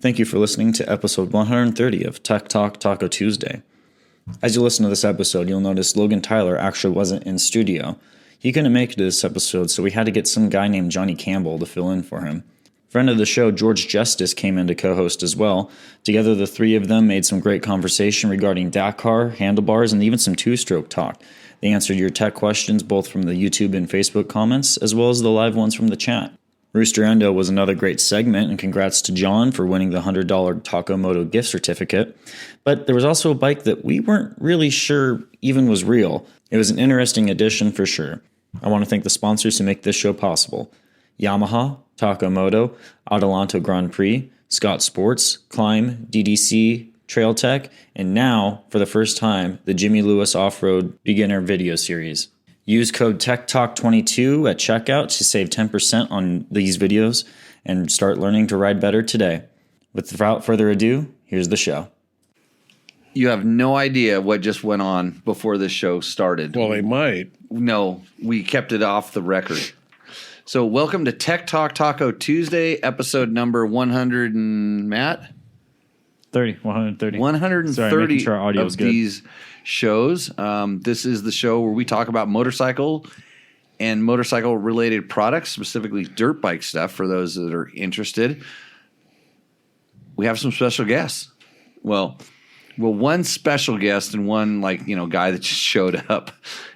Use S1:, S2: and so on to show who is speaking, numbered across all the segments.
S1: Thank you for listening to episode 130 of Tech Talk Taco Tuesday. As you listen to this episode, you'll notice Logan Tyler actually wasn't in studio. He couldn't make it to this episode, so we had to get some guy named Johnny Campbell to fill in for him. Friend of the show, George Jestes, came in to co-host as well. Together, the three of them made some great conversation regarding Dakar, handlebars, and even some two-stroke talk. They answered your tech questions both from the YouTube and Facebook comments, as well as the live ones from the chat. Rooster Endo was another great segment, and congrats to John for winning the $100 Taco Moto gift certificate. But there was also a bike that we weren't really sure even was real. It was an interesting addition for sure. I want to thank the sponsors who make this show possible: Yamaha, Taco Moto, Adelanto Grand Prix, Scott Sports, Climb, DDC, Trail Tech, and now, for the first time, the Jimmy Lewis Off-Road Beginner Video Series. Use code TechTalk22 at checkout to save 10% on these videos and start learning to ride better today. Without further ado, here's the show.
S2: You have no idea what just went on before this show started.
S3: Well, they might.
S2: No, we kept it off the record. So welcome to Tech Talk Taco Tuesday, episode number 100 and Matt?
S1: 130.
S2: 130
S1: Sorry, making sure our audio
S2: of
S1: is good.
S2: These shows. This is the show where we talk about motorcycle and motorcycle-related products, specifically dirt bike stuff for those that are interested. We have some special guests. Well, one special guest and one guy that just showed up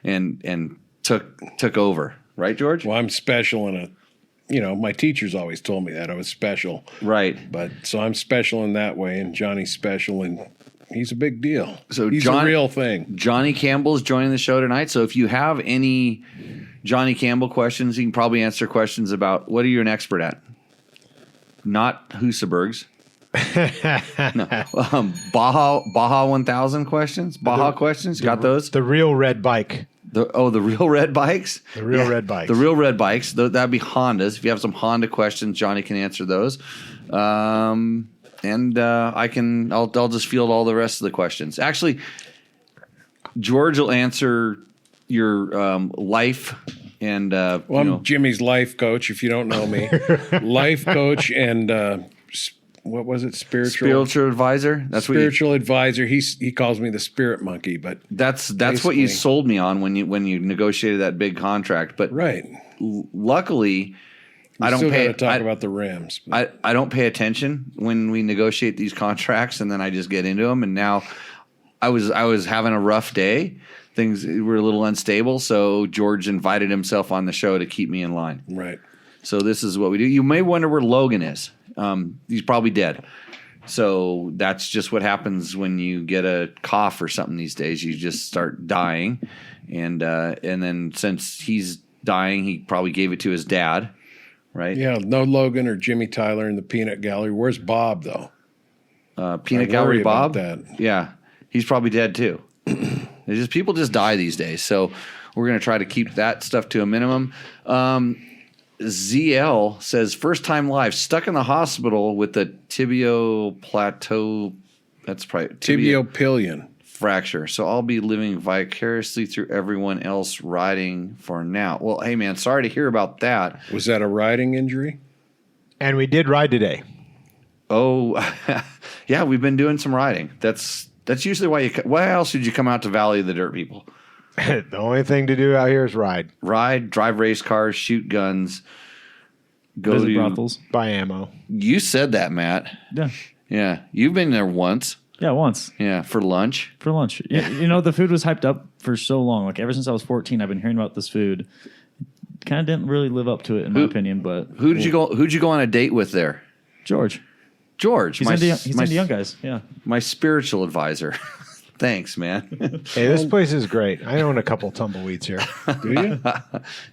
S2: and took over. Right, George?
S3: Well, I'm special my teachers always told me that I was special.
S2: Right.
S3: But so I'm special in that way, and Johnny's special, and he's a big deal.
S2: So
S3: he's a real thing.
S2: Johnny Campbell is joining the show tonight. So if you have any Johnny Campbell questions, you can probably answer questions about what are you an expert at? Not Husabergs. No. Baja 1000 questions? Baja questions? Got those?
S4: The real red bike.
S2: The real red bikes?
S4: The real red bikes.
S2: The real red bikes. That'd be Hondas. If you have some Honda questions, Johnny can answer those. I'll just field all the rest of the questions. Actually, George will answer your life and
S3: I'm Jimmy's life coach. If you don't know me, life coach and what was it? Spiritual
S2: advisor. That's
S3: spiritual advisor. He calls me the spirit monkey, but
S2: that's what you sold me on when you negotiated that big contract. But
S3: right,
S2: luckily. I don't
S3: talk about the rims.
S2: I don't pay attention when we negotiate these contracts, and then I just get into them. And now I was having a rough day. Things were a little unstable, so George invited himself on the show to keep me in line.
S3: Right.
S2: So this is what we do. You may wonder where Logan is. He's probably dead. So that's just what happens when you get a cough or something these days. You just start dying, and then since he's dying, he probably gave it to his dad. Right?
S3: Yeah, no Logan or Jimmy Tyler in the peanut gallery. Where's Bob, though?
S2: Peanut gallery Bob?
S3: That.
S2: Yeah, he's probably dead, too. People just die these days, so we're going to try to keep that stuff to a minimum. ZL says, first time live, stuck in the hospital with the tibio plateau. That's probably
S3: tibiopillion
S2: fracture. So I'll be living vicariously through everyone else riding for now. Well, hey, man, sorry to hear about that.
S3: Was that a riding injury?
S4: And we did ride today.
S2: Oh, yeah, we've been doing some riding. That's usually why else did you come out to Valley of the Dirt People?
S4: The only thing to do out here is ride.
S2: Ride, drive race cars, shoot guns, go
S1: visit
S2: to
S1: brothels,
S4: buy ammo.
S2: You said that, Matt.
S1: Yeah.
S2: Yeah, you've been there once.
S1: Yeah, once.
S2: Yeah, for lunch.
S1: For lunch. The food was hyped up for so long. Like, ever since I was 14, I've been hearing about this food. Kind of didn't really live up to it, in my opinion. But
S2: who'd you go on a date with there?
S1: George.
S2: He's
S1: into young guys. Yeah.
S2: My spiritual advisor. Thanks, man.
S4: Hey, this place is great. I own a couple tumbleweeds here.
S3: Do you?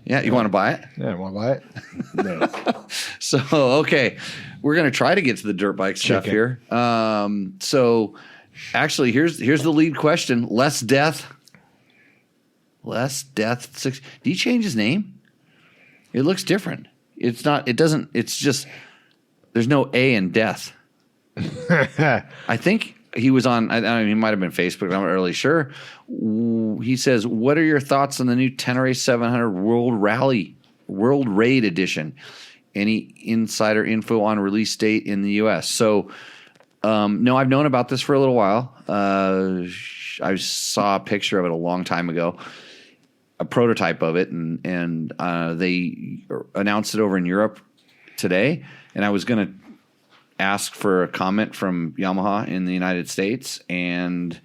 S2: Yeah, you want to buy it?
S4: Yeah, want to buy it?
S3: No.
S2: So, okay. We're going to try to get to the dirt bike stuff here. So, actually, here's the lead question. Less Death. Do you change his name? It looks different. It's not, it doesn't, it's just, there's no A in death. I think he was on, I don't know, he might have been Facebook, I'm not really sure. He says, what are your thoughts on the new Tenere 700 World Raid Edition? any insider info on release date in the U.S. So, no, I've known about this for a little while. I saw a picture of it a long time ago, a prototype of it, and they announced it over in Europe today. And I was going to ask for a comment from Yamaha in the United States, and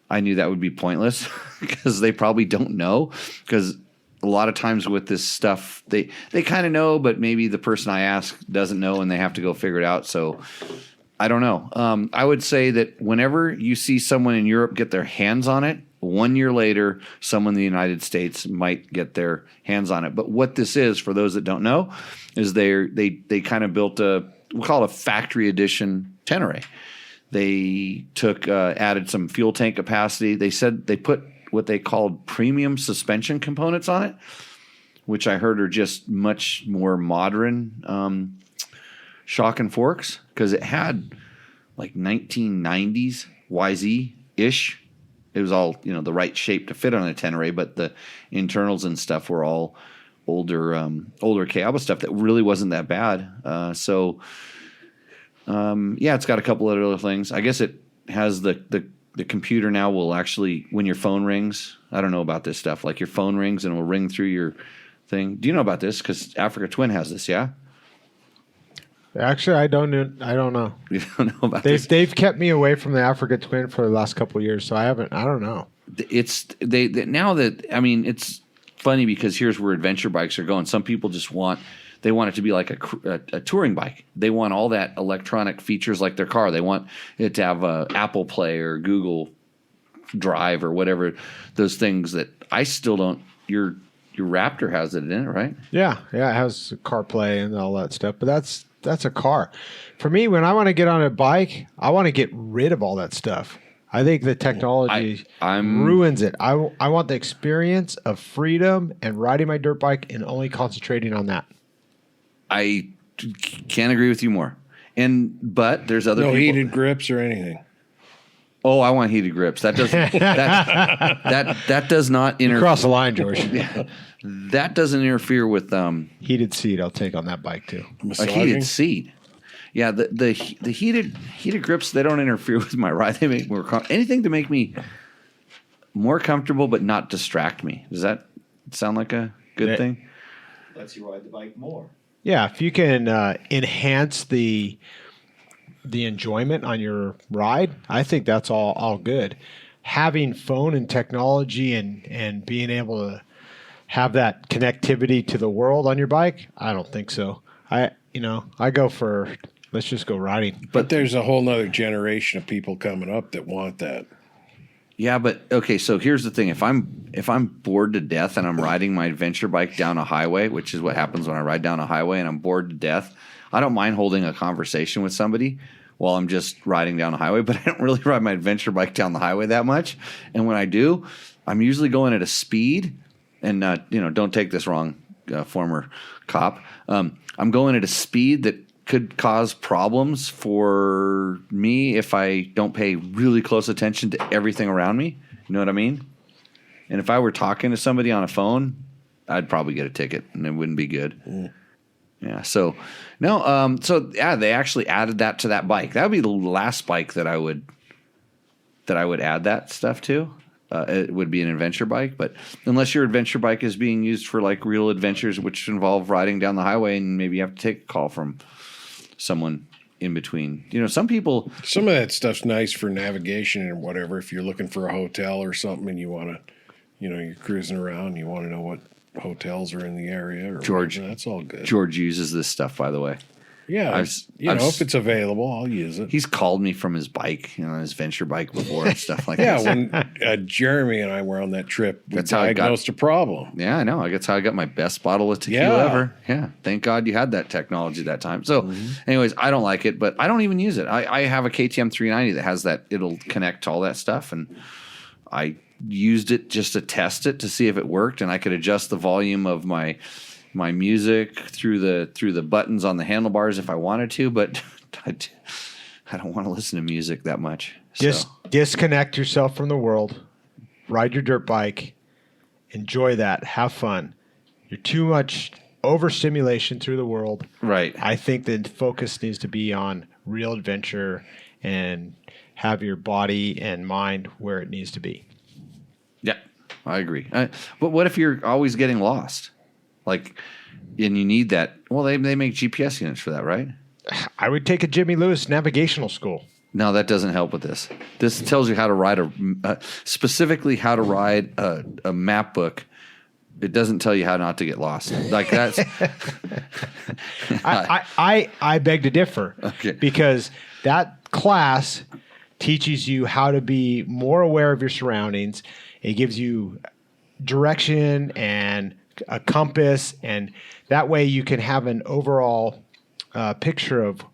S2: I knew that would be pointless because they probably don't know. Because a lot of times with this stuff, they kind of know, but maybe the person I ask doesn't know, and they have to go figure it out. So I don't know. I would say that whenever you see someone in Europe get their hands on it, 1 year later, someone in the United States might get their hands on it. But what this is, for those that don't know, is they kind of built we'll call it a factory edition Tenere. They added some fuel tank capacity. They said they put what they called premium suspension components on it, which I heard are just much more modern shock and forks, because it had like 1990s YZ-ish. It was all, the right shape to fit on a Tenere, but the internals and stuff were all older Campbell stuff that really wasn't that bad. It's got a couple of other things. I guess it has the computer now will actually, when your phone rings, I don't know about this stuff, like your phone rings and it will ring through your thing. Do you know about this? Because Africa Twin has this, yeah?
S4: Actually, I don't know.
S2: You don't know about this?
S4: They've kept me away from the Africa Twin for the last couple of years, so I don't know.
S2: It's funny because here's where adventure bikes are going. Some people just want it to be like a touring bike. They want all that electronic features like their car. They want it to have Apple Play or Google Drive or whatever, those things that I still don't. Your Raptor has it in it, right?
S4: Yeah, it has CarPlay and all that stuff. But that's a car. For me, when I want to get on a bike, I want to get rid of all that stuff. I think the technology ruins it. I want the experience of freedom and riding my dirt bike and only concentrating on that. I
S2: can't agree with you more. But there's other people.
S3: No heated grips or anything.
S2: Oh, I want heated grips. That doesn't that does not
S4: You cross the line, George.
S2: That doesn't interfere with
S4: heated seat. I'll take on that bike too.
S2: A heated seat. Yeah, the heated grips, they don't interfere with my ride. They make more anything to make me more comfortable but not distract me. Does that sound like a good thing?
S1: Lets you ride the bike more.
S4: Yeah, if you can enhance the enjoyment on your ride, I think that's all good. Having phone and technology and being able to have that connectivity to the world on your bike, I don't think so. I go for let's just go riding.
S3: But there's a whole nother generation of people coming up that want that.
S2: Yeah, but okay, so here's the thing. If I'm bored to death and I'm riding my adventure bike down a highway, which is what happens when I ride down a highway and I'm bored to death, I don't mind holding a conversation with somebody while I'm just riding down the highway, but I don't really ride my adventure bike down the highway that much. And when I do, I'm usually going at a speed, and don't take this wrong, former cop. I'm going at a speed that could cause problems for me if I don't pay really close attention to everything around me. You know what I mean? And if I were talking to somebody on a phone, I'd probably get a ticket, and it wouldn't be good. Mm. Yeah. So no. They actually added that to that bike. That would be the last bike that I would add that stuff to. It would be an adventure bike, but unless your adventure bike is being used for like real adventures, which involve riding down the highway, and maybe you have to take a call from someone in between. Some people.
S3: Some of that stuff's nice for navigation and whatever. If you're looking for a hotel or something, and you want to, you're cruising around, and you want to know what hotels are in the area. Or
S2: George,
S3: whatever, that's all good.
S2: George uses this stuff, by the way.
S3: Yeah, if it's available, I'll use it.
S2: He's called me from his bike, his venture bike before and stuff like that.
S3: Yeah, when Jeremy and I were on that trip, we diagnosed a problem.
S2: Yeah, I know. That's how I got my best bottle of tequila ever. Yeah, thank God you had that technology that time. So, anyways, I don't like it, but I don't even use it. I have a KTM 390 that has that. It'll connect to all that stuff, and I used it just to test it to see if it worked, and I could adjust the volume of my music through the buttons on the handlebars if I wanted to, but I don't want to listen to music that much.
S4: Just disconnect yourself from the world, ride your dirt bike, enjoy that, have fun. You're too much overstimulation through the world.
S2: Right.
S4: I think the focus needs to be on real adventure and have your body and mind where it needs to be.
S2: Yeah, I agree. But what if you're always getting lost? Like, and you need that. Well, they make GPS units for that, right?
S4: I would take a Jimmy Lewis navigational school.
S2: No, that doesn't help with this. This tells you how to ride specifically how to ride a map book. It doesn't tell you how not to get lost. Like that's.
S4: I beg to differ.
S2: Okay.
S4: Because that class teaches you how to be more aware of your surroundings. It gives you direction and a compass, and that way you can have an overall picture of,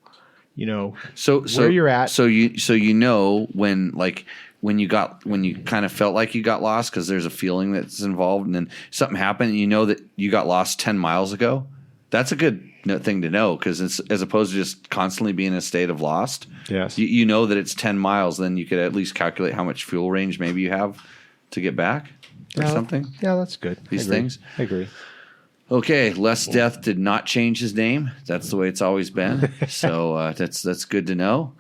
S4: where you're at.
S2: So you know when you kind of felt like you got lost because there's a feeling that's involved, and then something happened, and you know that you got lost 10 miles ago. That's a good thing to know, because it's as opposed to just constantly being in a state of lost.
S4: Yes.
S2: You know that it's 10 miles, then you could at least calculate how much fuel range maybe you have to get back or something.
S4: Yeah, that's good.
S2: These things.
S4: I agree.
S2: Okay, Les Death did not change his name. That's the way it's always been. So that's good to know.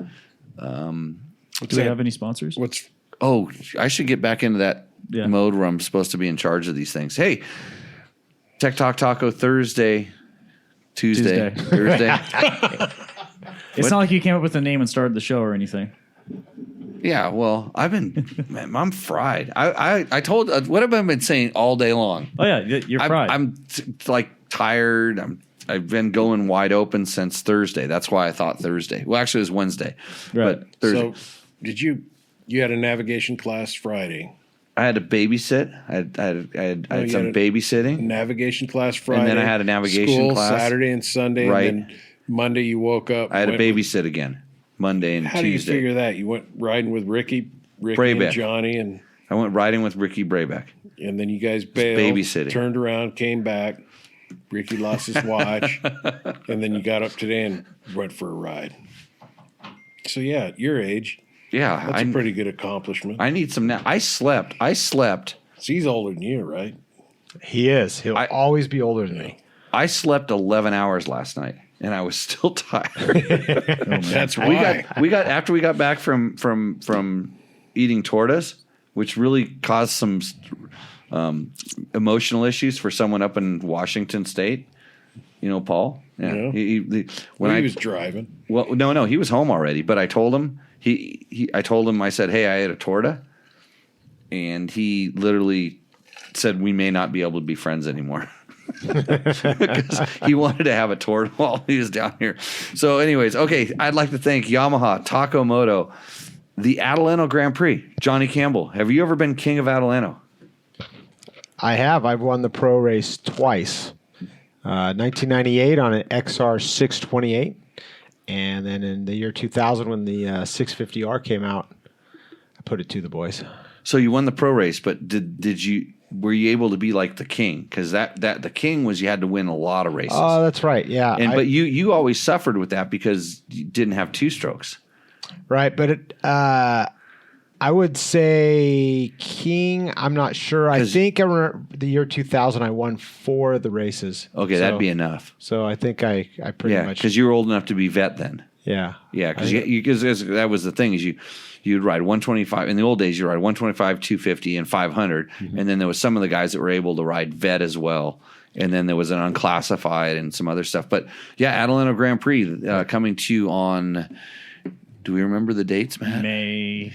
S1: Do we have any sponsors?
S2: Oh, I should get back into that
S1: Yeah.
S2: mode where I'm supposed to be in charge of these things. Hey, Tech Talk Taco Tuesday.
S1: Tuesday. It's not like you came up with a name and started the show or anything.
S2: Yeah, well, man, I'm fried. I told what have I been saying all day long?
S1: Oh yeah, you're fried.
S2: I'm tired. I've been going wide open since Thursday. That's why I thought Thursday. Well, actually, it was Wednesday.
S1: Right.
S2: But Thursday.
S3: So did you had a navigation class Friday?
S2: I had to babysit. I had some babysitting.
S3: Navigation class Friday.
S2: And then I had a navigation
S3: school,
S2: class.
S3: Saturday and Sunday.
S2: Right.
S3: And then Monday you woke up.
S2: I had to babysit again. Monday and
S3: How
S2: Tuesday.
S3: do you figure that? You went riding with Ricky
S2: Braybeck.
S3: and Johnny, and
S2: I went riding with Ricky Braybeck.
S3: then you guys bailed,
S2: babysitting.
S3: turned around, came back. Ricky lost his watch, and then you got up today and went for a ride. So yeah, at your age,
S2: Yeah,
S3: that's a pretty good accomplishment.
S2: I need some. I slept.
S3: So he's older than you, right?
S4: He is. He'll always be older than me.
S2: I slept 11 hours last night, and I was still tired.
S3: That's why.
S2: we got after we got back from eating tortas, which really caused some emotional issues for someone up in Washington State. You know, Paul.
S3: Yeah.
S2: He
S3: was driving.
S2: Well, no, he was home already. But I told him I said, hey, I ate a torta, and he literally said we may not be able to be friends anymore. Because he wanted to have a torta while he was down here. So, anyways, okay, I'd like to thank Yamaha, Taco Moto, the Adelanto Grand Prix, Johnny Campbell. Have you ever been king of Adelanto?
S4: I have. I've won the pro race twice. 1998 on an XR 628, and then in the year 2000 when the 650R came out, I put it to the boys.
S2: So you won the pro race, but were you able to be like the king? Because that the king was you had to win a lot of races.
S4: Oh, that's right. Yeah.
S2: But you always suffered with that because you didn't have two strokes.
S4: Right, but I would say king. I'm not sure. I think I remember the year 2000. I won 4 of the races.
S2: Okay, that'd be enough.
S4: So I think I pretty much.
S2: Because you were old enough to be vet then.
S4: Yeah.
S2: Yeah, because that was the thing is you'd ride 125 in the old days. You ride 125, 250, and 500, and then there was some of the guys that were able to ride vet as well. And then there was an unclassified and some other stuff. But yeah, Adelanto Grand Prix coming to you on. Do we remember the dates, Matt?
S1: May.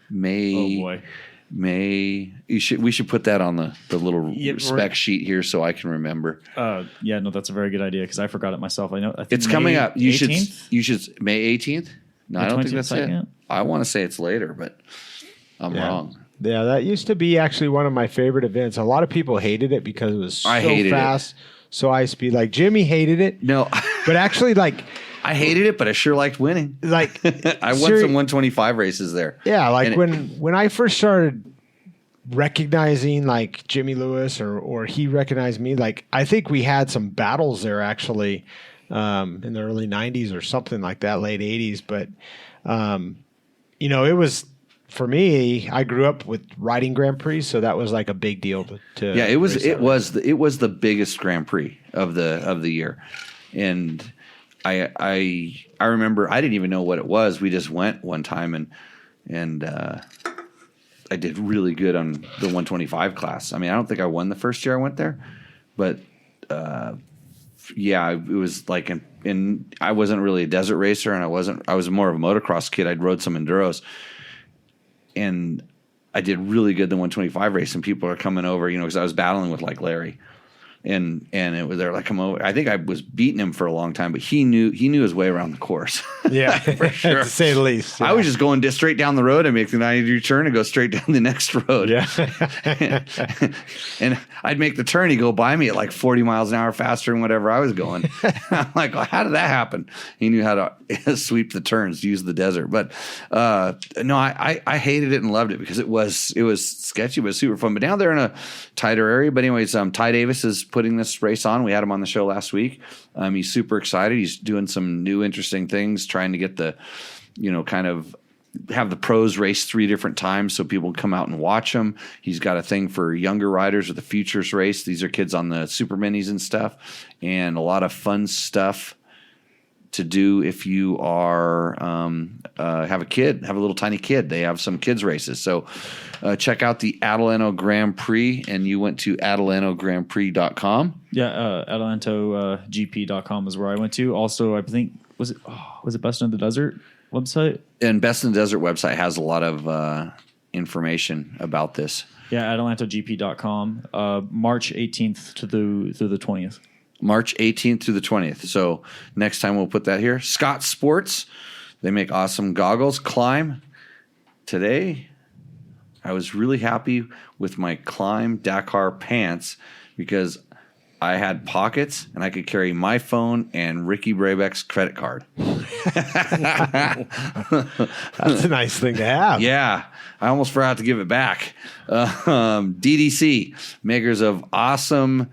S1: Oh boy.
S2: May. We should put that on the little spec sheet here so I can remember.
S1: Yeah, no, that's a very good idea because I forgot it myself. I think
S2: It's coming up. You
S1: 18th?
S2: should May 18th. No, I don't think that's it. I want to say it's later, but I'm wrong.
S4: Yeah, that used to be actually one of my favorite events. A lot of people hated it because it was so fast, so high speed. Like Jimmy hated it.
S2: No,
S4: but actually, like.
S2: I hated it, but I sure liked winning.
S4: Like
S2: I won some 125 races there.
S4: Yeah, like when I first started recognizing like Jimmy Lewis or he recognized me, like I think we had some battles there actually in the early 90s or something like that, late 80s. But it was for me, I grew up with riding Grand Prix, so that was like a big deal to
S2: Yeah, it was
S4: race that way.
S2: it was the biggest Grand Prix of the year, and I remember I didn't even know what it was. We just went one time and I did really good on the 125 class. I mean, I don't think I won the first year I went there, but yeah, it was like I wasn't really a desert racer, and I was more of a motocross kid. I'd rode some enduros, and I did really good the 125 race, and people are coming over, because I was battling with like Larry, and it was they're like, come over. I think I was beating him for a long time, but he knew his way around the course.
S4: Yeah,
S2: for sure.
S4: to say the least.
S2: I was just going straight down the road and make the 90-degree turn and go straight down the next road.
S4: Yeah.
S2: And I'd make the turn. He'd go by me at like 40 miles an hour faster than whatever I was going. I'm like, well, how did that happen? He knew how to sweep the turns, use the desert. But no, I hated it and loved it because it was sketchy, but super fun. But now they're in a tighter area. But anyways, Ty Davis is putting this race on. We had him on the show last week. He's super excited. He's doing some new interesting things, trying to get the, kind of have the pros race 3 different times so people can come out and watch them. He's got a thing for younger riders with the Futures race. These are kids on the super minis and stuff, and a lot of fun stuff to do if you are have a little tiny kid. They have some kids races. So check out the Adelanto Grand Prix, and you went to adelantograndprix.com.
S1: Yeah, AdelantoGP.com is where I went to. Also, I think was it Best in the Desert website?
S2: And Best in the Desert website has a lot of information about this.
S1: Yeah, AdelantoGP.com. March 18th through the 20th.
S2: March 18th through the 20th. So next time we'll put that here. Scott Sports, they make awesome goggles. Climb. Today, I was really happy with my Climb Dakar pants because I had pockets and I could carry my phone and Ricky Brabeck's credit card.
S4: That's a nice thing to have.
S2: Yeah, I almost forgot to give it back. DDC, makers of awesome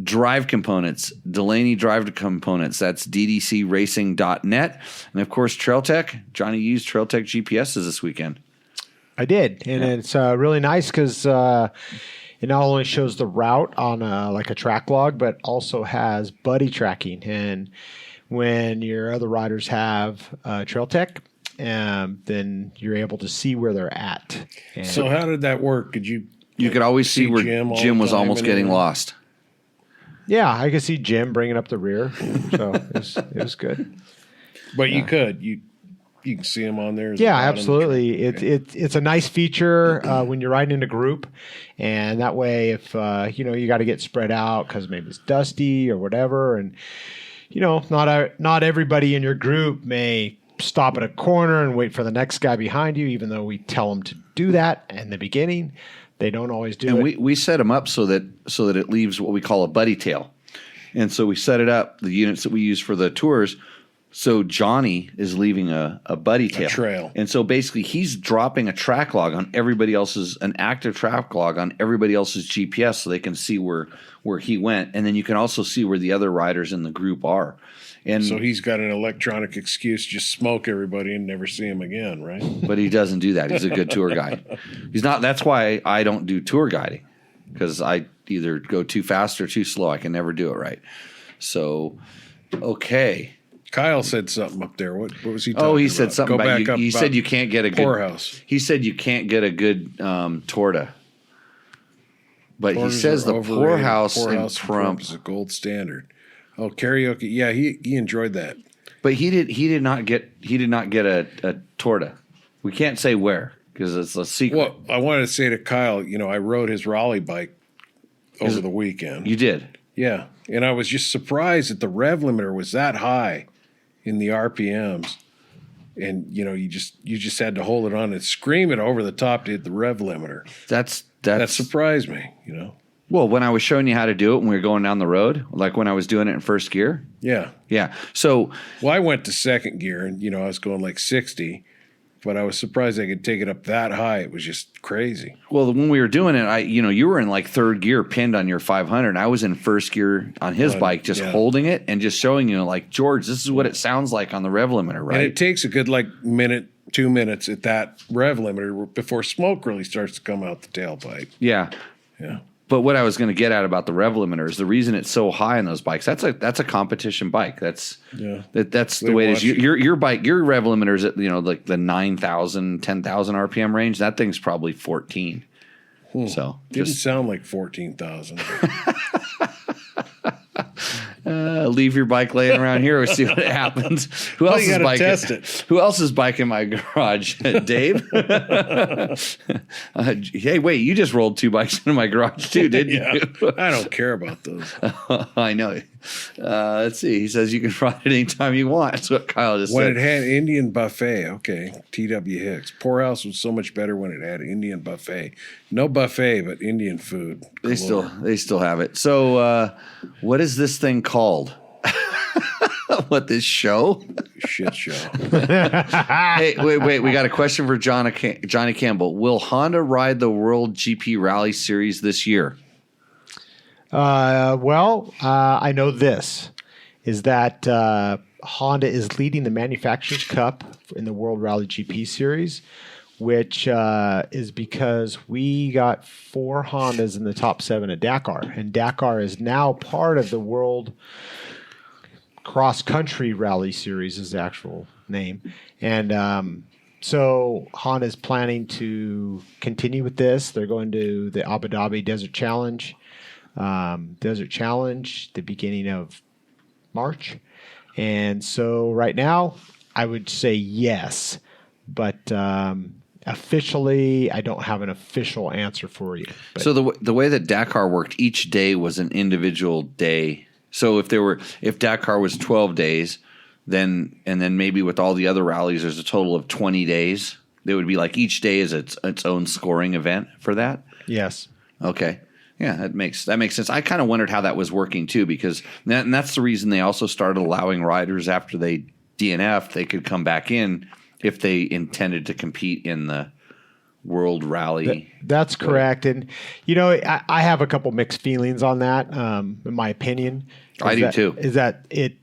S2: drive components, Delaney drive components. That's ddcracing.net. And of course, Trail Tech. Johnny used Trail Tech GPSs this weekend.
S4: I did, and it's really nice because it not only shows the route on like a track log, but also has buddy tracking. And when your other riders have Trail Tech, then you're able to see where they're at. And
S3: So how did that work? Could you
S2: could always see where
S3: Jim all
S2: Jim
S3: the
S2: was
S3: time
S2: almost
S3: and
S2: getting
S3: everything?
S2: lost.
S4: yeah, I could see Jim bringing up the rear, so it was good.
S3: But you could you can see him on there.
S4: Yeah, absolutely. It's a nice feature when you're riding in a group, and that way, if you got to get spread out because maybe it's dusty or whatever, and not everybody in your group may stop at a corner and wait for the next guy behind you, even though we tell them to do that in the beginning. They don't always do
S2: And
S4: it.
S2: we set them up so that it leaves what we call a buddy tail. And so we set it up, the units that we use for the tours. So Johnny is leaving a buddy tail.
S3: trail.
S2: And so basically he's dropping a track log on an active track log on everybody else's GPS so they can see where he went. And then you can also see where the other riders in the group are. And
S3: So he's got an electronic excuse, just smoke everybody and never see him again, right?
S2: but he doesn't do that. He's a good tour guide. He's not. That's why I don't do tour guiding, because I either go too fast or too slow. I can never do it right. So, okay.
S3: Kyle said something up there. What was he talking
S2: Oh, he
S3: about?
S2: said something
S3: Go
S2: about
S3: back
S2: you.
S3: up
S2: He
S3: about
S2: said you can't get a good
S3: poorhouse.
S2: He said you can't get a good torta. But he
S3: Porters
S2: says
S3: are
S2: the
S3: overrated.
S2: poorhouse in
S3: Poorhouse
S2: Trump.
S3: is a gold standard. Oh, karaoke. Yeah, he enjoyed that.
S2: But he did not get a torta. We can't say where because it's a secret.
S3: Well, I wanted to say to Kyle, I rode his Raleigh bike over the weekend.
S2: You did.
S3: Yeah, and I was just surprised that the rev limiter was that high in the RPMs, and you just had to hold it on and scream it over the top to hit the rev limiter. That surprised me.
S2: Well, when I was showing you how to do it when we were going down the road, like when I was doing it in first gear.
S3: Yeah.
S2: Yeah. So
S3: Well, I went to second gear, and I was going like 60, but I was surprised I could take it up that high. It was just crazy.
S2: well, when we were doing it, you were in like third gear pinned on your 500. I was in first gear on his bike, just holding it and just showing like, George, this is what it sounds like on the rev limiter, right?
S3: And it takes a good minute 2 minutes at that rev limiter before smoke really starts to come out the tailpipe.
S2: Yeah.
S3: Yeah.
S2: But what I was going to get at about the rev limiter is the reason it's so high on those bikes. That's a competition bike. That's the way it is. Your bike, your rev limiter is at like the 9,000, 10,000 RPM range. That thing's probably 14. So
S3: didn't sound like 14,000.
S2: Leave your bike laying around here. We'll see what happens. Who else is biking?
S3: Test it.
S2: Who else is biking my garage? Dave? Hey, wait! You just rolled 2 bikes into my garage too, didn't you?
S3: I don't care about those.
S2: I know. Let's see. He says you can ride it anytime you want. That's what Kyle just
S3: When
S2: said.
S3: it had Indian buffet, okay. T.W. Hicks. Poorhouse was so much better when it had Indian buffet. No buffet, but Indian food.
S2: They still have it. So, what is this thing called? What, this show?
S3: Shit show.
S2: Hey, wait. We got a question for Johnny Campbell. Will Honda ride the World GP Rally Series this year?
S4: I know this is that Honda is leading the Manufacturers Cup in the World Rally GP Series, which is because we got 4 Hondas in the top 7 at Dakar, and Dakar is now part of the World Cross Country Rally Series is the actual name, and so Honda is planning to continue with this. They're going to the Abu Dhabi Desert Challenge. The beginning of March. And so right now, I would say yes. But officially, I don't have an official answer for you. But
S2: So the way that Dakar worked, each day was an individual day. So if Dakar was 12 days, then maybe with all the other rallies, there's a total of 20 days. It would be like each day is its own scoring event for that.
S4: yes.
S2: Okay. Yeah, that makes sense. I kind of wondered how that was working too, because and that's the reason they also started allowing riders after they DNF, they could come back in if they intended to compete in the World Rally.
S4: That's correct. And, I have a couple mixed feelings on that, in my opinion.
S2: I do too.
S4: Is that it?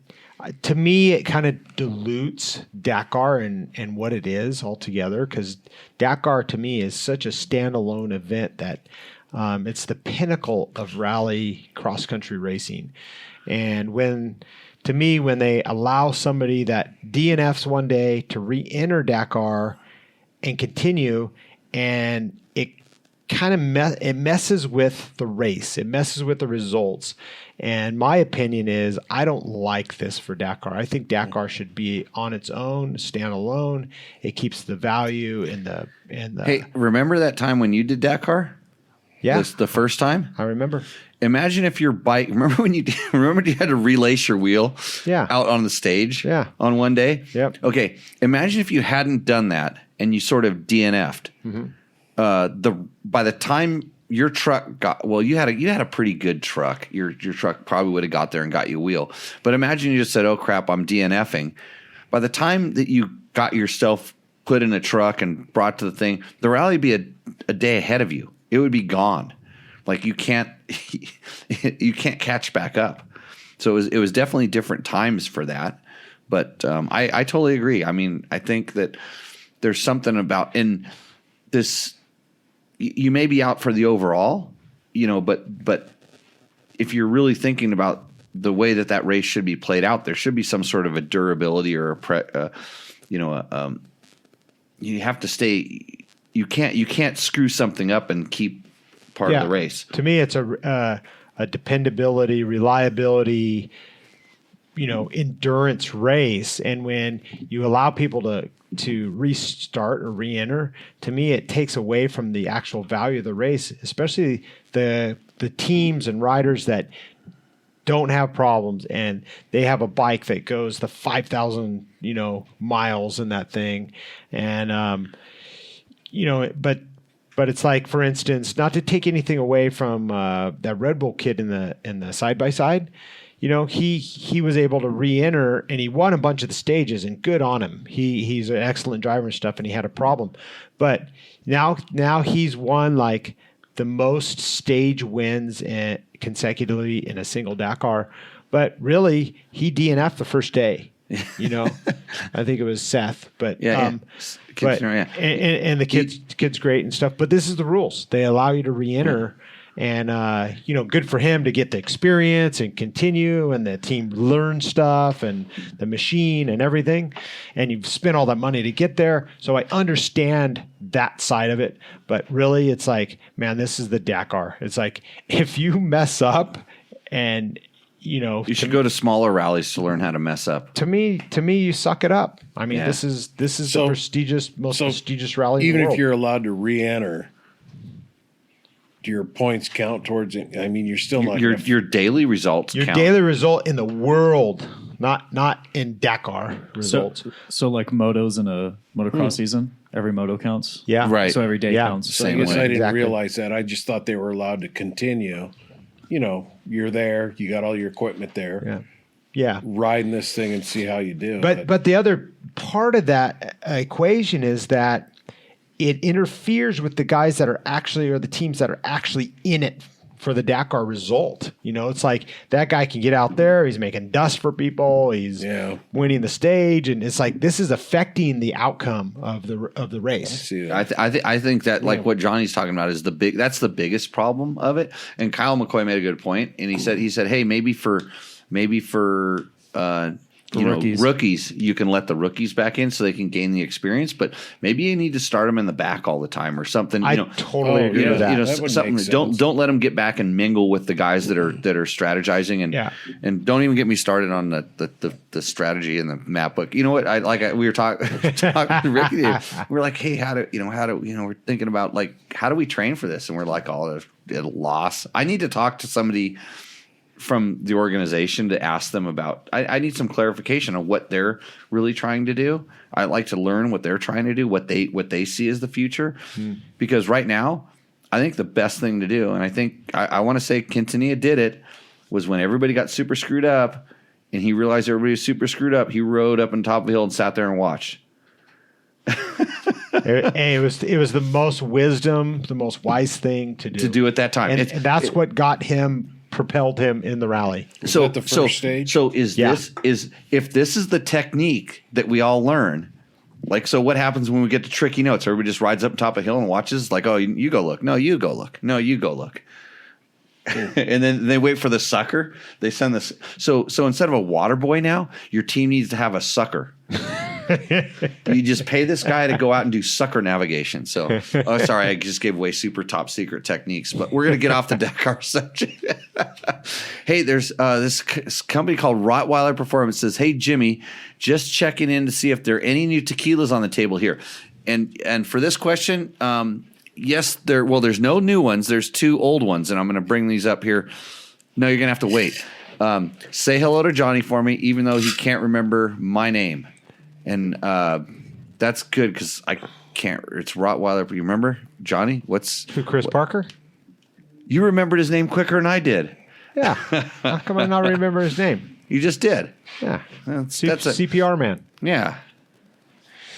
S4: To me, it kind of dilutes Dakar and what it is altogether, because Dakar to me is such a standalone event that it's the pinnacle of rally cross-country racing. And when they allow somebody that DNFs one day to re-enter Dakar and continue, and it kind of it messes with the race. It messes with the results. And my opinion is I don't like this for Dakar. I think Dakar should be on its own, stand alone. It keeps the value in the
S2: Hey, remember that time when you did Dakar?
S4: Yeah.
S2: The first time?
S4: I remember.
S2: Imagine if your bike, remember when you had to relace your wheel out on the stage on one day?
S4: Yep.
S2: Okay. Imagine if you hadn't done that and you sort of DNF'd. Mm-hmm. By the time your truck you had a pretty good truck. Your truck probably would have got there and got you a wheel. But imagine you just said, "Oh crap, I'm DNFing." By the time that you got yourself put in a truck and brought to the thing, the rally would be a day ahead of you. It would be gone. Like you can't catch back up. So it was definitely different times for that. But I totally agree. I mean, I think that there's something about in this. You may be out for the overall, but if you're really thinking about the way that race should be played out, there should be some sort of a durability or you have to stay. You can't screw something up and keep part of the race.
S4: To me, it's a dependability, reliability, endurance race. And when you allow people to restart or re-enter, to me, it takes away from the actual value of the race, especially the teams and riders that don't have problems and they have a bike that goes the 5,000, miles in that thing. And, but it's like, for instance, not to take anything away from that Red Bull kid in the side by side, he was able to re-enter and he won a bunch of the stages, and good on him. He's an excellent driver and stuff, and he had a problem, but now he's won like the most stage wins consecutively in a single Dakar. But really, he DNF'd the first day. You know, I think it was Seth, but
S2: Yeah.
S4: but and the kid's great and stuff. But this is the rules. They allow you to re-enter, and good for him to get the experience and continue, and the team learn stuff and the machine and everything. And you've spent all that money to get there, so I understand that side of it. But really, it's like, man, this is the Dakar. It's like if you mess up and you
S2: should go to smaller rallies to learn how to mess up.
S4: To me, you suck it up. I mean, this is the most prestigious rally.
S3: Even
S4: in the world.
S3: if you're allowed to re-enter, do your points count towards it? I mean, you're still not
S2: your daily results.
S4: Your
S2: count.
S4: daily result in the world, not in Dakar results.
S1: So like motos in a motocross season, every moto counts.
S4: Yeah,
S2: right.
S1: So every day counts.
S3: So I guess I didn't realize that. I just thought they were allowed to continue. You're there. You got all your equipment there.
S4: Yeah.
S3: Riding this thing and see how you do.
S4: But the other part of that equation is that it interferes with the guys that are actually, or the teams that are actually in it for the Dakar result. It's like that guy can get out there. He's making dust for people. He's winning the stage, and it's like this is affecting the outcome of the race.
S3: I see that.
S2: I think that like what Johnny's talking about is that's the biggest problem of it. And Kyle McCoy made a good point, and he said, hey, maybe for rookies, you can let the rookies back in so they can gain the experience, but maybe you need to start them in the back all the time or something.
S4: I totally agree with that.
S3: That would
S2: Something
S3: make
S2: don't let them get back and mingle with the guys that are strategizing and don't even get me started on the strategy and the map book. You know what? We were talking to Ricky. We're like, hey, we're thinking about like how do we train for this? And we're like, at a loss. I need to talk to somebody from the organization to ask them about. I need some clarification on what they're really trying to do. I like to learn what they're trying to do, what they see as the future. Because right now, I think the best thing to do, and I think I want to say Quintanilla did it, was when everybody got super screwed up and he realized everybody was super screwed up, he rode up on top of the hill and sat there and watched.
S4: It was the most wisdom, the most wise thing to do
S2: at that time.
S4: And that's what propelled him in the rally.
S3: Is that the first stage?
S2: So if this is the technique that we all learn, like, so what happens when we get to tricky notes? Everybody just rides up on top of a hill and watches, like, oh, you go look. No, you go look. No, you go look. And then they wait for the sucker. They send this. So instead of a water boy now, your team needs to have a sucker. You just pay this guy to go out and do sucker navigation. So, sorry, I just gave away super top secret techniques, but we're going to get off the Dakar subject. Hey, there's this company called Rottweiler Performance says, hey, Jimmy, just checking in to see if there are any new tequilas on the table here. And for this question, yes, there's no new ones. There's 2 old ones, and I'm going to bring these up here. No, you're going to have to wait. Say hello to Johnny for me, even though he can't remember my name. And that's good because I can't. It's Rottweiler. You remember Johnny?
S4: Chris Parker?
S2: You remembered his name quicker than I did.
S4: Yeah. How come I not remember his name?
S2: You just did.
S4: Yeah.
S2: That's
S4: CPR man.
S2: Yeah.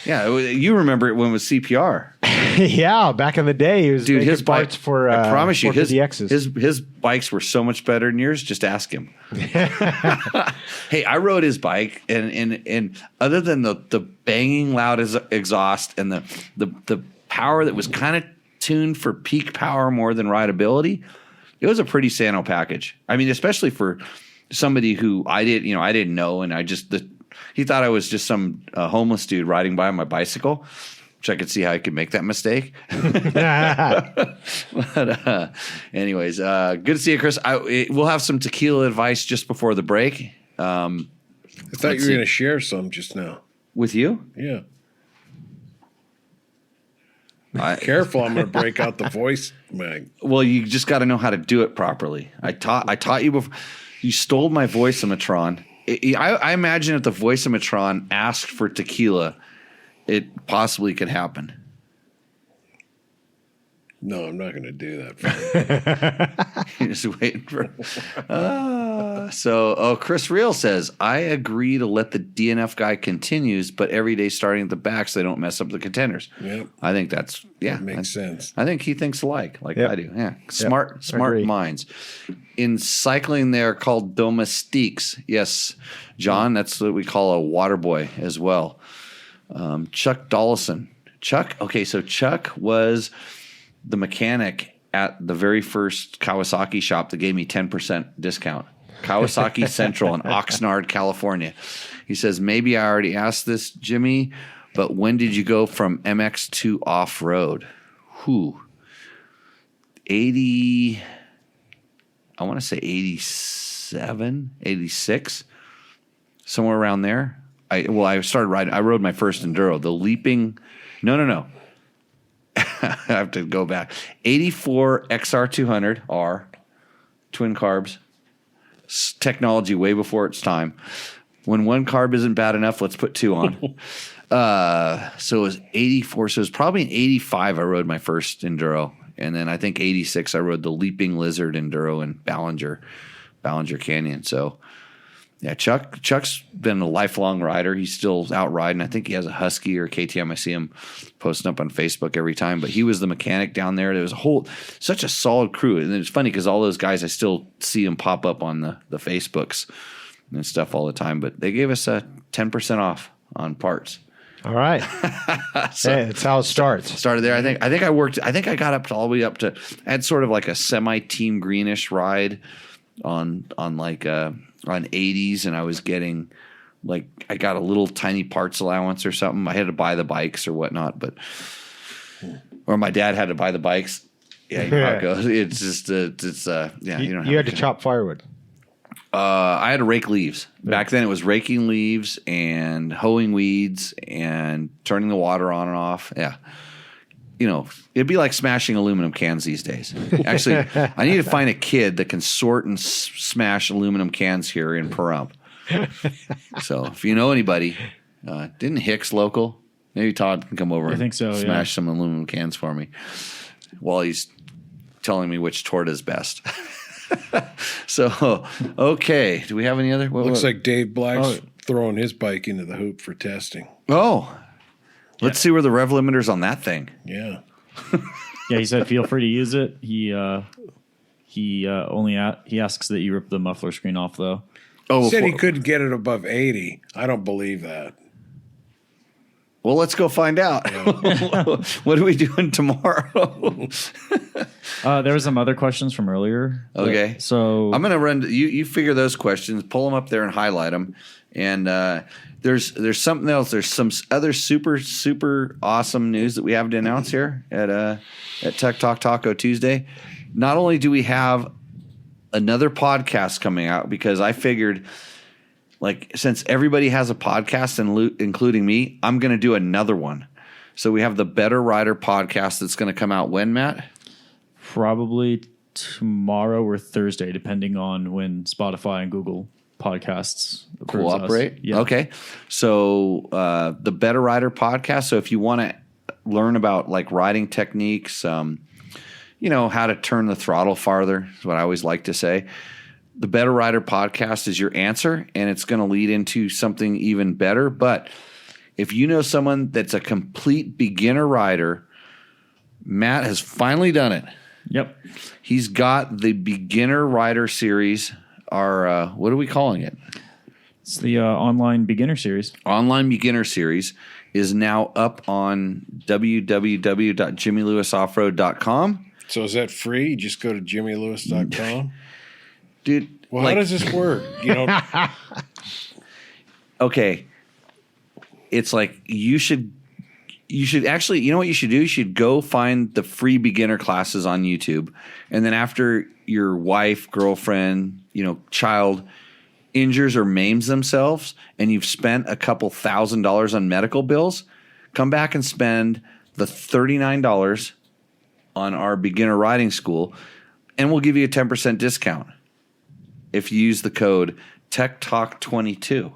S2: Yeah. You remember it when it was CPR.
S4: Yeah, back in the day, he was
S2: his
S4: parts for.
S2: I promise you,
S4: his
S2: bikes were so much better than yours. Just ask him. Hey, I rode his bike, and other than the banging loud exhaust and the power that was kind of tuned for peak power more than rideability, it was a pretty Sano package. I mean, especially for somebody who I didn't know, and he thought I was just some homeless dude riding by on my bicycle. Which I could see how I could make that mistake. But anyways, good to see you, Chris. We'll have some tequila advice just before the break.
S3: I thought you were going to share some just now.
S2: With you?
S3: Yeah. Careful, I'm going to break out the voice mag.
S2: Well, you just got to know how to do it properly. I taught you before. You stole my voice-o-matron. I imagine if the voice-o-matron asked for tequila, it possibly could happen.
S3: No, I'm not going to do that.
S2: You're just waiting for. Chris Real says, I agree to let the DNF guy continues, but every day starting at the back so they don't mess up the contenders.
S3: Yep.
S2: I think that
S3: makes sense.
S2: I think he thinks like
S4: Yep.
S2: I do. Yeah. Smart
S4: agree.
S2: minds. In cycling, they're called domestiques. Yes, John, that's what we call a water boy as well. Chuck Dollison. Chuck was the mechanic at the very first Kawasaki shop that gave me 10% discount. Kawasaki Central in Oxnard, California. He says, maybe I already asked this, Jimmy, but when did you go from MX to off-road? 80, I want to say 87, 86, somewhere around there. I started riding. I rode my first enduro, the leaping. No. I have to go back. 84 XR200R, twin carbs, technology way before its time. When one carb isn't bad enough, let's put two on. So it was 84. So it was probably in 85 I rode my first enduro. And then I think 86 I rode the Leaping Lizard enduro in Ballinger Canyon. So yeah, Chuck's been a lifelong rider. He's still out riding. I think he has a Husky or KTM. I see him posting up on Facebook every time. But he was the mechanic down there. There was such a solid crew. And it's funny because all those guys, I still see them pop up on the Facebooks and stuff all the time. But they gave us a 10% off on parts.
S4: All right.
S2: So
S4: hey, that's how it starts.
S2: started there. I think I got up to all the way up to. I had sort of like a semi-team greenish ride on 80s, and I was getting I got a little tiny parts allowance or something. I had to buy the bikes or whatnot, or my dad had to buy the bikes. Yeah, you know how it goes. It's just you don't.
S4: You had to chop firewood.
S2: I had to rake leaves. Back then it was raking leaves and hoeing weeds and turning the water on and off. Yeah. You know, it'd be like smashing aluminum cans these days. Actually, I need to find a kid that can sort and smash aluminum cans here in Pahrump. So if you know anybody, didn't Hicks local? Maybe Todd can come over and smash some aluminum cans for me while he's telling me which torta is best. So, okay. Do we have any other?
S3: Looks like Dave Black's throwing his bike into the hoop for testing.
S2: Oh, let's see where the rev limiter's on that thing.
S3: Yeah.
S1: Yeah, he said feel free to use it. He asks that you rip the muffler screen off though.
S3: He said he couldn't get it above 80. I don't believe that.
S2: Well, let's go find out. What are we doing tomorrow?
S1: There was some other questions from earlier.
S2: Okay.
S1: So
S2: I'm going to run. You figure those questions, pull them up there and highlight them. And there's something else. There's some other super, super awesome news that we have to announce here at Tech Talk Taco Tuesday. Not only do we have another podcast coming out, because I figured – since everybody has a podcast, including me, I'm going to do another one. So we have the Better Rider podcast that's going to come out when, Matt?
S1: Probably tomorrow or Thursday, depending on when Spotify and Google Podcasts
S2: cooperate.
S1: Yeah.
S2: Okay. So the Better Rider podcast. So if you want to learn about riding techniques, how to turn the throttle farther is what I always like to say. The Better Rider podcast is your answer, and it's going to lead into something even better. But if you know someone that's a complete beginner rider, Matt has finally done it.
S1: Yep.
S2: He's got the Beginner Rider series. Our what are we calling it?
S1: It's the online beginner series.
S2: Online beginner series is now up on www.jimmylewisoffroad.com.
S3: So is that free? You just go to jimmylewis.com?
S2: Dude,
S3: well, how does this work?
S2: Okay. It's you should actually, you know what you should do? You should go find the free beginner classes on YouTube. And then after your wife, girlfriend, child injures or maims themselves and you've spent a couple $1,000s on medical bills, come back and spend the $39 on our beginner riding school and we'll give you a 10% discount. If you use the code TechTalk22.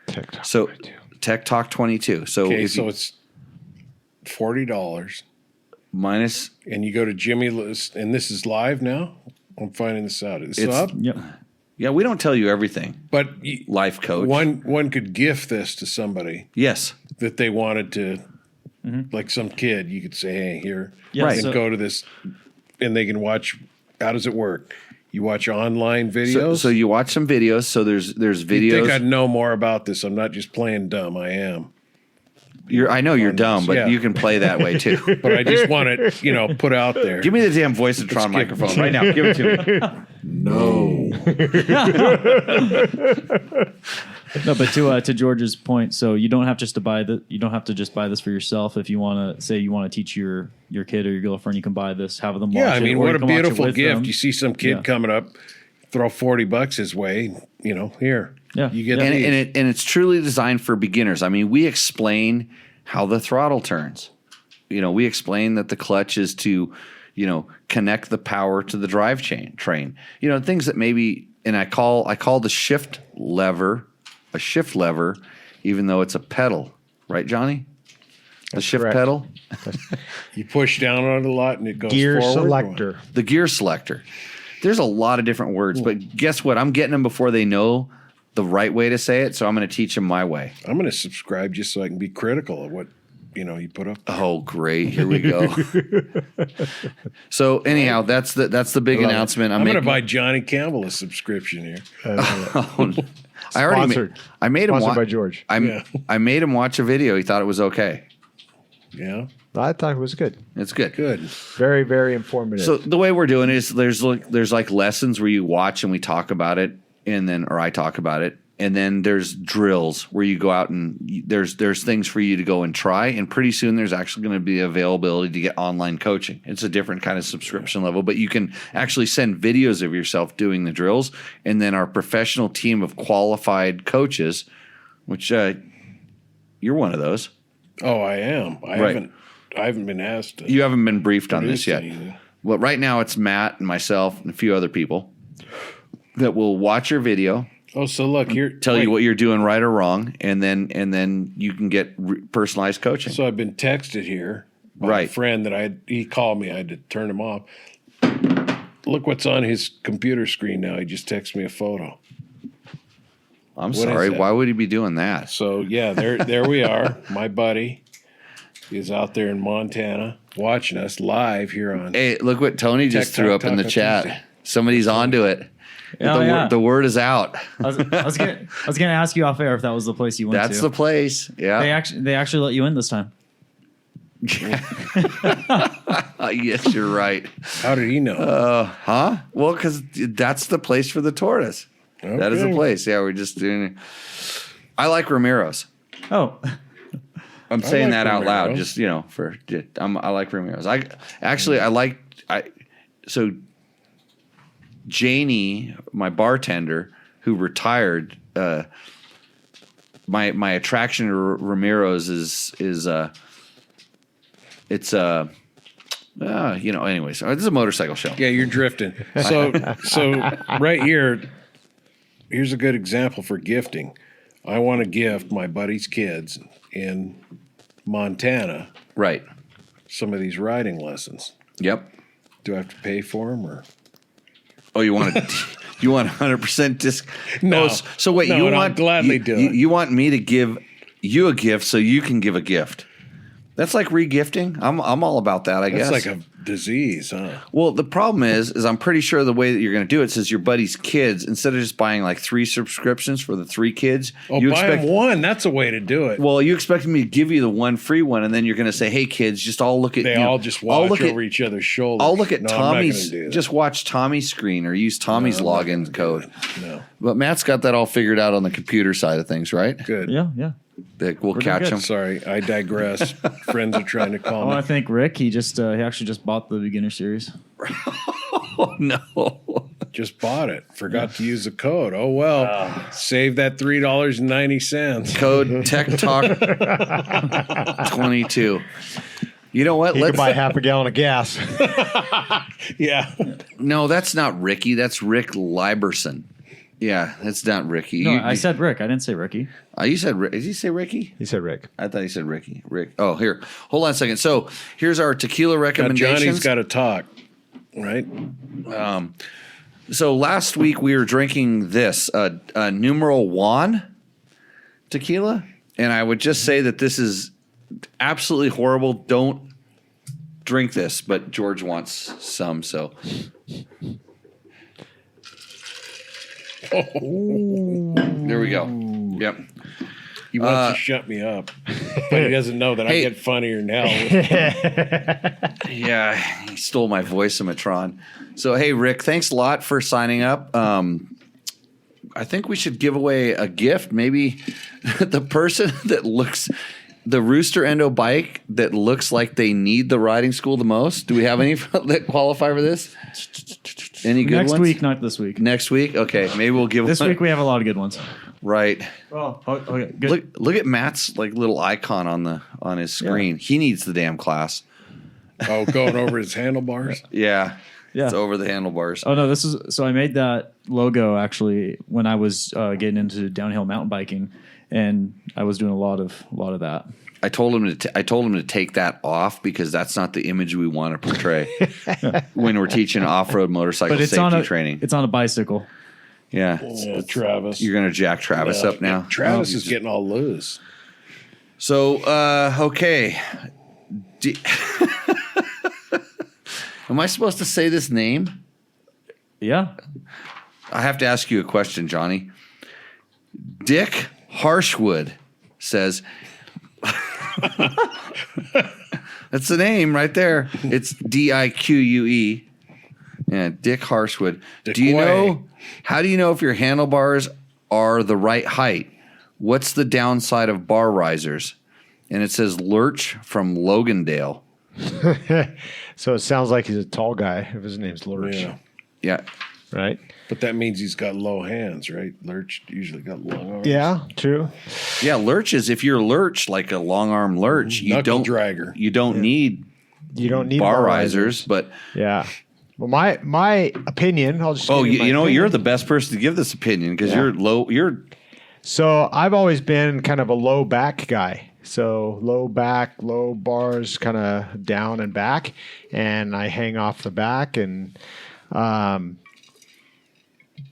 S2: TechTalk22. So
S3: it's $40
S2: minus,
S3: and you go to Jimmy Lewis, and this is live now. I'm finding this out. Is it up?
S1: Yep.
S2: Yeah, we don't tell you everything.
S3: But
S2: Life coach.
S3: One could gift this to somebody
S2: Yes.
S3: that they wanted to, like some kid. You could say, "Hey, here,
S1: Yeah,
S3: and
S1: so-
S3: go to this," and they can watch. How does it work? You watch online videos.
S2: So you watch some videos. So there's
S3: you
S2: videos.
S3: think I'd know more about this? I'm not just playing dumb. I am,
S2: I know you're dumb, but
S3: yeah.
S2: you can play that way too.
S3: but I just want it, put out there.
S2: Give me the damn Voice-o-tron microphone right now. Give it to me.
S3: No.
S1: No, but to George's point, so you don't have just to buy you don't have to just buy this for yourself. If you want to say you want to teach your kid or your girlfriend, you can buy this, have them watch
S3: Yeah, I
S1: it,
S3: mean,
S1: or
S3: what
S1: you
S3: a
S1: can watch it
S3: beautiful
S1: with
S3: gift.
S1: them.
S3: You see some kid
S1: Yeah.
S3: coming up, throw $40 his way, here.
S1: Yeah.
S3: You get
S1: Yeah.
S3: these.
S2: And it's truly designed for beginners. I mean, we explain how the throttle turns. We explain that the clutch is to, connect the power to the drive train. Things that maybe, and I call the shift lever a shift lever, even though it's a pedal, right, Johnny? The shift
S4: correct.
S2: pedal,
S3: You push down on it a lot and it goes
S4: Gear
S3: forward.
S4: selector.
S2: the gear selector. There's a lot of different words, but guess what? I'm getting them before they know the right way to say it, so I'm going to teach them my way.
S3: I'm going to subscribe just so I can be critical of what you put up.
S2: Oh, great! Here we go. So anyhow, that's the big announcement.
S3: I'm going to
S2: making.
S3: buy Johnny Campbell a subscription here.
S2: I already
S4: Sponsored.
S2: I made him
S4: Sponsored
S2: watch.
S4: by George.
S2: I made him watch a video. He thought it was okay.
S3: Yeah,
S4: I thought it was good.
S2: It's good.
S3: good.
S4: Very, very informative.
S2: So the way we're doing it is there's like lessons where you watch and we talk about it, or I talk about it, and then there's drills where you go out and there's things for you to go and try, and pretty soon there's actually going to be availability to get online coaching. It's a different kind of subscription level, but you can actually send videos of yourself doing the drills, and then our professional team of qualified coaches, which you're one of those.
S3: Oh, I am.
S2: Right.
S3: I haven't been asked to
S2: You haven't been briefed on
S3: produce
S2: this yet.
S3: anything.
S2: Well, right now it's Matt and myself and a few other people that will watch your video,
S3: Oh, so look here.
S2: tell you what you're doing right or wrong, and then you can get personalized coaching.
S3: So I've been texted here by
S2: Right.
S3: a friend that he called me. I had to turn him off. Look what's on his computer screen now. He just texted me a photo.
S2: I'm
S3: is
S2: sorry.
S3: that?
S2: Why would he be doing that?
S3: So yeah, there we are. My buddy is out there in Montana watching us live here on.
S2: Hey, look what Tony just
S3: Tech
S2: threw
S3: Talk
S2: up in the
S3: Taco
S2: chat.
S3: Tuesday.
S2: Somebody's onto it.
S1: Oh, yeah.
S2: The word is out.
S1: I was gonna ask you off air if that was the place you went
S2: That's
S1: to.
S2: the place. Yeah.
S1: They actually let you in this time.
S2: Yes, you're right.
S3: How did he know?
S2: Huh? Well, because that's the place for the tortoise. That is the
S3: Okay.
S2: place. Yeah, we're just doing it. I like Ramiro's.
S1: Oh,
S2: I'm saying
S3: like
S2: that out loud,
S3: Ramiro's.
S2: just I like Ramiro's. So Janie, my bartender, who retired. My attraction to Ramiro's is anyways, this is a motorcycle show.
S3: Yeah, you're drifting. So right here, here's a good example for gifting. I want to gift my buddy's kids in Montana
S2: Right.
S3: some of these riding lessons.
S2: Yep.
S3: Do I have to pay for them or?
S2: Oh, you want 100% disc?
S3: No.
S2: Oh, so wait,
S3: No,
S2: you
S3: and I'll
S2: want
S3: gladly do it.
S2: You want me to give you a gift so you can give a gift? That's like regifting. I'm all about that. I
S3: That's
S2: guess.
S3: like a disease, huh?
S2: Well, the problem is I'm pretty sure the way that you're going to do it says your buddy's kids, instead of just buying like 3 subscriptions for the 3 kids,
S3: Oh,
S2: you
S3: buy
S2: expect
S3: them one. That's a way to do it.
S2: well, you expect me to give you the one free one, and then you're going to say, "Hey, kids, just all look at
S3: They all just watch over each other's shoulders.
S2: I'll look at
S3: No, I'm not
S2: Tommy's.
S3: gonna do that.
S2: Just watch Tommy's screen or use Tommy's
S3: I'm not
S2: login code."
S3: No,
S2: But Matt's got that all figured out on the computer side of things, right?
S3: good.
S1: yeah, yeah.
S2: That we'll
S1: doing
S2: catch
S1: good.
S2: him.
S3: Sorry, I digress. Friends are trying to
S1: I
S3: call
S1: want
S3: me.
S1: to thank Rick. He actually just bought the beginner series.
S2: Oh no!
S3: Just bought it. Forgot to use the code. Oh well. Save that $3.90.
S2: Code Tech Talk 22. You know what?
S4: You can buy half a gallon of gas.
S3: Yeah.
S2: No, that's not Ricky. That's Rick Liberson. Yeah, that's not Ricky.
S1: No, I said Rick. I didn't say Ricky.
S2: You said. Did you say Ricky?
S4: He said Rick.
S2: I thought you said Ricky. Rick. Oh, here. Hold on a second. So here's our tequila
S3: Now
S2: recommendations.
S3: Johnny's got to talk, right?
S2: So last week we were drinking this numeral Juan tequila, and I would just say that this is absolutely horrible. Don't drink this, but George wants some, so. There we go. Yep.
S3: He wants to shut me up, but he doesn't know that I get funnier now.
S2: Yeah, he stole my voice-o-matron. So, hey, Rick, thanks a lot for signing up. I think we should give away a gift. Maybe the person that looks, the Rooster Endo bike that looks like they need the riding school the most. Do we have any that qualify for this? Any good ones?
S1: Next week, not this week.
S2: Next week? Okay, maybe we'll give
S1: This week we have a lot of good ones.
S2: Right.
S1: Oh, okay, good.
S2: Look at Matt's like little icon on his screen. Yeah. He needs the damn class.
S3: Oh, going over his handlebars?
S2: Yeah.
S1: Yeah.
S2: It's over the handlebars.
S1: Oh no, so I made that logo actually when I was getting into downhill mountain biking, and I was doing a lot of that.
S2: I told him to take that off because that's not the image we want to portray when we're teaching off-road motorcycle safety training.
S1: It's on a bicycle.
S2: Yeah.
S3: Travis.
S2: You're going to jack Travis up now?
S3: Travis is getting all loose.
S2: So, okay. Am I supposed to say this name?
S1: Yeah.
S2: I have to ask you a question, Johnny. Dick Harshwood says... That's the name right there. It's Dique. Yeah, Dick Harshwood. How do you know if your handlebars are the right height? What's the downside of bar risers? And it says Lurch from Logandale.
S4: So it sounds like he's a tall guy if his name's Lurch.
S2: Yeah.
S4: Right?
S3: But that means he's got low hands, right? Lurch usually got long arms.
S4: Yeah, true.
S2: Yeah, Lurch is if you're Lurch, like a long arm Lurch, you don't need bar risers, but
S4: yeah. Well, my opinion, I'll just
S2: you're the best person to give this opinion because you're
S4: So I've always been kind of a low back guy. So low back, low bars, kind of down and back, and I hang off the back and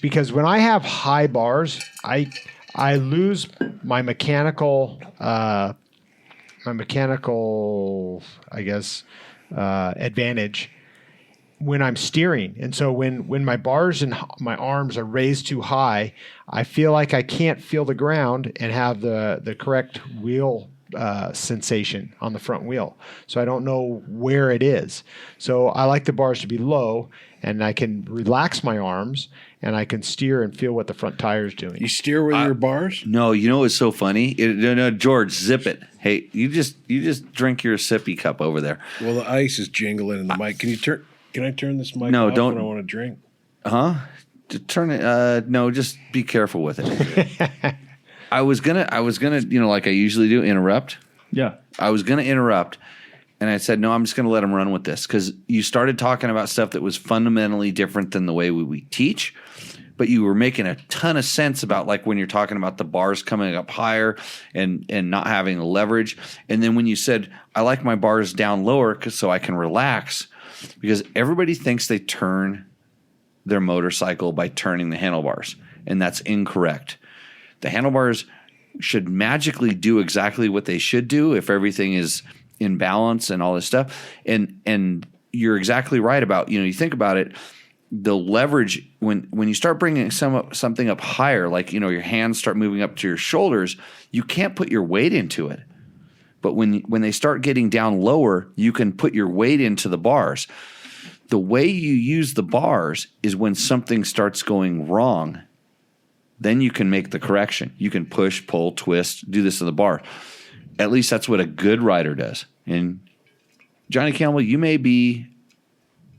S4: because when I have high bars, I lose my mechanical advantage when I'm steering. And so when my bars and my arms are raised too high, I feel like I can't feel the ground and have the correct wheel sensation on the front wheel. So I don't know where it is. So I like the bars to be low, and I can relax my arms and I can steer and feel what the front tire is doing.
S3: You steer with your bars?
S2: No, you know what's so funny? No, George, zip it. Hey, you just drink your sippy cup over there.
S3: Well, the ice is jingling in the mic. Can I turn this mic
S2: off
S3: when I want to drink?
S2: Huh? Turn it. No, just be careful with it. I was gonna, like I usually do, interrupt.
S1: Yeah.
S2: I was gonna interrupt, and I said, no, I'm just gonna let him run with this because you started talking about stuff that was fundamentally different than the way we teach, but you were making a ton of sense about like when you're talking about the bars coming up higher and not having the leverage, and then when you said I like my bars down lower so I can relax, because everybody thinks they turn their motorcycle by turning the handlebars, and that's incorrect. The handlebars should magically do exactly what they should do if everything is in balance and all this stuff. And you're exactly right about, you think about it, the leverage when you start bringing something up higher, like, your hands start moving up to your shoulders, you can't put your weight into it. But when they start getting down lower, you can put your weight into the bars. The way you use the bars is when something starts going wrong. Then you can make the correction. You can push, pull, twist, do this to the bar. At least that's what a good rider does. And Johnny Campbell, you may be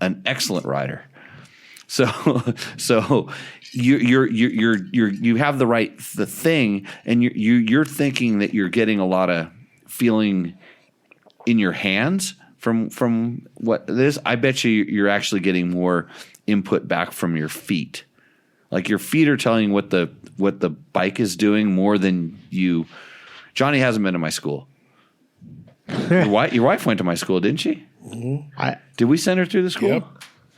S2: an excellent rider. So you have the thing, and you're thinking that you're getting a lot of feeling in your hands from what it is. I bet you're actually getting more input back from your feet. Like your feet are telling you what the bike is doing more than you. Johnny hasn't been to my school. Your wife went to my school, didn't she?
S3: Mm-hmm.
S2: Did we send her through the school?
S3: Yep.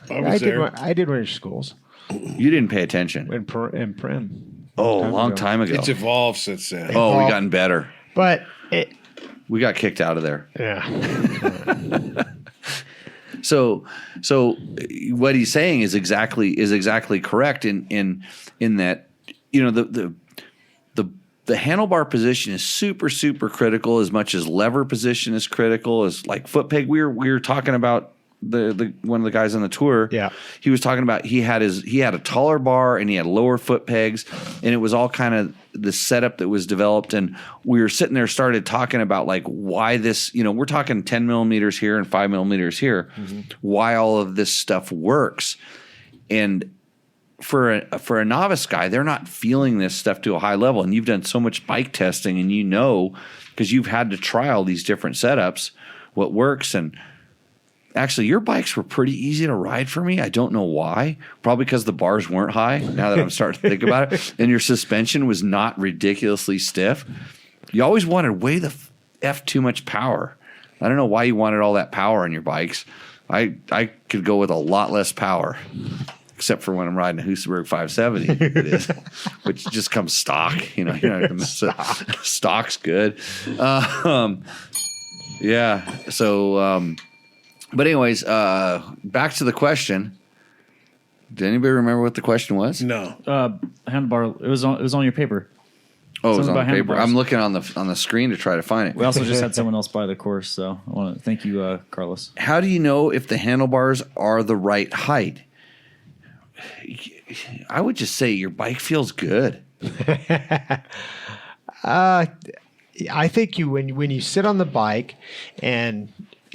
S3: I was there.
S4: I did one of your schools.
S2: You didn't pay attention.
S4: in Prim.
S2: Oh, a long time ago.
S3: It's evolved since then.
S2: Oh, we gotten better.
S4: But
S2: We got kicked out of there.
S4: yeah.
S2: So what he's saying is exactly correct in that, you know, the handlebar position is super, super critical, as much as lever position is critical, as like foot peg. We were talking about the one of the guys on the tour.
S4: Yeah.
S2: He was talking about he had a taller bar and he had lower foot pegs, and it was all kind of the setup that was developed. And we were sitting there, started talking about like why this, you know, we're talking 10 millimeters here and 5 millimeters here, why all of this stuff works. And for a novice guy, they're not feeling this stuff to a high level. And you've done so much bike testing, and you know, because you've had to try all these different setups, what works. And actually, your bikes were pretty easy to ride for me. I don't know why. Probably because the bars weren't high, now that I'm starting to think about it. And your suspension was not ridiculously stiff. You always wanted way the F too much power. I don't know why you wanted all that power on your bikes. I could go with a lot less power. Except for when I'm riding a Husaberg 570, it is, which just comes stock. You know, you're not gonna miss it. Stock's good. Yeah. So, but anyways, back to the question. Did anybody remember what the question was?
S3: No.
S1: Handlebar. It was on your paper.
S2: Oh, it was
S1: Something
S2: on the
S1: about
S2: paper.
S1: handlebars.
S2: I'm looking on the screen to try to find it.
S1: We also just had someone else buy the course, so I want to thank you, Carlos.
S2: How do you know if the handlebars are the right height? I would just say your bike feels good.
S4: I think when you sit on the bike, and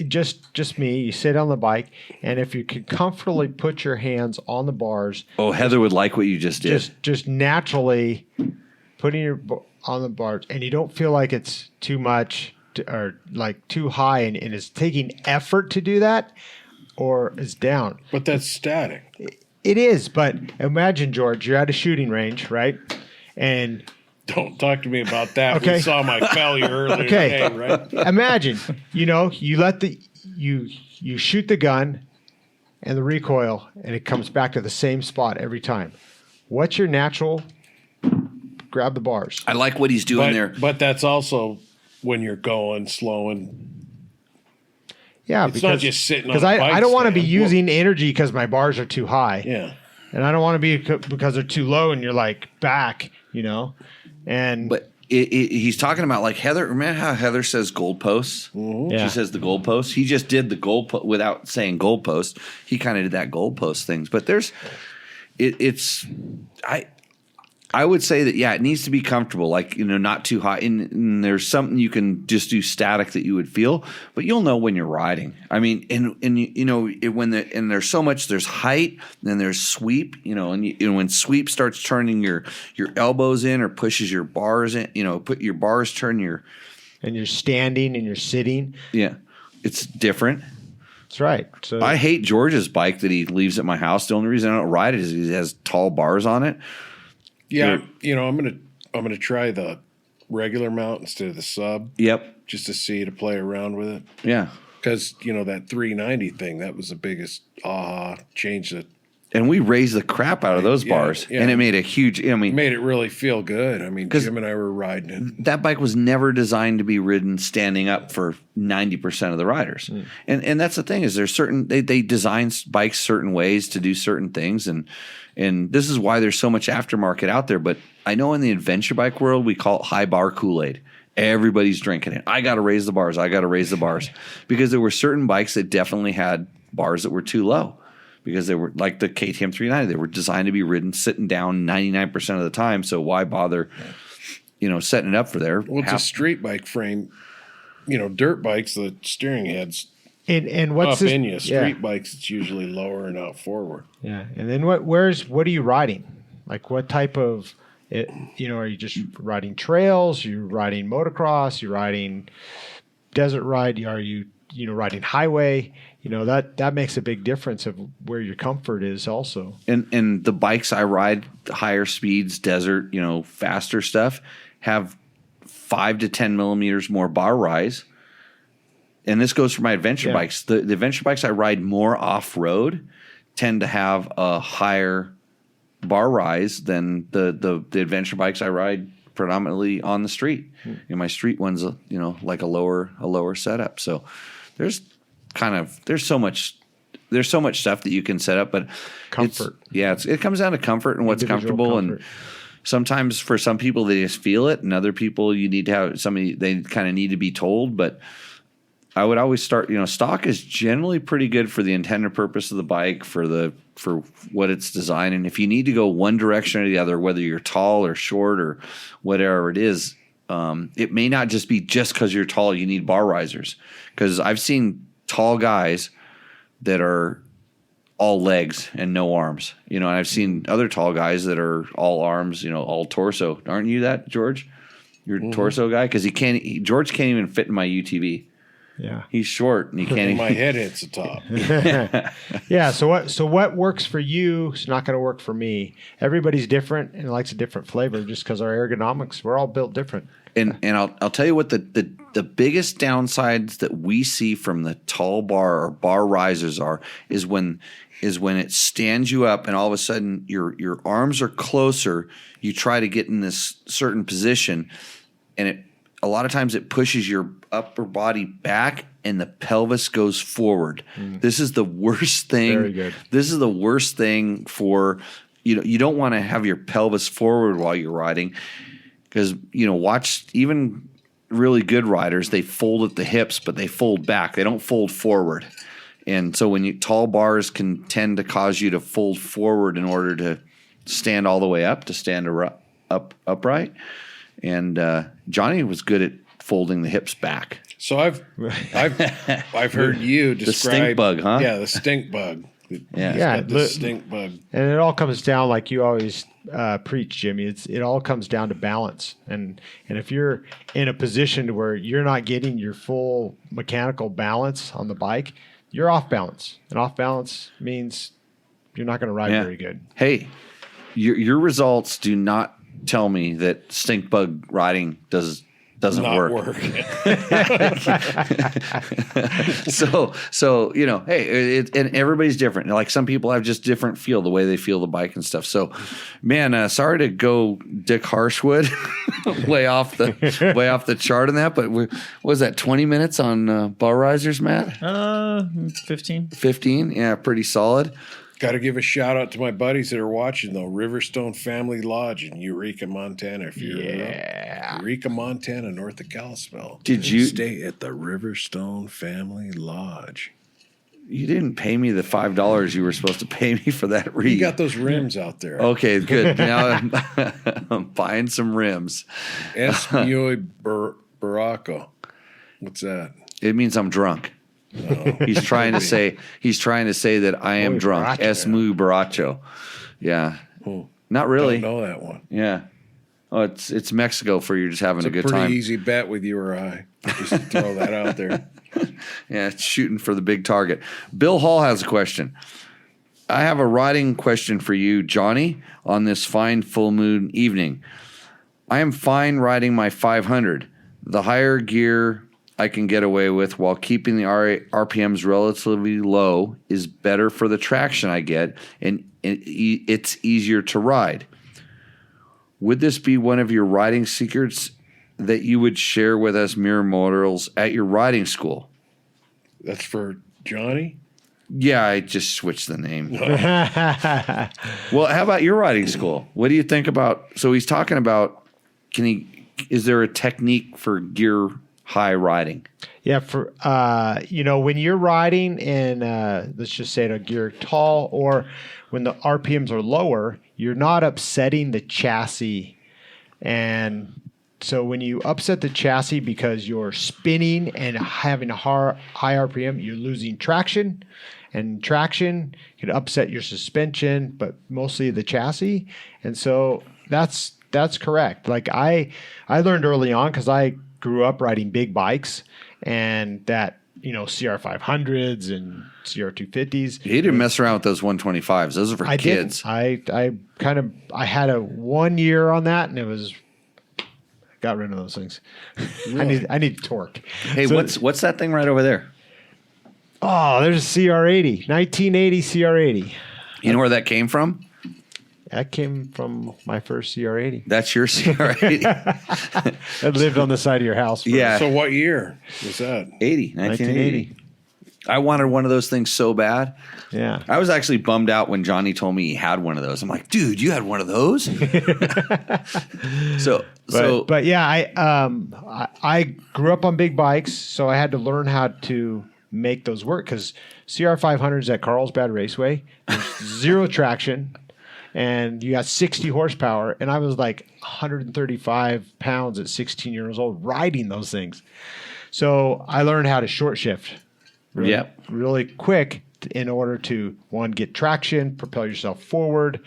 S4: just me, you sit on the bike, and if you can comfortably put your hands on the bars.
S2: Oh, Heather would like what you just did.
S4: Just naturally putting on the bars, and you don't feel like it's too much or like too high, and it's taking effort to do that, or it's down.
S3: But that's static.
S4: It is, but imagine, George, you're at a shooting range, right? And
S3: Don't talk to me about that.
S4: Okay.
S3: We saw my failure earlier
S4: Okay.
S3: today, right?
S4: imagine, you shoot the gun and the recoil, and it comes back to the same spot every time. What's your natural? Grab the bars.
S2: I like what he's doing there.
S3: But that's also when you're going, slowing.
S4: Yeah,
S3: It's not just sitting on a
S4: I
S3: bike
S4: don't want to be
S3: stand.
S4: using energy because my bars are too high.
S3: Yeah.
S4: And I don't want to be because they're too low and you're like back, And
S2: But he's talking about like Heather. Remember how Heather says goalposts?
S4: Yeah.
S2: She says the goalposts. He just did the goalpost without saying goalpost. He kind of did that goalpost things. But I would say that, yeah, it needs to be comfortable, like, not too high. And there's something you can just do static that you would feel, but you'll know when you're riding. I mean, when there's so much, there's height, then there's sweep, and when sweep starts turning your elbows in or pushes your bars in, put your bars, turn your.
S4: And you're standing and you're sitting.
S2: Yeah, it's different.
S4: That's right. So
S2: I hate George's bike that he leaves at my house. The only reason I don't ride it is he has tall bars on it.
S3: Yeah, I'm gonna try the regular mount instead of the sub.
S2: Yep.
S3: Just to see, to play around with it.
S2: Yeah.
S3: Because that 390 thing, that was the biggest change that
S2: And we raised the crap out of those
S3: Yeah,
S2: bars,
S3: yeah.
S2: and it made a huge.
S3: made it really feel good. I mean,
S2: 'Cause
S3: Jim and I were riding it.
S2: that bike was never designed to be ridden standing up for 90% of the riders. And that's the thing, is there's certain they design bikes certain ways to do certain things, and this is why there's so much aftermarket out there. But I know in the adventure bike world, we call it high bar Kool-Aid. Everybody's drinking it. I got to raise the bars. Because there were certain bikes that definitely had bars that were too low. Because they were like the KTM 390, they were designed to be ridden sitting down 99% of the time. So why bother, setting it up for there?
S3: Well, it's a street bike frame. Dirt bikes, the steering head's
S4: and what's
S3: up
S4: this?
S3: in you. Street bikes, it's usually lower and out forward.
S4: Yeah. And then what are you riding? Like what type of are you just riding trails? You're riding motocross? You're riding desert ride? Are you riding highway? That makes a big difference of where your comfort is also.
S2: And the bikes I ride, the higher speeds, desert, faster stuff, have 5 to 10 millimeters more bar rise. And this goes for my adventure bikes. The adventure bikes I ride more off-road tend to have a higher bar rise than the adventure bikes I ride predominantly on the street. And my street one's like a lower setup. So there's so much stuff that you can set up, but
S4: Comfort.
S2: it comes down to comfort and what's
S4: Individual
S2: comfortable.
S4: comfort.
S2: And sometimes for some people they just feel it, and other people you need to have somebody, they kind of need to be told. But I would always start, stock is generally pretty good for the intended purpose of the bike, for what it's designed. And if you need to go one direction or the other, whether you're tall or short or whatever it is, it may not just be just because you're tall, you need bar risers. Because I've seen tall guys that are all legs and no arms, and I've seen other tall guys that are all arms, all torso. Aren't you that, George? You're a torso guy? Because George can't even fit in my UTV.
S4: Yeah.
S2: He's short and he can't.
S3: My head hits the top.
S4: Yeah. So what works for you is not going to work for me. Everybody's different and likes a different flavor just because our ergonomics, we're all built different.
S2: And I'll tell you what the biggest downsides that we see from the tall bar or bar risers is when it stands you up and all of a sudden your arms are closer. You try to get in this certain position, and a lot of times it pushes your upper body back and the pelvis goes forward. This is the worst thing.
S4: Very good.
S2: This is the worst thing for you don't want to have your pelvis forward while you're riding, because watch even really good riders, they fold at the hips but they fold back. They don't fold forward. And so tall bars can tend to cause you to fold forward in order to stand all the way up, to stand upright. And Johnny was good at folding the hips back.
S3: So I've heard you describe
S2: the stink bug, huh?
S3: Yeah, the stink bug.
S4: Yeah,
S3: The stink bug.
S4: And it all comes down, like you always preach, Jimmy. It all comes down to balance. And if you're in a position where you're not getting your full mechanical balance on the bike, you're off balance. And off balance means you're not going to ride very good. Hey,
S2: your results do not tell me that stink bug riding doesn't
S3: Not
S2: work. So hey, and everybody's different. Like some people have just different feel, the way they feel the bike and stuff. So, man, sorry to go Dick Harshwood way off the chart on that. But what was that, 20 minutes on bar risers, Matt?
S1: 15.
S2: 15, yeah, pretty solid.
S3: Got to give a shout out to my buddies that are watching, though. Riverstone Family Lodge in Eureka, Montana. If you're Eureka, Montana, north of Kalispell.
S2: Did you
S3: stay at the Riverstone Family Lodge?
S2: You didn't pay me the $5 you were supposed to pay me for that read.
S3: You got those rims out there.
S2: Okay, good. Now I'm buying some rims.
S3: Es muy barraco. What's that?
S2: It means I'm drunk.
S3: Oh.
S2: He's trying to say that I am drunk.
S4: Borracho.
S2: Es muy borracho. Yeah. Not really.
S3: Don't know that one.
S2: Yeah. Oh, it's Mexico for you just having a good
S3: Pretty
S2: time.
S3: easy bet with you or I. Just to throw that out there.
S2: Yeah, it's shooting for the big target. Bill Hall has a question. I have a riding question for you, Johnny, on this fine full moon evening. I am fine riding my 500. The higher gear I can get away with while keeping the RPMs relatively low is better for the traction I get, and it's easier to ride. Would this be one of your riding secrets that you would share with us mere mortals at your riding school?
S3: That's for Johnny?
S2: Yeah, I just switched the name. Well, how about your riding school? What do you think about? So he's talking about, is there a technique for gear high riding?
S4: Yeah, for when you're riding in let's just say a gear tall, or when the RPMs are lower, you're not upsetting the chassis. And so when you upset the chassis because you're spinning and having a high RPM, you're losing traction, and traction can upset your suspension, but mostly the chassis. And so that's correct. Like I learned early on, because I grew up riding big bikes, and that CR 500s and CR 250s.
S2: You didn't mess around with those 125s. Those are for kids.
S4: I had a 1 year on that, and got rid of those things.
S3: Really?
S4: I need torque.
S2: Hey,
S4: So-
S2: what's that thing right over there?
S4: Oh, there's a CR80, 1980 CR80.
S2: You know where that came from?
S4: That came from my first CR80.
S2: That's your CR80.
S4: That lived on the side of your house.
S2: Yeah.
S3: So what year was that?
S2: 1980. I wanted one of those things so bad.
S4: Yeah.
S2: I was actually bummed out when Johnny told me he had one of those. I'm like, dude, you had one of those? But
S4: yeah, I grew up on big bikes, so I had to learn how to make those work because CR500s at Carlsbad Raceway, there's zero traction, and you got 60 horsepower, and I was like 135 pounds at 16 years old riding those things. So I learned how to short shift really quick in order to, one, get traction, propel yourself forward,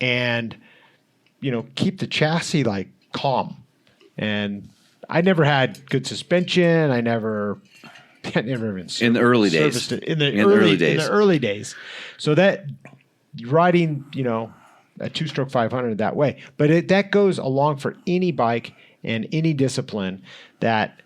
S4: and, keep the chassis like calm. And I never had good suspension. I never even
S2: in the early days.
S4: In the early days. So that riding, a two-stroke 500 that way. But that goes along for any bike and any discipline that,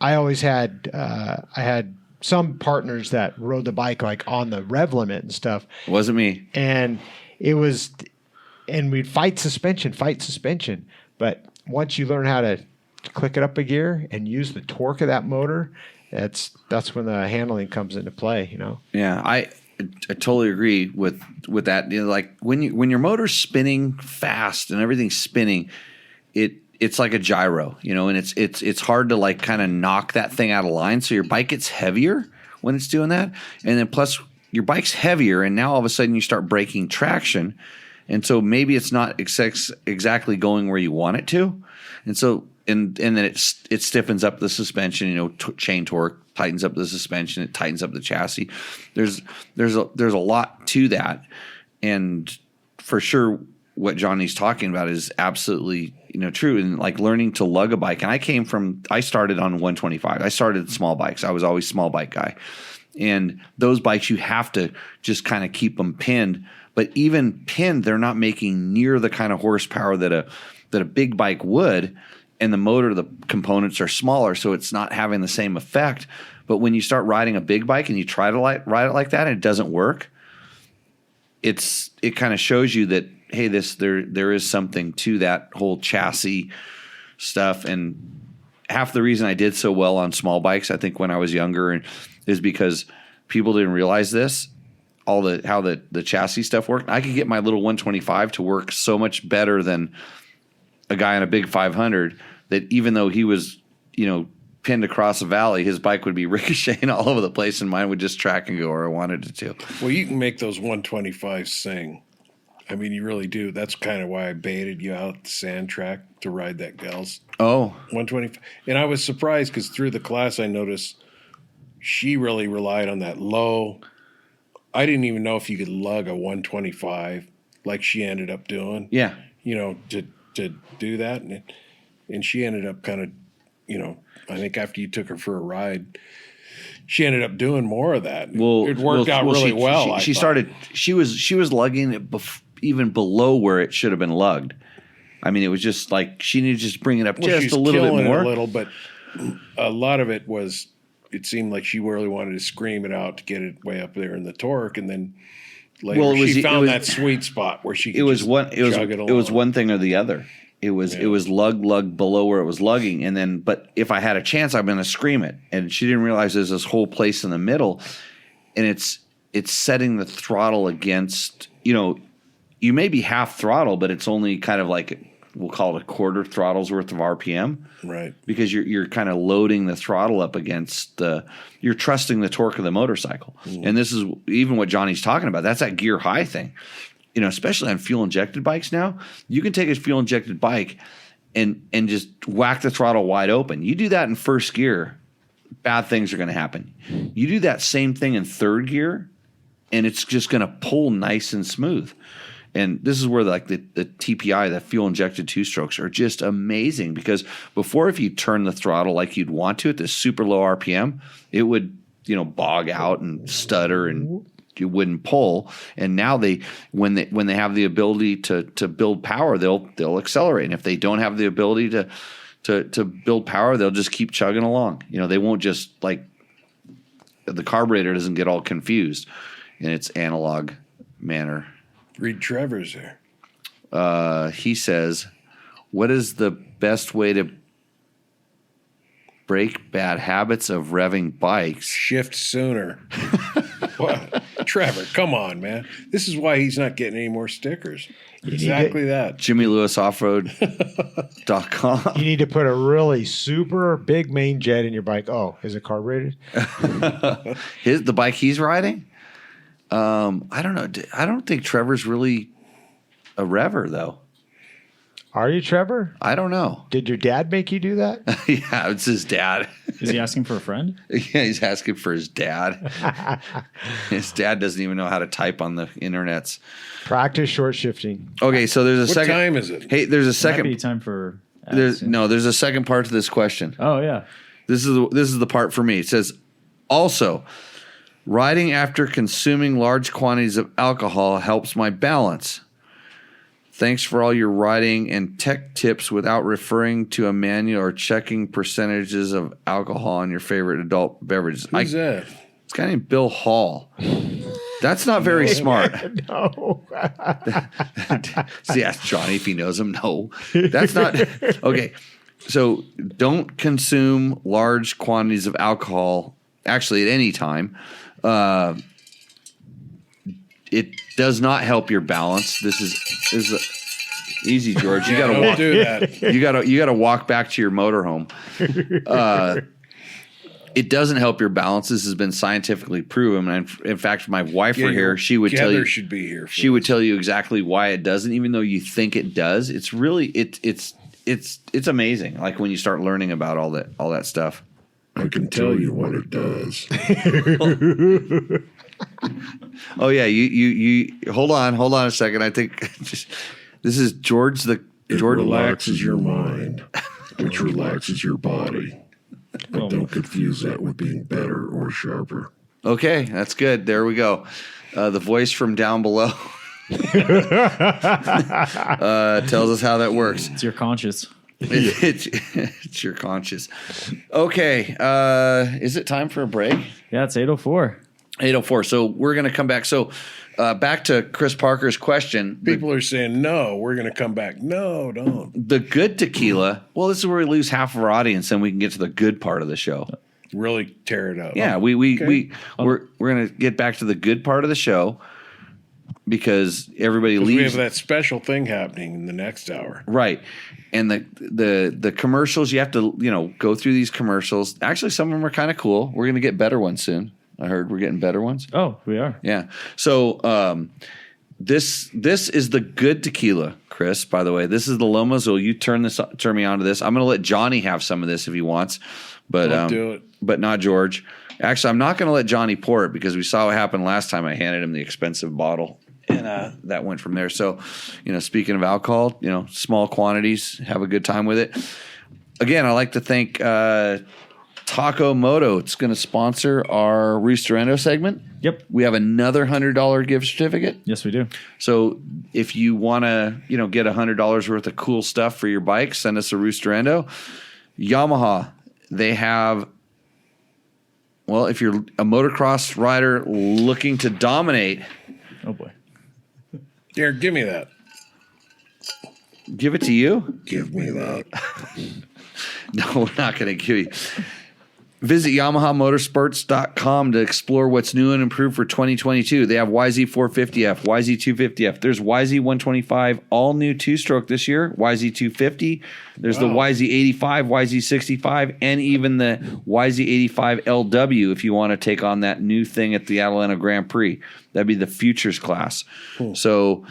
S4: I always had, I had some partners that rode the bike like on the rev limit and stuff.
S2: It wasn't me.
S4: And we'd fight suspension. But once you learn how to click it up a gear and use the torque of that motor, that's when the handling comes into play,
S2: Yeah, I totally agree with that. Like when your motor's spinning fast and everything's spinning, it's like a gyro, and it's hard to like kind of knock that thing out of line. So your bike gets heavier when it's doing that, and then plus your bike's heavier, and now all of a sudden you start breaking traction, and so maybe it's not exactly going where you want it to, and so and then it stiffens up the suspension. Chain torque tightens up the suspension, it tightens up the chassis. There's a lot to that, and for sure, what Johnny's talking about is absolutely true. And like learning to lug a bike, and I started on 125. I started small bikes. I was always small bike guy, and those bikes you have to just kind of keep them pinned. But even pinned, they're not making near the kind of horsepower that a big bike would, and the motor, the components are smaller, so it's not having the same effect. But when you start riding a big bike and you try to ride it like that and it doesn't work, it kind of shows you that, hey, there is something to that whole chassis stuff. And half the reason I did so well on small bikes, I think when I was younger, is because people didn't realize this, how the chassis stuff worked. I could get my little 125 to work so much better than a guy on a big 500, that even though he was, pinned across a valley, his bike would be ricocheting all over the place and mine would just track and go where I wanted it to.
S3: Well, you can make those 125s sing. I mean, you really do. That's kind of why I baited you out the sand track to ride that Gals.
S2: Oh.
S3: 125. And I was surprised because through the class I noticed she really relied on that low. I didn't even know if you could lug a 125 like she ended up doing.
S2: Yeah.
S3: To do that. And she ended up kind of, I think after you took her for a ride, she ended up doing more of that.
S2: Well,
S3: it worked out really well.
S2: She was lugging it even below where it should have been lugged. I mean, it was just like she needed to just bring it up just a little bit more.
S3: A little, but a lot of it was. It seemed like she really wanted to scream it out to get it way up there in the torque, and then later she found that sweet spot where she could chug it along.
S2: It was one thing or the other. It was lug below where it was lugging, and then but if I had a chance, I'm going to scream it. And she didn't realize there's this whole place in the middle, and it's setting the throttle against. You may be half throttle, but it's only kind of like we'll call it a quarter throttle's worth of RPM,
S3: right?
S2: Because you're kind of loading the throttle up against you're trusting the torque of the motorcycle, and this is even what Johnny's talking about. That's that gear high thing. Especially on fuel injected bikes now, you can take a fuel injected bike and just whack the throttle wide open. You do that in first gear, bad things are going to happen. You do that same thing in third gear, and it's just going to pull nice and smooth. And this is where the TPI, the fuel injected two strokes, are just amazing, because before, if you turn the throttle like you'd want to at this super low RPM, it would bog out and stutter and you wouldn't pull. And now when they have the ability to build power, they'll accelerate. And if they don't have the ability to build power, they'll just keep chugging along. They won't just the carburetor doesn't get all confused in its analog manner.
S3: Read Trevor's there.
S2: He says, what is the best way to break bad habits of revving bikes?
S3: Shift sooner. What? Trevor, come on, man. This is why he's not getting any more stickers. Exactly that.
S2: JimmyLewisOffroad.com.
S4: You need to put a really super big main jet in your bike. Oh, is it carbureted?
S2: The bike he's riding? I don't know. I don't think Trevor's really a rever, though.
S4: Are you, Trevor?
S2: I don't know.
S4: Did your dad make you do that?
S2: Yeah, it's his dad.
S1: Is he asking for a friend?
S2: Yeah, he's asking for his dad. His dad doesn't even know how to type on the internets.
S4: Practice short shifting.
S2: Okay, so there's a
S3: What
S2: second.
S3: time is it?
S2: Hey, there's a
S1: Might be
S2: second.
S1: time for.
S2: There's a second part to this question.
S1: Oh yeah.
S2: This is the part for me. It says, also, riding after consuming large quantities of alcohol helps my balance. Thanks for all your riding and tech tips without referring to a manual or checking percentages of alcohol in your favorite adult beverages.
S3: Who's that?
S2: It's a guy named Bill Hall. That's not very smart.
S4: No.
S2: See, ask Johnny if he knows him. No, that's not. Okay. So don't consume large quantities of alcohol, actually, at any time. It does not help your balance. This is easy, George. You gotta
S3: Don't
S2: walk.
S3: do that.
S2: You gotta walk back to your motorhome. It doesn't help your balance. This has been scientifically proven. And in fact, if my wife were here, she would tell you.
S3: Heather should be here.
S2: She would tell you exactly why it doesn't, even though you think it does. It's really it's amazing. Like when you start learning about all that stuff.
S5: I can tell you what it does.
S2: Oh yeah, you hold on a second. I think this is George
S5: It relaxes your mind, which relaxes your body. But don't confuse that with being better or sharper.
S2: Okay, that's good. There we go. The voice from down below tells us how that works.
S1: It's your conscience.
S2: It's your conscience. Okay, is it time for a break?
S1: Yeah, it's 8:04.
S2: 8:04. So we're going to come back. So back to Chris Parker's question.
S3: People are saying, no, we're going to come back. No, don't.
S2: The good tequila. Well, this is where we lose half of our audience, and we can get to the good part of the show.
S3: Really tear it up.
S2: Yeah, we're going to get back to the good part of the show because everybody leaves.
S3: We have that special thing happening in the next hour.
S2: Right. And the commercials, you have to, go through these commercials. Actually, some of them are kind of cool. We're going to get better ones soon. I heard we're getting better ones.
S1: Oh, we are.
S2: Yeah. So this is the good tequila, Chris, by the way. This is the Loma Azul. You turn me on to this. I'm going to let Johnny have some of this if he wants. But
S3: Don't do it.
S2: But not George. Actually, I'm not going to let Johnny pour it because we saw what happened last time I handed him the expensive bottle. And that went from there. So, speaking of alcohol, small quantities, have a good time with it. Again, I like to thank Taco Moto. It's going to sponsor our Roosterendo segment.
S1: Yep.
S2: We have another $100 gift certificate.
S1: Yes, we do.
S2: So if you want to, get $100 worth of cool stuff for your bike, send us a Roosterendo. Yamaha, they have. Well, if you're a motocross rider looking to dominate,
S1: Oh boy.
S3: Here, give me that.
S2: give it to you.
S5: Give me that.
S2: No, we're not going to give you. Visit YamahaMotorsports.com to explore what's new and improved for 2022. They have YZ450F, YZ250F. There's YZ125, all new two-stroke this year, YZ250. There's the YZ85, YZ65, and even the YZ85LW if you want to take on that new thing at the Adelanto Grand Prix. That'd be the Futures class. So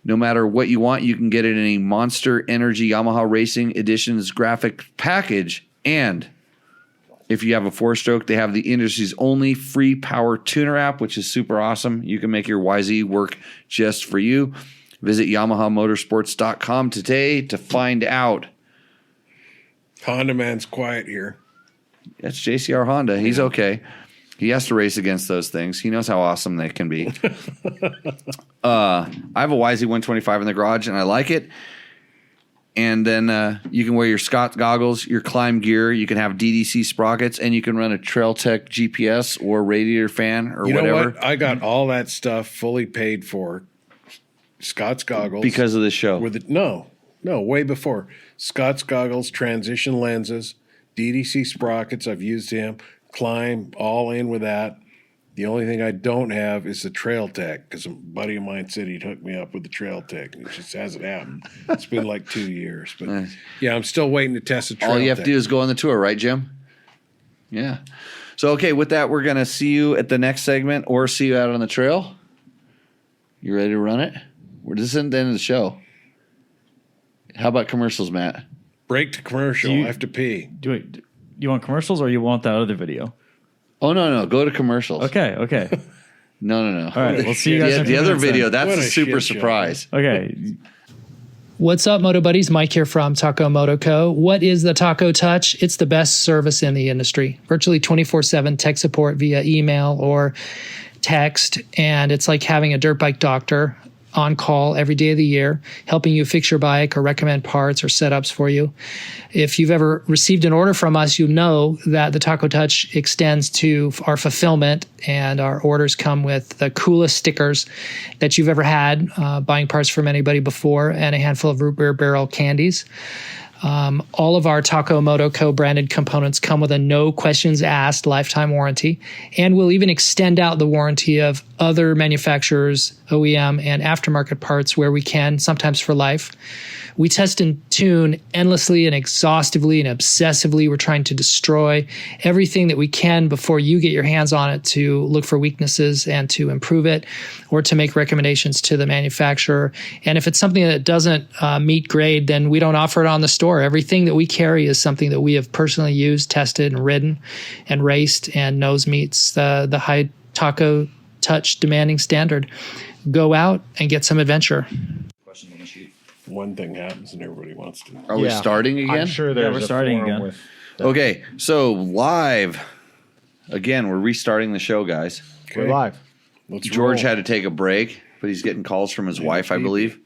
S2: no matter what you want, you can get it in a Monster Energy Yamaha Racing Editions graphic package. And if you have a four-stroke, they have the industry's only free power tuner app, which is super awesome. You can make your YZ work just for you. Visit YamahaMotorsports.com today to find out.
S3: Honda man's quiet here.
S2: That's JCR Honda. He's okay. He has to race against those things. He knows how awesome they can be. I have a YZ125 in the garage, and I like it. And then you can wear your Scott goggles, your climb gear. You can have DDC sprockets, and you can run a Trail Tech GPS or radiator fan or
S3: You
S2: whatever.
S3: know what? I got all that stuff fully paid for Scott's goggles.
S2: Because of the show.
S3: No, way before. Scott's goggles, transition lenses, DDC sprockets. I've used him. Climb, all in with that. The only thing I don't have is the Trail Tech, because a buddy of mine said he'd hook me up with the Trail Tech, and it just hasn't happened. It's been like 2 years. But, yeah, I'm still waiting to test the Trail Tech.
S2: All you have to do is go on the tour, right, Jim? Yeah. So, okay, with that, we're going to see you at the next segment or see you out on the trail. You ready to run it? This isn't the end of the show. How about commercials, Matt?
S3: Break to commercial. I have to pee.
S1: You want commercials or you want that other video?
S2: Oh, no. Go to commercials.
S1: Okay.
S2: No.
S1: All right, we'll see you guys in a few
S2: The other
S1: minutes
S2: video,
S1: then.
S2: that's
S3: What
S2: a
S3: a
S2: super
S3: shit show.
S2: surprise.
S1: Okay.
S6: What's up, Moto Buddies? Mike here from Taco Moto Co. What is the Taco Touch? It's the best service in the industry. Virtually 24/7 tech support via email or text, and it's like having a dirt bike doctor on call every day of the year, helping you fix your bike or recommend parts or setups for you. If you've ever received an order from us, you know that the Taco Touch extends to our fulfillment, and our orders come with the coolest stickers that you've ever had, buying parts from anybody before, and a handful of root beer barrel candies. All of our Taco Moto Co. branded components come with a no questions asked lifetime warranty, and we'll even extend out the warranty of other manufacturers, OEM, and aftermarket parts where we can, sometimes for life. We test and tune endlessly and exhaustively and obsessively. We're trying to destroy everything that we can before you get your hands on it to look for weaknesses and to improve it, or to make recommendations to the manufacturer. And if it's something that doesn't meet grade, then we don't offer it on the store. Everything that we carry is something that we have personally used, tested, and ridden and raced, and knows meets the high Taco Touch demanding standard. Go out and get some adventure.
S3: One thing happens and everybody wants to.
S2: Are we starting again?
S4: I'm sure there's
S1: we're
S4: a
S1: starting
S4: forum
S1: again.
S4: with
S2: Okay, so live. Again, we're restarting the show, guys.
S4: We're live.
S3: Let's
S2: George
S3: roll.
S2: had to take a break, but he's getting calls from his wife, I believe.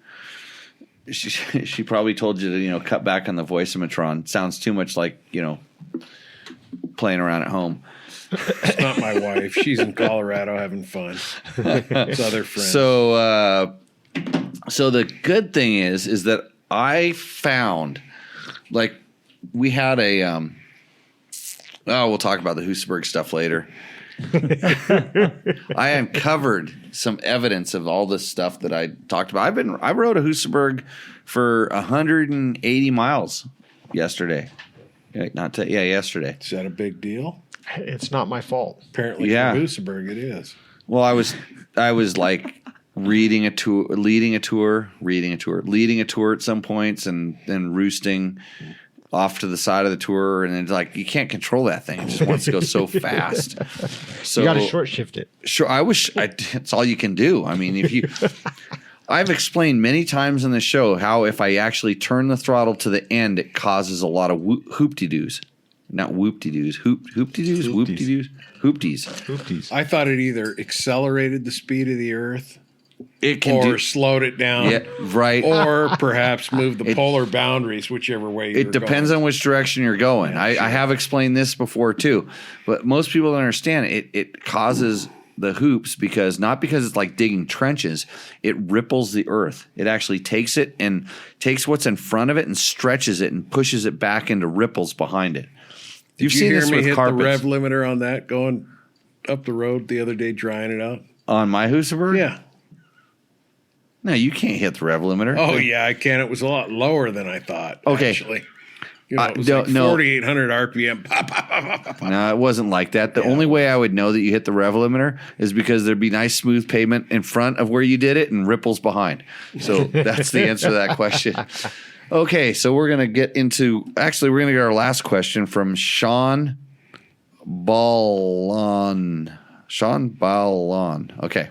S2: She probably told you to, cut back on the voice-o-matron. Sounds too much like, playing around at home.
S3: It's not my wife. She's in Colorado having fun. It's other friends.
S2: So the good thing is that I found, we had a, we'll talk about the Husaberg stuff later. I uncovered some evidence of all this stuff that I talked about. I rode a Husaberg for 180 miles yesterday. Yesterday.
S3: Is that a big deal?
S4: It's not my fault.
S3: Apparently,
S2: Yeah.
S3: for Husaberg, it is.
S2: Well, I was like leading a tour at some points, and then roosting off to the side of the tour, and it's like you can't control that thing. It just wants to go so fast. So
S4: You got to short shift it.
S2: Sure, it's all you can do. I mean, I've explained many times in the show how if I actually turn the throttle to the end, it causes a lot of hoop-de-doos. Not whoop-de-doos. Hoop-de-doos? Whoop-de-doos? Hoopties.
S3: I thought it either accelerated the speed of the Earth
S2: It can
S3: or slowed it down.
S2: Yeah, right.
S3: Or perhaps moved the polar boundaries, whichever way
S2: It depends on which direction you're going. I have explained this before too, but most people don't understand it causes the hoops not because it's like digging trenches. It ripples the earth. It actually takes it and takes what's in front of it and stretches it and pushes it back into ripples behind it. You've
S3: Did you
S2: seen
S3: hear
S2: this
S3: me
S2: with
S3: hit
S2: carpets.
S3: the rev limiter on that going up the road the other day, drying it out?
S2: On my Husaberg?
S3: Yeah.
S2: No, you can't hit the rev limiter.
S3: Oh, yeah, I can. It was a lot lower than I thought,
S2: Okay.
S3: actually. It was
S2: no,
S3: like
S2: no.
S3: 4,800 RPM. Pop, pop, pop, pop, pop, pop.
S2: No, it wasn't like that. The only way I would know that you hit the rev limiter is because there'd be nice smooth pavement in front of where you did it and ripples behind. So that's the answer to that question. Okay, so we're going to get our last question from Sean Ballon. Okay.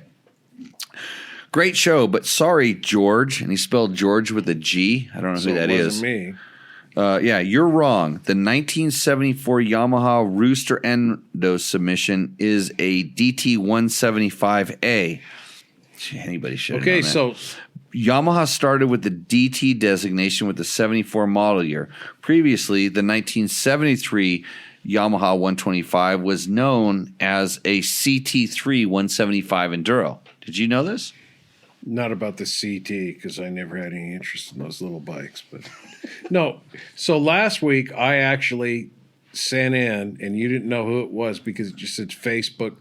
S2: Great show, but sorry, George. And he spelled George with a G. I don't know who that
S3: it
S2: is.
S3: wasn't me.
S2: You're wrong. The 1974 Yamaha Rooster Endo submission is a DT175A. Anybody should have known
S3: Okay,
S2: that.
S3: so
S2: Yamaha started with the DT designation with the 74 model year. Previously, the 1973 Yamaha 125 was known as a CT3 175 Enduro. Did you know this?
S3: Not about the CT, because I never had any interest in those little bikes. But no. So last week I actually sent in, and you didn't know who it was because it just said Facebook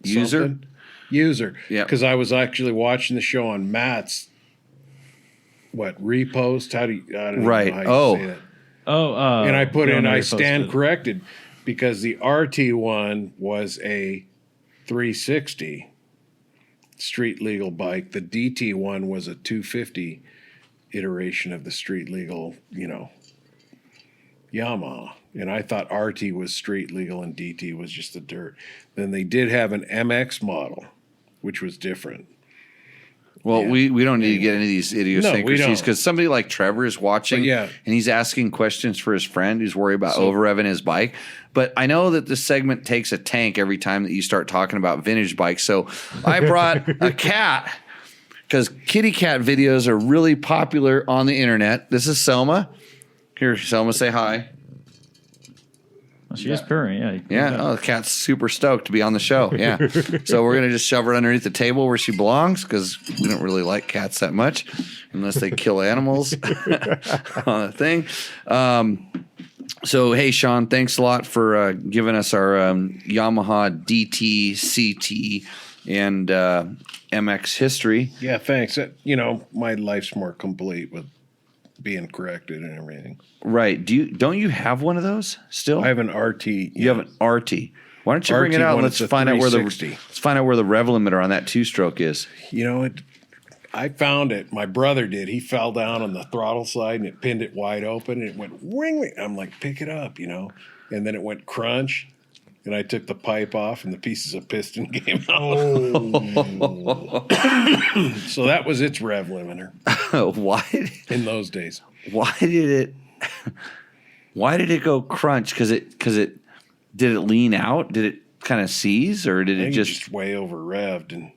S2: User?
S3: User.
S2: Yeah.
S3: Because I was actually watching the show on Matt's repost. I don't
S2: Right.
S3: know how you say that. And I put in I stand corrected because the RT one was a 360 street legal bike. The DT one was a 250 iteration of the street legal, Yamaha. And I thought RT was street legal and DT was just the dirt. Then they did have an MX model, which was different.
S2: Well, we don't need to get into these idiosyncrasies because somebody like Trevor is watching and he's asking questions for his friend who's worried about over-revving his bike. But I know that this segment takes a tank every time that you start talking about vintage bikes. So I brought a cat because kitty cat videos are really popular on the internet. This is Selma. Here, Selma, say hi.
S1: She is purring,
S2: Yeah. Oh, the cat's super stoked to be on the show. Yeah. So we're going to just shove her underneath the table where she belongs because we don't really like cats that much unless they kill animals on a thing. So, hey, Sean, thanks a lot for giving us our Yamaha DT, CT, and MX history.
S3: Yeah, thanks. My life's more complete with being corrected and everything.
S2: Right. Don't you have one of those still?
S3: I have an RT.
S2: You have an RT. Why don't you bring it out and let's find out where the rev limiter on that 2-stroke is.
S3: I found it. My brother did. He fell down on the throttle side and it pinned it wide open and it went ring. I'm like, pick it up, And then it went crunch. And I took the pipe off and the pieces of piston came out. So that was its rev limiter.
S2: Why?
S3: In those days.
S2: Why did it go crunch? Because did it lean out? Did it kind of seize, or did it just
S3: way over revved?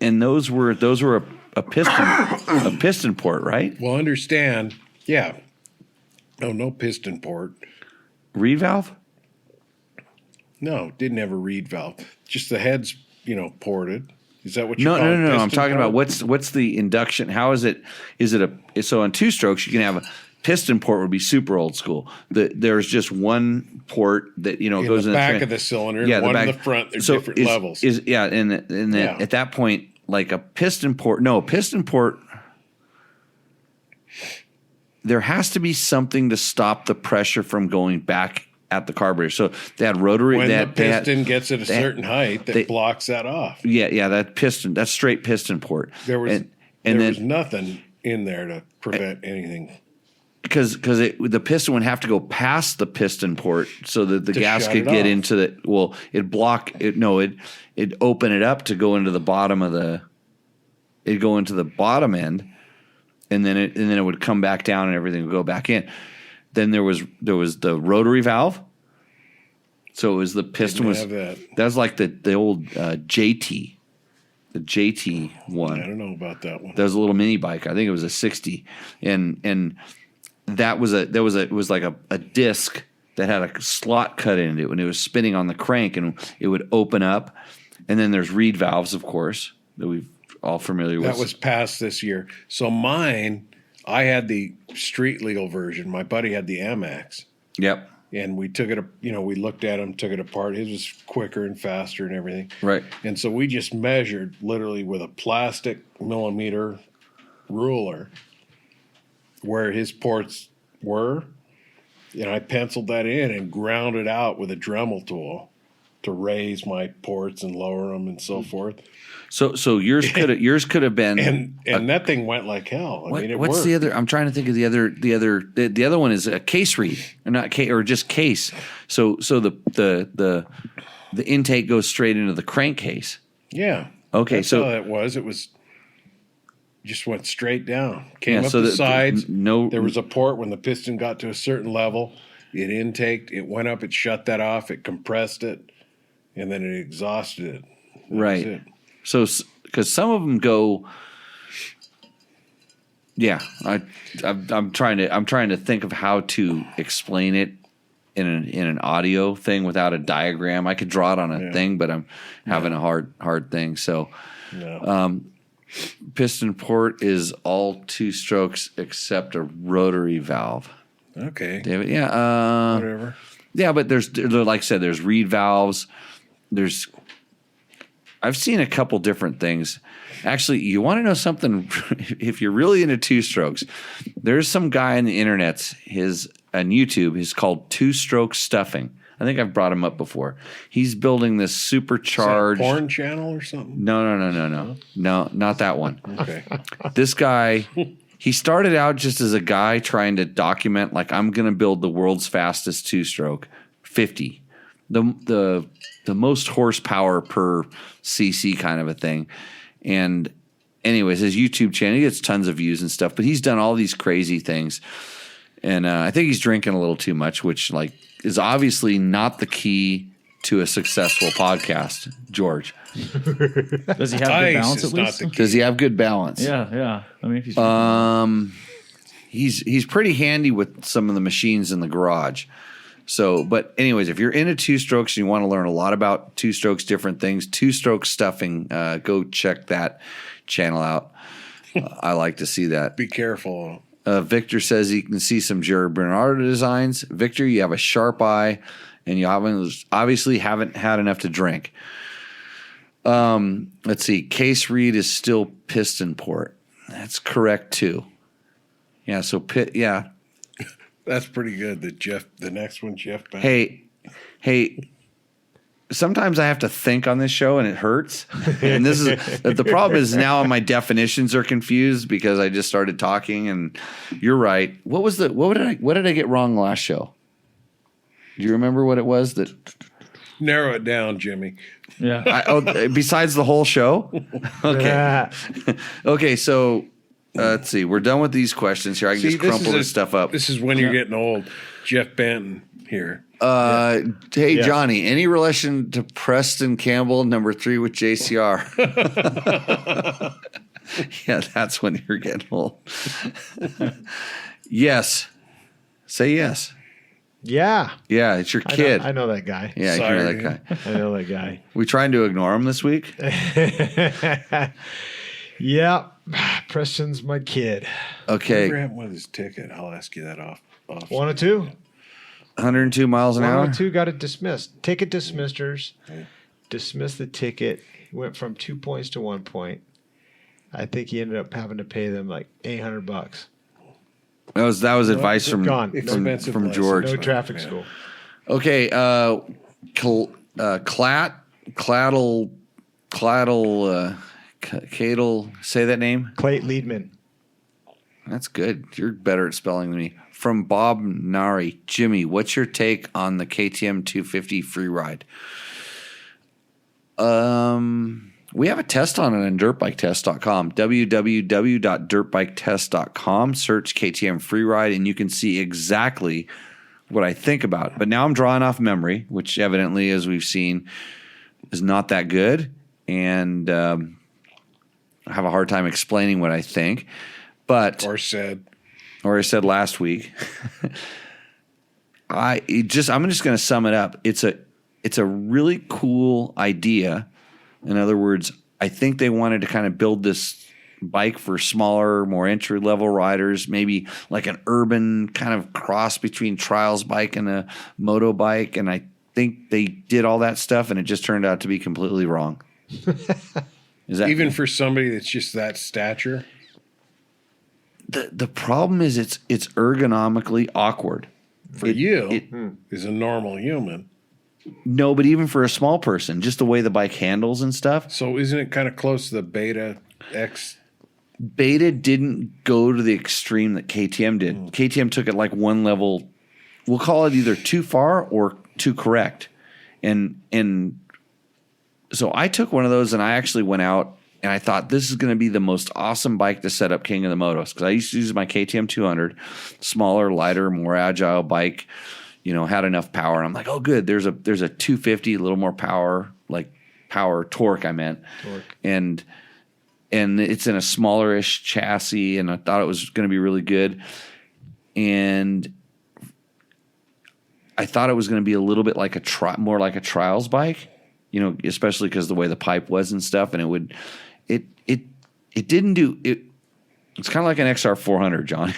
S2: And those were a piston port, right?
S3: Well, understand, yeah. No piston port.
S2: Reed valve?
S3: No, didn't have a reed valve. Just the heads, ported. Is that what you're calling?
S2: No. I'm talking about what's the induction? How is it? So on 2-strokes you can have a piston port would be super old school. There's just one port that goes in the
S3: back of the cylinder. Yeah, one in the front. There's different levels.
S2: At that point, like a piston port. No, piston port. There has to be something to stop the pressure from going back at the carburetor. So they had rotary.
S3: When the piston gets at a certain height, that blocks that off.
S2: Yeah, that's straight piston port.
S3: There was nothing in there to prevent anything.
S2: Because the piston would have to go past the piston port so that the gas could get into the. Well, it'd open it up to go into the bottom of the. It'd go into the bottom end, and then it would come back down and everything would go back in. Then there was the rotary valve. So it was the piston that was like the old JT, the JT one.
S3: I don't know about that one.
S2: That was a little mini bike. I think it was a 60, and it was like a disc that had a slot cut into it when it was spinning on the crank, and it would open up. And then there's reed valves, of course, that we've all familiar with.
S3: That was passed this year. So mine. I had the street legal version. My buddy had the MX.
S2: Yep.
S3: And we took it, we looked at him, took it apart. His was quicker and faster and everything.
S2: Right.
S3: And so we just measured literally with a plastic millimeter ruler where his ports were. And I penciled that in and ground it out with a Dremel tool to raise my ports and lower them and so forth.
S2: So yours could have been
S3: and that thing went like hell. I mean, it
S2: what's
S3: worked.
S2: the other? I'm trying to think of the other one is a case reed or just case. So the intake goes straight into the crankcase.
S3: Yeah.
S2: Okay.
S3: That's
S2: so
S3: how it was just went straight down. Came up the sides. There was a port when the piston got to a certain level. It intaked. It went up. It shut that off. It compressed it, and then it exhausted it.
S2: Right. So, because some of them go, I'm trying to think of how to explain it in an audio thing without a diagram. I could draw it on a thing, but I'm having a hard thing. So, piston port is all 2 strokes except a rotary valve.
S3: Okay.
S2: David, yeah.
S3: Whatever.
S2: Yeah, but like I said, there's reed valves. I've seen a couple different things. Actually, you want to know something? If you're really into 2 strokes, there's some guy on the internet, on YouTube, he's called 2-Stroke Stuffing. I think I've brought him up before. He's building this supercharged
S3: Is that a porn channel or something.
S2: No, not that one.
S3: Okay.
S2: This guy, he started out just as a guy trying to document, like, I'm going to build the world's fastest 2-stroke, 50, the most horsepower per cc kind of a thing. And anyways, his YouTube channel, he gets tons of views and stuff, but he's done all these crazy things. And I think he's drinking a little too much, which is obviously not the key to a successful podcast, George.
S1: Does he have good balance at least?
S2: Does he have good balance?
S1: Yeah. I mean, if he's
S2: He's pretty handy with some of the machines in the garage. So, but anyways, if you're into 2 strokes and you want to learn a lot about 2 strokes, different things, 2-Stroke Stuffing, go check that channel out. I like to see that.
S3: Be careful.
S2: Victor says he can see some Jerry Bernardo designs. Victor, you have a sharp eye, and you obviously haven't had enough to drink. Let's see. Case Reed is still piston port. That's correct too. Yeah. So yeah.
S3: That's pretty good. The next one, Jeff Bannon.
S2: Hey. Sometimes I have to think on this show, and it hurts. And this is the problem. Is now my definitions are confused because I just started talking. And you're right. What did I get wrong last show? Do you remember what it was that?
S3: Narrow it down, Jimmy.
S1: yeah.
S2: Besides the whole show? Okay. Okay, so let's see. We're done with these questions here. I can just crumple this stuff up.
S3: This is when you're getting old. Jeff Banton here.
S2: Hey, Johnny, any relation to Preston Campbell, number 3 with JCR? Yeah, that's when you're getting old. Yes. Say yes.
S4: Yeah.
S2: Yeah, it's your kid.
S4: I know that guy.
S2: Yeah,
S3: Sorry,
S2: you know that guy.
S4: I know that guy.
S2: We trying to ignore him this week?
S4: Yeah. Preston's my kid.
S2: Okay.
S3: Whatever happened with his ticket? I'll ask you that off.
S4: 102.
S2: 102 miles an hour?
S4: 102 got it dismissed. Ticket dismissers dismissed the ticket. He went from 2 points to 1 point. I think he ended up having to pay them like $800.
S2: That was advice from George.
S4: No traffic school.
S2: Okay, Cadle, say that name?
S4: Clayt Liedman.
S2: That's good. You're better at spelling than me. From Bob Nari. Jimmy, what's your take on the KTM 250 free ride? We have a test on it on dirtbiketest.com. www.dirtbiketest.com. Search KTM free ride and you can see exactly what I think about it. But now I'm drawing off memory, which evidently, as we've seen, is not that good. And I have a hard time explaining what I think. But
S3: Or said
S2: last week. I'm just going to sum it up. It's a really cool idea. In other words, I think they wanted to kind of build this bike for smaller, more entry level riders, maybe like an urban kind of cross between trials bike and a moto bike. And I think they did all that stuff, and it just turned out to be completely wrong. Is that
S3: even for somebody that's just that stature?
S2: The problem is it's ergonomically awkward.
S3: For you, is a normal human.
S2: No, but even for a small person, just the way the bike handles and stuff.
S3: So isn't it kind of close to the Beta X?
S2: Beta didn't go to the extreme that KTM did. KTM took it like one level, we'll call it either too far or too correct. And so I took one of those and I actually went out and I thought this is going to be the most awesome bike to set up King of the Motos, because I used to use my KTM 200, smaller, lighter, more agile bike, had enough power. And I'm like, oh, good. There's a 250, a little more power, like torque, I meant. Torque. And it's in a smaller-ish chassis, and I thought it was going to be really good. And I thought it was going to be a little bit like more like a trials bike, especially because the way the pipe was and stuff. And it didn't do it. It's kind of like an XR 400, Johnny.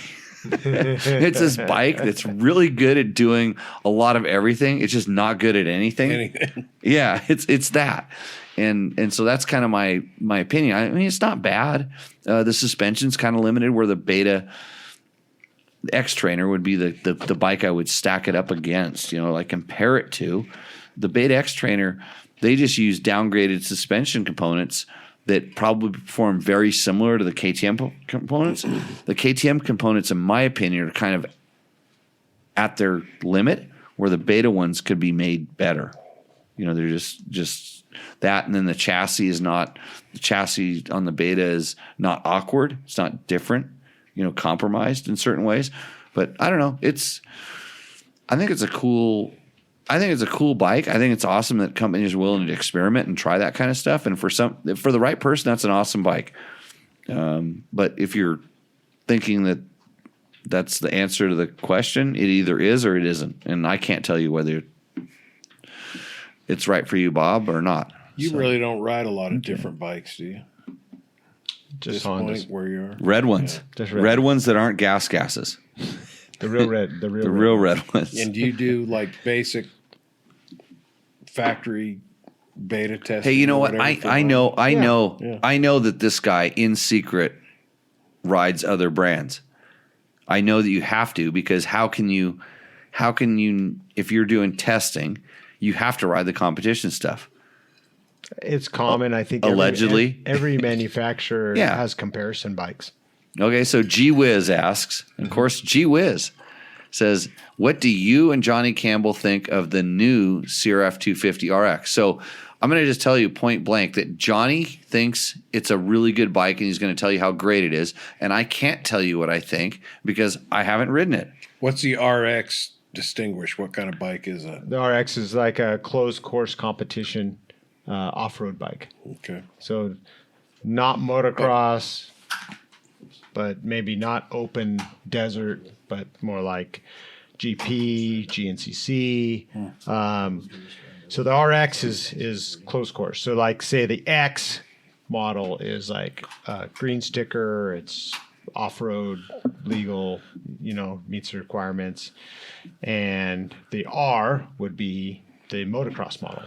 S2: It's this bike that's really good at doing a lot of everything. It's just not good at anything. Yeah, it's that. And so that's kind of my opinion. I mean, it's not bad. The suspension's kind of limited where the Beta X Trainer would be the bike I would stack it up against, like compare it to. The Beta X Trainer, they just use downgraded suspension components that probably perform very similar to the KTM components. The KTM components, in my opinion, are kind of at their limit, where the Beta ones could be made better. They're just that, and then the chassis on the Beta is not awkward. It's not different, compromised in certain ways. But I don't know. I think it's a cool bike. I think it's awesome that companies are willing to experiment and try that kind of stuff. And for the right person, that's an awesome bike. But if you're thinking that that's the answer to the question, it either is or it isn't. And I can't tell you whether it's right for you, Bob, or not.
S3: You really don't ride a lot of different bikes, do you?
S4: Just
S3: this
S4: Hondas.
S3: point where you are.
S2: Red ones.
S4: Just
S2: red ones that aren't gases.
S4: The real red. The
S2: real red ones.
S3: And do you do like basic factory beta testing?
S2: Hey, you know what? I know that this guy in secret rides other brands. I know that you have to, because how can you if you're doing testing, you have to ride the competition stuff.
S4: It's common, I think.
S2: Allegedly.
S4: Every manufacturer
S2: Yeah.
S4: has comparison bikes.
S2: Okay, so G Wiz asks, and of course, G Wiz says, what do you and Johnny Campbell think of the new CRF 250 RX? So I'm going to just tell you point blank that Johnny thinks it's a really good bike, and he's going to tell you how great it is. And I can't tell you what I think because I haven't ridden it.
S3: What's the RX distinguish? What kind of bike is that?
S4: The RX is like a closed course competition off-road bike.
S3: Okay.
S4: So not motocross, but maybe not open desert, but more like GP, GNCC. So the RX is closed course. So like say the X model is like a green sticker. It's off-road legal, meets the requirements. And the R would be the motocross model.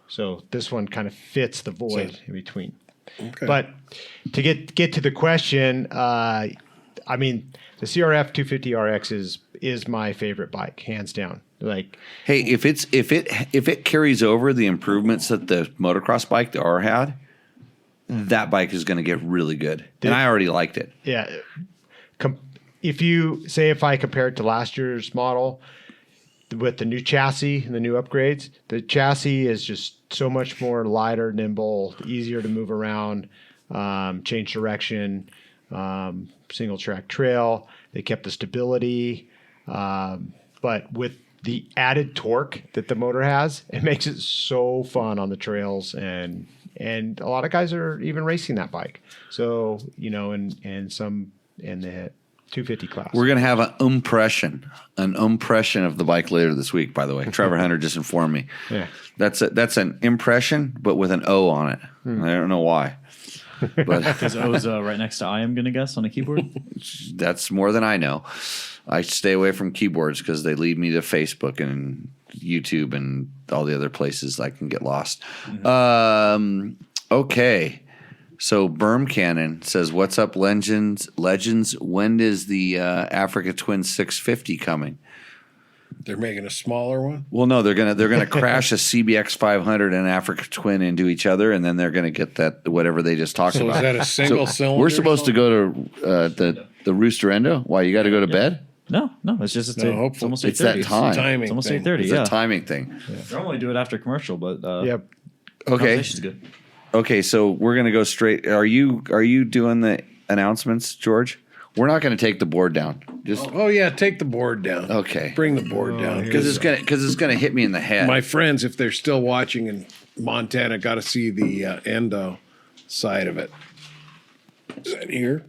S4: So this one kind of fits the void in between.
S3: Okay.
S4: But to get to the question, the CRF 250 RX is my favorite bike, hands down. Like,
S2: hey, if it carries over the improvements that the motocross bike, the R, had, that bike is going to get really good. And I already liked it.
S4: Yeah. If I compare it to last year's model with the new chassis and the new upgrades, the chassis is just so much more lighter, nimble, easier to move around, change direction, single track trail. They kept the stability, but with the added torque that the motor has, it makes it so fun on the trails, and a lot of guys are even racing that bike. So and some in the 250 class.
S2: We're going to have an impression of the bike later this week, by the way. Trevor Hunter just informed me.
S4: Yeah.
S2: That's an impression, but with an O on it. I don't know why. But
S1: Because O's right next to I am going to guess on a keyboard.
S2: that's more than I know. I stay away from keyboards because they lead me to Facebook and YouTube and all the other places I can get lost. Okay. So Berm Cannon says, "What's up, legends? When is the Africa Twin 650 coming?"
S3: They're making a smaller one?
S2: Well, no, they're gonna crash a CBX 500 and Africa Twin into each other, and then they're gonna get that whatever they just talked
S3: So
S2: about.
S3: is that a single cylinder?
S2: We're supposed to go to the Rooster Endo. Why, you got to go to bed?
S1: No, it's just
S3: hopefully.
S1: almost
S2: It's
S1: 8:30.
S2: that time.
S3: Timing
S1: It's almost
S3: thing.
S1: 8:30.
S2: It's
S1: Yeah,
S2: a timing thing.
S1: normally do it after commercial, but
S4: Yep.
S2: Okay.
S1: conversation's good.
S2: Okay, so we're gonna go straight. Are you doing the announcements, George? We're not gonna take the board down. Just
S3: Oh yeah, take the board down.
S2: okay,
S3: Bring the board down.
S2: because it's gonna hit me in the head.
S3: My friends, if they're still watching in Montana, got to see the endo side of it. Is that here?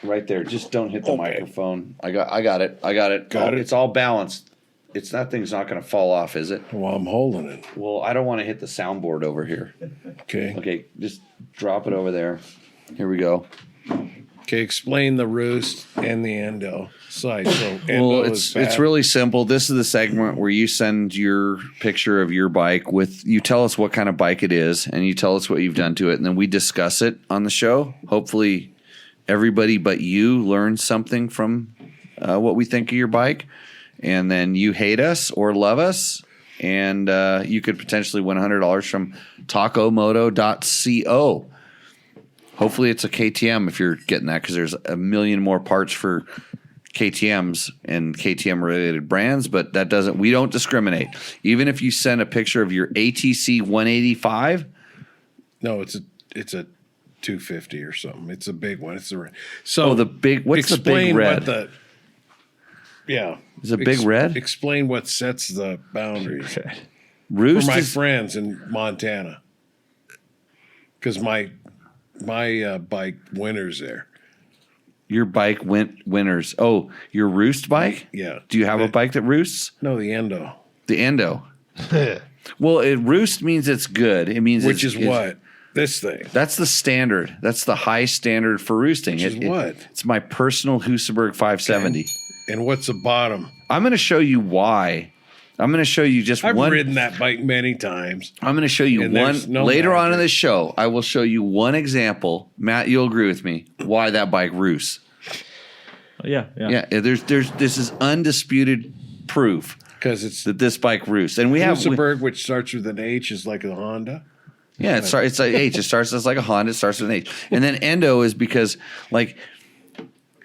S2: Right there. Just don't hit the microphone. I got it.
S3: Got it?
S2: It's all balanced. That thing's not going to fall off, is it?
S3: Well, I'm holding it.
S2: Well, I don't want to hit the soundboard over here.
S3: Okay.
S2: Okay, just drop it over there. Here we go.
S3: Okay, explain the roost and the endo side. So
S2: Well, it's really simple. This is the segment where you send your picture of your bike with, you tell us what kind of bike it is, and you tell us what you've done to it, and then we discuss it on the show. Hopefully everybody but you learns something from what we think of your bike, and then you hate us or love us, and you could potentially win $100 from tacomoto.co. Hopefully it's a KTM if you're getting that, because there's a million more parts for KTMs and KTM related brands, but that doesn't, we don't discriminate. Even if you send a picture of your ATC 185.
S3: No, it's a 250 or something. It's a big one. It's the
S2: the big, what's the big red? Is it big red?
S3: Explain what sets the boundaries
S2: Roost
S3: for my
S2: is,
S3: friends in Montana, because my bike winners there.
S2: your bike winners. Oh, your roost bike?
S3: Yeah.
S2: Do you have a bike that roosts?
S3: No, the endo.
S2: The endo. Well, roost means it's good. It means
S3: Which is what? This thing.
S2: That's the standard. That's the high standard for roosting.
S3: Which is what?
S2: It's my personal Husaberg 570.
S3: Okay. And what's the bottom?
S2: I'm going to show you why. I'm going to show you just
S3: I've
S2: one.
S3: ridden that bike many times.
S2: I'm going to show you
S3: And
S2: one
S3: there's no
S2: later on in
S3: magic.
S2: this show. I will show you one example. Matt, you'll agree with me why that bike roosts.
S1: Yeah.
S2: Yeah, this is undisputed proof
S3: Because it's
S2: that this bike roosts, and we have.
S3: Husaberg, which starts with an H, is like a Honda.
S2: Yeah, it's like H. It starts as like a Honda. It starts with an H, and then endo is because like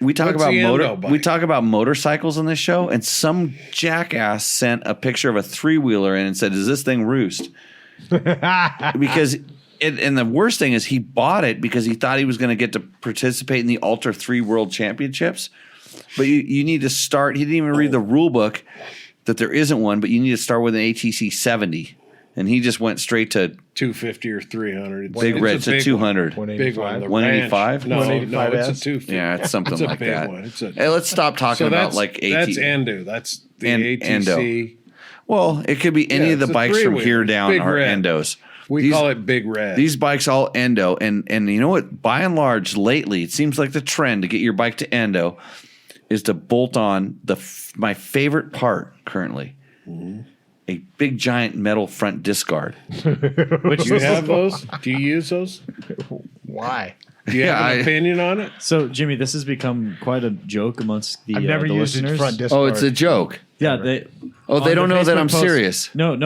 S2: we talk
S3: What's
S2: about
S3: the endo bike?
S2: we talk about motorcycles on this show, and some jackass sent a picture of a 3-wheeler in and said, "Does this thing roost?" Because and the worst thing is he bought it because he thought he was going to get to participate in the Ultra 3 World Championships, but you need to start. He didn't even read the rule book that there isn't one, but you need to start with an ATC 70. And he just went straight to
S3: 250 or 300.
S2: big red. It's a 200.
S3: Big one. The
S2: 185?
S3: Ranch. No,
S4: 185
S3: it's a
S4: S?
S3: 250.
S2: Yeah, it's something
S3: It's a
S2: like
S3: big
S2: that.
S3: one.
S2: Hey, let's stop talking about
S3: that's,
S2: like AT.
S3: that's endo. That's the ATC.
S2: Endo. Well, it could be any
S3: Yeah,
S2: of the
S3: it's a
S2: bikes from
S3: three-wheeler.
S2: here down
S3: Big
S2: are
S3: red.
S2: endos.
S3: We call it Big Red.
S2: These bikes all endo, and you know what? By and large, lately, it seems like the trend to get your bike to endo is to bolt on my favorite part currently, a big giant metal front disc guard.
S3: Do you have those? Do you use those?
S4: Why?
S3: Do you have an opinion on it?
S1: So, Jimmy, this has become quite a joke amongst the
S4: I've never
S1: the
S4: used
S1: listeners.
S4: a front disc.
S2: Oh, it's a joke.
S1: Yeah, they.
S2: Oh, they
S1: on
S2: don't
S1: the
S2: know that
S1: Facebook
S2: I'm
S1: post-
S2: serious.
S1: No.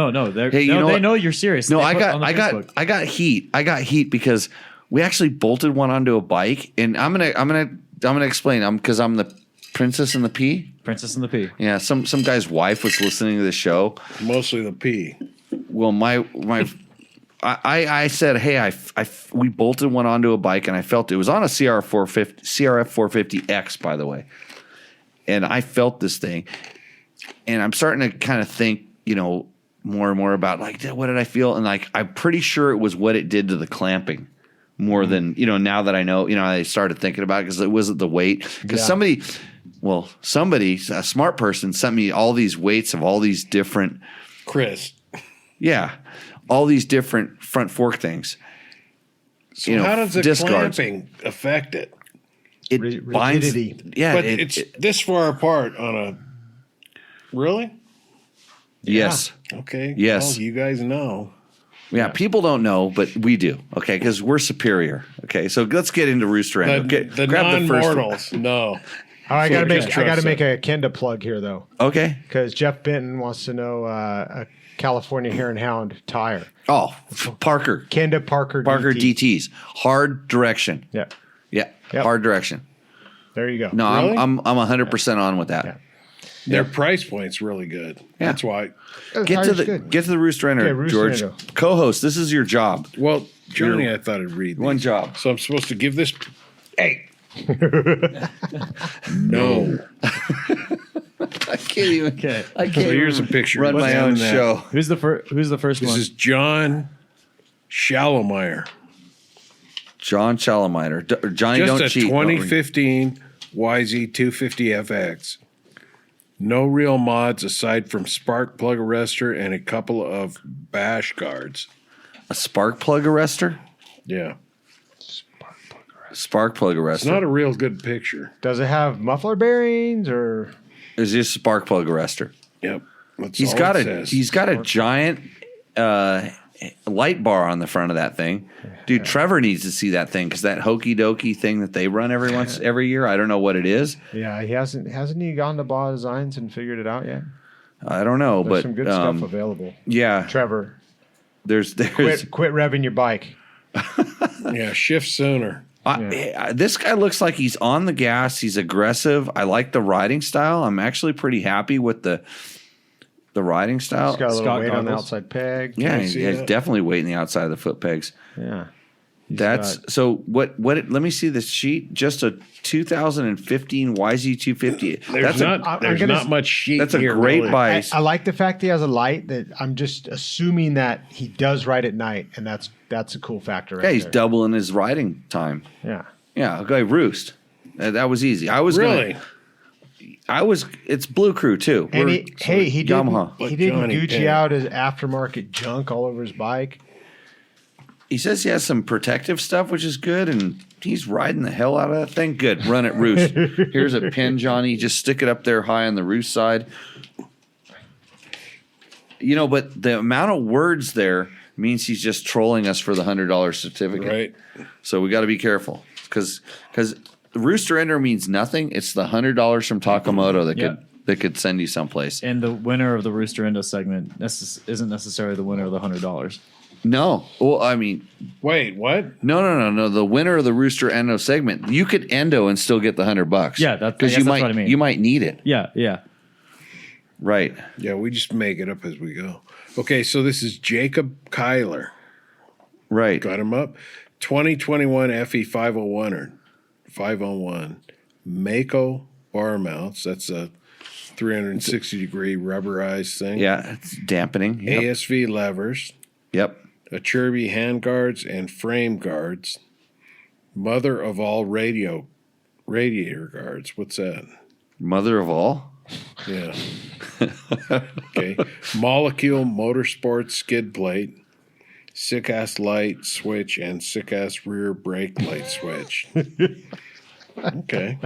S2: Hey, you know
S1: they
S2: what?
S1: know you're serious.
S2: No,
S1: They
S2: I
S1: put on the
S2: got
S1: Facebook.
S2: heat. I got heat because we actually bolted one onto a bike, and I'm gonna explain. Because I'm the Princess and the P.
S1: Princess and the P.
S2: Yeah, some guy's wife was listening to the show.
S3: Mostly the P.
S2: Well, I said, hey, we bolted one onto a bike, and I felt it was on a CRF 450X, by the way, and I felt this thing, and I'm starting to kind of think, more and more about like, what did I feel, and like I'm pretty sure it was what it did to the clamping, more than now that I know. I started thinking about it because it wasn't the weight. Because somebody, a smart person, sent me all these weights of all these different.
S3: Chris.
S2: Yeah, all these different front fork things.
S3: So how does the
S2: disc guards.
S3: clamping affect it?
S2: It binds.
S4: Rigidity.
S2: Yeah,
S3: But it's this far apart on a. Really?
S2: yes,
S3: Okay.
S2: Yes.
S3: Well, you guys know.
S2: yeah. People don't know, but we do. Okay, because we're superior. Okay, so let's get into Rooster Endo.
S3: The
S2: Grab the first one.
S3: non-mortals. No.
S4: Oh, I gotta
S3: just trust
S4: make a Kenda plug here though,
S2: Okay.
S4: because Jeff Benton wants to know a California Hare and Hound tire.
S2: Oh, Parker
S4: Kenda Parker DT.
S2: DTs, hard direction.
S4: Yeah,
S2: Yeah,
S4: Yep.
S2: hard direction.
S4: there you go.
S2: No,
S3: Really?
S2: I'm 100% on with that.
S4: Yeah.
S3: Their price point's really good.
S2: Yeah.
S3: That's why.
S2: Get to the Rooster Endo,
S4: Okay, Rooster
S2: George.
S4: Endo.
S2: Co-host, this is your job.
S3: Well, Johnny, I thought I'd read
S2: One
S3: these.
S2: job.
S3: So I'm supposed to give this. Hey. No.
S2: I can't even.
S1: Okay.
S2: I can't.
S3: So here's
S2: even
S3: a picture.
S2: Run my
S3: What's
S2: own
S3: on that?
S2: show.
S1: Who's the first? Who's the first
S3: This
S1: one?
S3: is John Schallmeyer.
S2: John Schalleminer. Johnny,
S3: Just
S2: don't
S3: a
S2: cheat.
S3: 2015 YZ250FX. No real mods aside from spark plug arrestor and a couple of bash guards.
S2: A spark plug arrestor.
S3: Yeah.
S2: Spark plug arrestor.
S3: It's not a real good picture.
S4: Does it have muffler bearings or?
S2: It's just spark plug arrestor.
S3: Yep. That's
S2: He's
S3: all
S2: got
S3: it
S2: a
S3: says.
S2: he's got a giant light bar on the front of that thing. Dude, Trevor needs to see that thing because that hokey dokey thing that they run every year. I don't know what it is.
S4: Yeah, hasn't he gone to Baja Designs and figured it out yet?
S2: I don't know,
S4: There's
S2: but
S4: some good stuff available.
S2: yeah,
S4: Trevor,
S2: there's
S4: quit revving your bike.
S3: Yeah, shift sooner.
S2: This guy looks like he's on the gas. He's aggressive. I like the riding style. I'm actually pretty happy with the riding style.
S4: He's got a little
S1: Scott
S4: weight on the
S1: goggles.
S4: outside peg.
S2: Yeah,
S3: I
S2: he's
S3: see that?
S2: definitely weight in the outside of the foot pegs.
S4: Yeah.
S2: So what let me see this sheet. Just a 2015 YZ250.
S3: There's
S4: I'm gonna-
S3: not much sheet
S2: That's a
S3: here,
S2: great
S3: really.
S2: buy.
S4: I like the fact he has a light. That I'm just assuming that he does ride at night, and that's a cool factor. Right
S2: Yeah, he's
S4: there.
S2: doubling his riding time.
S4: Yeah.
S2: Yeah, okay, Roost. That was easy. I was
S3: Really?
S2: It's Blue Crew too.
S4: And
S2: We're-
S4: he
S2: Yamaha.
S4: didn't he didn't
S3: Johnny
S4: Gucci
S3: Penn.
S4: out his aftermarket junk all over his bike.
S2: He says he has some protective stuff, which is good, and he's riding the hell out of that thing. Good, run it, Roost. Here's a pin, Johnny. Just stick it up there high on the Roost side. But the amount of words there means he's just trolling us for the $100 certificate.
S3: Right.
S2: So we got to be careful because Rooster Ender means nothing. It's the $100 from Takamoto that could send you someplace.
S1: And the winner of the Rooster Endo segment isn't necessarily the winner of the $100.
S2: No, well, I mean,
S3: Wait, what?
S2: no. The winner of the Rooster Endo segment, you could endo and still get the $100.
S1: Yeah, I guess
S2: you
S1: that's
S2: might
S1: what I mean.
S2: you might need it.
S1: Yeah.
S2: Right.
S3: Yeah, we just make it up as we go. Okay, so this is Jacob Kyler.
S2: Right.
S3: Got him up. 2021 FE 501 or 501 Mako bar mounts. That's a 360 degree rubberized thing.
S2: Yeah, it's dampening. Yep.
S3: ASV levers,
S2: Yep.
S3: Achirby hand guards and frame guards. Mother of all radiator guards. What's that?
S2: Mother of all.
S3: Yeah. Okay. Molecule Motorsports skid plate, sick ass light switch, and sick ass rear brake light switch. Okay.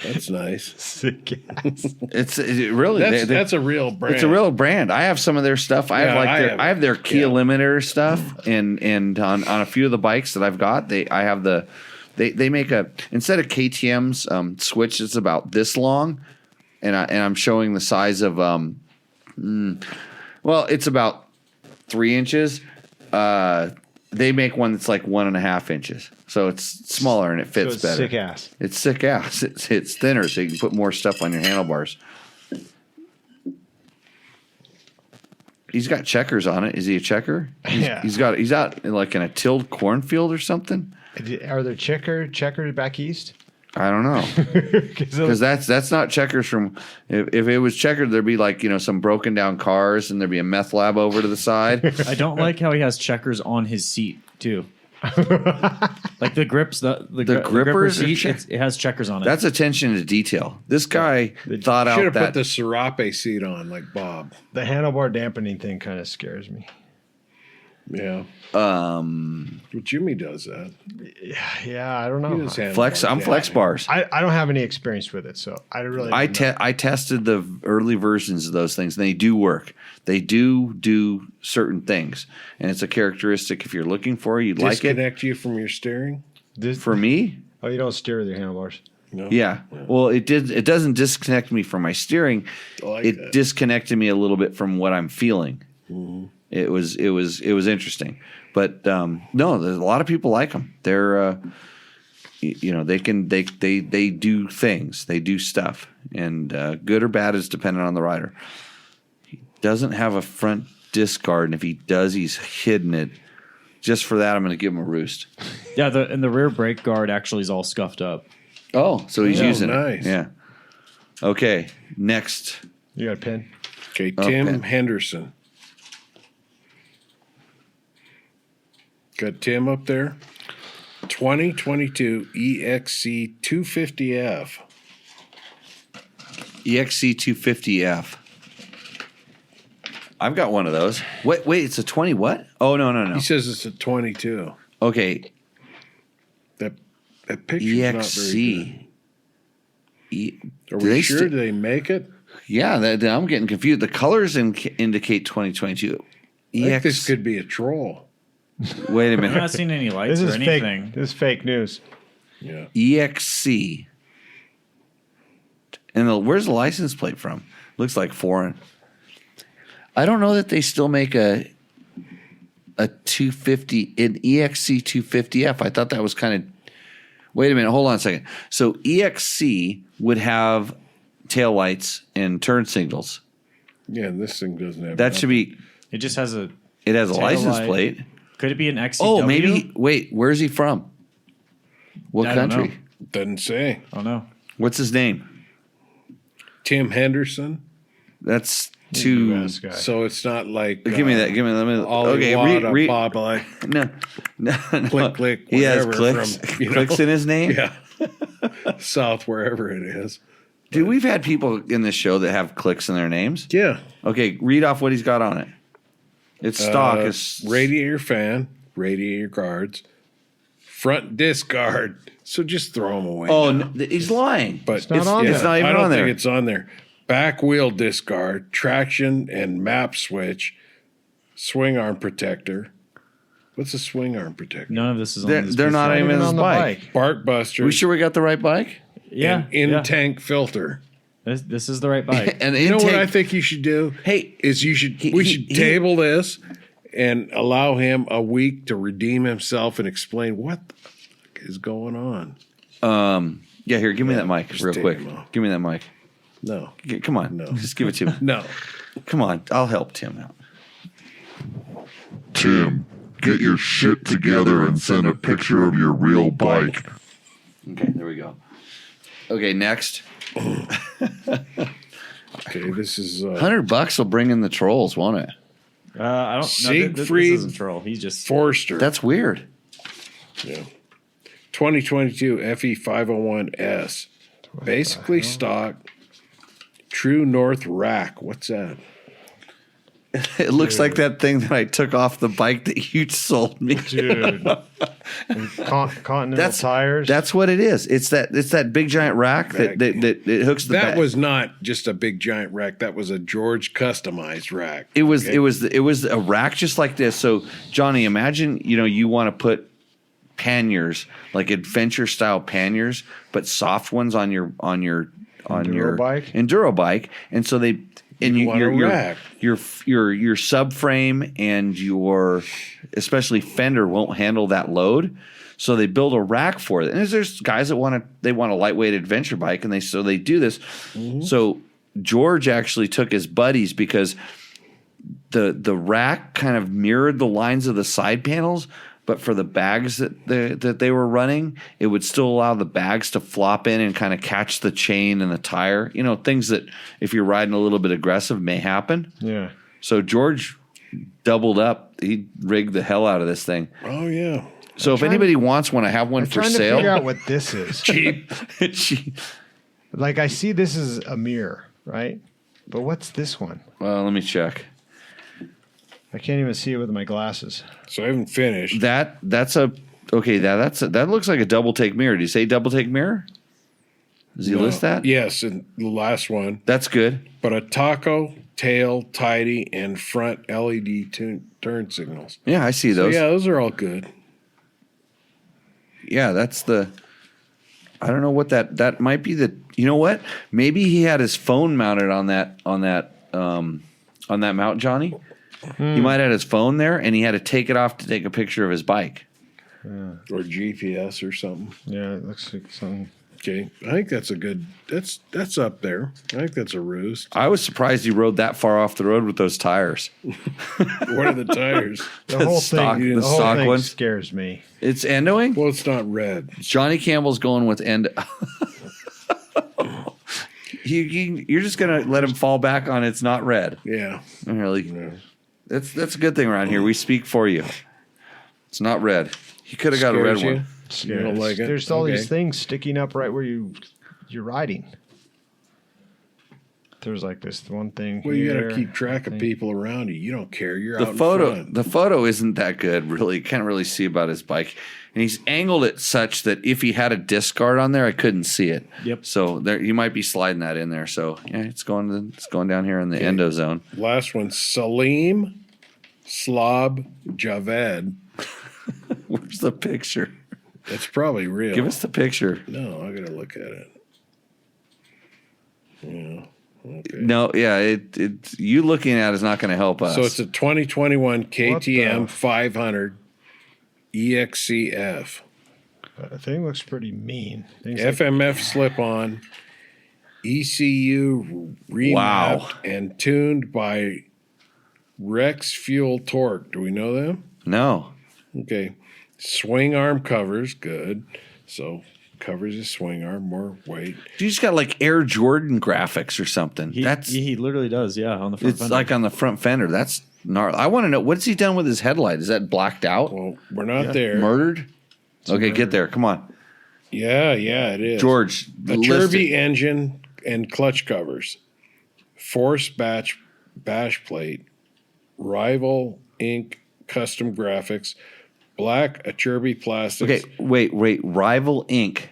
S3: That's nice.
S2: Really
S3: That's a real brand.
S2: It's a real brand. I have some of their stuff. I have their Kia limiter stuff, and on a few of the bikes that I've got, they make a, instead of KTM's switch that's about this long, and I'm showing the size of it's about 3 inches. They make one that's like 1.5 inches, so it's smaller and it fits better.
S4: Sick ass.
S2: It's sick ass. It's thinner, so you can put more stuff on your handlebars. He's got checkers on it. Is he a checker?
S4: Yeah.
S2: He's out like in a tilled cornfield or something.
S4: Are there checkers back east?
S2: I don't know, because that's not checkers from. If it was checkered, there'd be like some broken down cars, and there'd be a meth lab over to the side.
S1: I don't like how he has checkers on his seat too. Like the grips, the gripper
S2: grippers
S1: seat, it has checkers on it.
S2: That's attention to detail. This guy thought
S3: Should
S2: out
S3: have
S2: that
S3: put the Serape seat on like Bob.
S4: The handlebar dampening thing kind of scares me.
S3: Yeah. Well, Jimmy does that.
S4: Yeah, I don't
S3: He
S4: know.
S3: does handlebar
S2: flex. I'm flex
S3: dampening.
S2: bars.
S4: I don't have any experience with it, so I really.
S2: I
S4: don't know.
S2: I tested the early versions of those things, and they do work. They do certain things, and it's a characteristic. If you're looking for it, you'd like it.
S3: Disconnect you from your steering?
S2: For me,
S4: Oh, you don't steer with your handlebars.
S3: No.
S2: yeah. Well, it doesn't disconnect me from my steering.
S3: I like
S2: It
S3: that.
S2: disconnected me a little bit from what I'm feeling.
S3: Mm-hmm.
S2: It was interesting, but no, there's a lot of people like them. They're they do things, they do stuff, and good or bad is dependent on the rider. He doesn't have a front disc guard, and if he does, he's hidden it. Just for that, I'm going to give him a roost.
S1: yeah, the rear brake guard actually is all scuffed up.
S2: Oh, so he's
S3: Oh,
S2: using
S3: nice.
S2: it. Yeah. Okay, next.
S4: You got a pin?
S3: Okay, Tim
S2: Ben.
S3: Henderson. Got Tim up there. 2022 EXC 250F.
S2: EXC 250F. I've got one of those. Wait, it's a 20 what? Oh, no.
S3: He says it's a 22.
S2: Okay.
S3: That picture's not very
S2: EXC.
S3: good. Are we sure? Do they make it?
S2: Yeah, I'm getting confused. The colors indicate 2022.
S3: I think this could be a troll.
S2: Wait a
S1: I'm
S2: minute.
S1: not seeing any lights
S4: This
S1: or
S4: is
S1: anything.
S4: fake. This is fake news.
S3: Yeah.
S2: EXC. And where's the license plate from? Looks like foreign. I don't know that they still make a 250, an EXC 250F. I thought that was kind of. Wait a minute. Hold on a second. So EXC would have taillights and turn signals.
S3: Yeah, and this thing doesn't have
S2: That should be.
S1: It just has a.
S2: It has a
S1: tail
S2: license
S1: light.
S2: plate.
S1: Could it be an XCW?
S2: Oh, maybe. Wait, where's he from? What
S1: I don't
S2: country?
S1: know.
S3: Doesn't say.
S1: Oh no.
S2: What's his name?
S3: Tim Henderson.
S2: That's too.
S4: US guy.
S3: So it's not like
S2: Give me that. Give me. Let me.
S3: Okay,
S2: read.
S3: Bob, like
S2: No.
S3: click.
S2: He has
S3: whatever
S2: clicks.
S3: from, you know.
S2: Clicks in his name.
S3: Yeah. South, wherever it is.
S2: Dude, we've had people in this show that have clicks in their names.
S3: Yeah.
S2: Okay, read off what he's got on it. It's stock. It's
S3: Radiator fan, radiator guards, front disc guard. So just throw them away.
S2: Oh,
S3: now.
S2: he's lying.
S3: But
S4: It's not on there.
S2: It's not even
S3: I don't
S2: on there.
S3: think it's on there. Back wheel disc guard, traction and map switch, swing arm protector. What's a swing arm protector?
S1: None of this is on
S2: They're,
S1: this
S2: they're
S1: piece
S2: not
S1: of-
S2: even on his
S4: on the
S2: bike.
S3: Bark buster.
S2: We sure we got the right bike?
S1: Yeah.
S3: And in
S1: yeah.
S3: tank filter.
S1: This is the right bike.
S2: And the
S3: You know what
S2: intake-
S3: I think you should do?
S2: Hey,
S3: we should table this and allow him a week to redeem himself and explain what the fuck is going on.
S2: Yeah, here, give me that mic
S3: just
S2: real
S3: take
S2: quick.
S3: him off.
S2: Give me that mic.
S3: No.
S2: Come on.
S3: No.
S2: Just give it to me.
S3: No.
S2: Come on. I'll help Tim out.
S5: Tim, get your shit together and send a picture of your real bike.
S2: Okay, there we go. Okay, next.
S3: Okay, this is
S2: $100 will bring in the trolls, won't it?
S1: I don't know.
S3: Siegfried
S1: This isn't troll. He's just.
S3: Forster.
S2: That's weird.
S3: Yeah. 2022 FE 501S. Basically stock. True North rack. What's that?
S2: It looks like that thing that I took off the bike that you sold me.
S4: Dude. Continental
S2: That's
S4: tires.
S2: That's what it is. It's that big giant rack that it hooks the
S3: That
S2: back.
S3: was not just a big giant rack. That was a George customized rack.
S2: It was
S3: Okay?
S2: it was a rack just like this. So Johnny, imagine you want to put panniers, like adventure style panniers, but soft ones on your
S4: bike?
S2: enduro bike, and so they and
S3: You want a rack.
S2: your subframe and your especially fender won't handle that load. So they build a rack for it. And there's guys that want a lightweight adventure bike, and they do this.
S3: Mm-hmm.
S2: So George actually took his buddies because the rack kind of mirrored the lines of the side panels, but for the bags that they were running, it would still allow the bags to flop in and kind of catch the chain and the tire. Things that if you're riding a little bit aggressive may happen.
S4: yeah.
S2: So George doubled up. He rigged the hell out of this thing.
S3: Oh yeah.
S2: So if anybody wants one, I have one
S4: I'm
S2: for
S4: trying to figure
S2: sale.
S4: out what this is.
S3: Cheap.
S4: Like I see this is a mirror, right? But what's this one?
S2: Well, let me check.
S4: I can't even see it with my glasses.
S3: So I haven't finished.
S2: That looks like a double take mirror. Do you say double take mirror? Does he list that?
S3: Yes, and the last one.
S2: That's good.
S3: But a taco, tail, tidy, and front LED turn signals.
S2: Yeah, I see
S3: So
S2: those.
S3: yeah, those are all good.
S2: Yeah, that's the. I don't know what that might be. You know what? Maybe he had his phone mounted on that mount, Johnny. He might have had his phone there, and he had to take it off to take a picture of his bike.
S3: Or GPS or something.
S4: Yeah, it looks like something.
S3: Okay. I think that's a good that's up there. I think that's a roost.
S2: I was surprised he rode that far off the road with those tires.
S3: What are the tires?
S4: The whole
S2: stock-
S4: thing,
S2: the
S4: the whole
S2: stock
S4: thing
S2: ones.
S4: scares me.
S2: It's endoing.
S3: Well, it's not red.
S2: Johnny Campbell's going with end. You're just gonna let him fall back on it's not red.
S3: Yeah.
S2: Really,
S3: Yeah.
S2: that's a good thing around here. We speak for you. It's not red. He could have got a red
S3: Scares you?
S2: one.
S3: You don't like it?
S4: There's all
S3: Okay.
S4: these things sticking up right where you're riding. There's like this one thing.
S3: Well, you got
S4: here.
S3: to keep track of people around you. You don't care. You're out
S2: The photo isn't that good, really. Can't really see about his bike. And he's angled it such that if he had a disc guard on there, I couldn't see it.
S1: Yep.
S2: So there, you might be sliding that in there. So yeah, it's going down here in the endo zone.
S3: Last one, Salim Slob Javed.
S2: Where's the picture?
S3: That's probably real.
S2: Give us the picture.
S3: No, I got to look at it. Yeah. Okay.
S2: No, yeah, it you looking at is not going to help us.
S3: So it's a 2021 KTM
S4: the-
S3: 500 EXCF.
S4: The thing looks pretty mean.
S3: FMF slip-on, ECU remapped
S2: Wow.
S3: and tuned by Rex Fuel Torque. Do we know them?
S2: no.
S3: Okay. Swing arm covers, good. So covers his swing arm, more weight.
S2: You just got like Air Jordan graphics or something.
S1: He literally does, yeah, on the front
S2: It's
S1: fender.
S2: like on the front fender. That's gnarly. I want to know, what's he done with his headlight? Is that blacked out?
S3: Well, we're not there.
S2: Murdered? Okay, get there. Come on.
S3: Yeah, it is.
S2: George,
S3: a
S2: list
S3: Turby
S2: it.
S3: engine and clutch covers. Force bash plate. Rival Inc. custom graphics. Black Achirby plastics.
S2: Okay, wait. Rival Inc.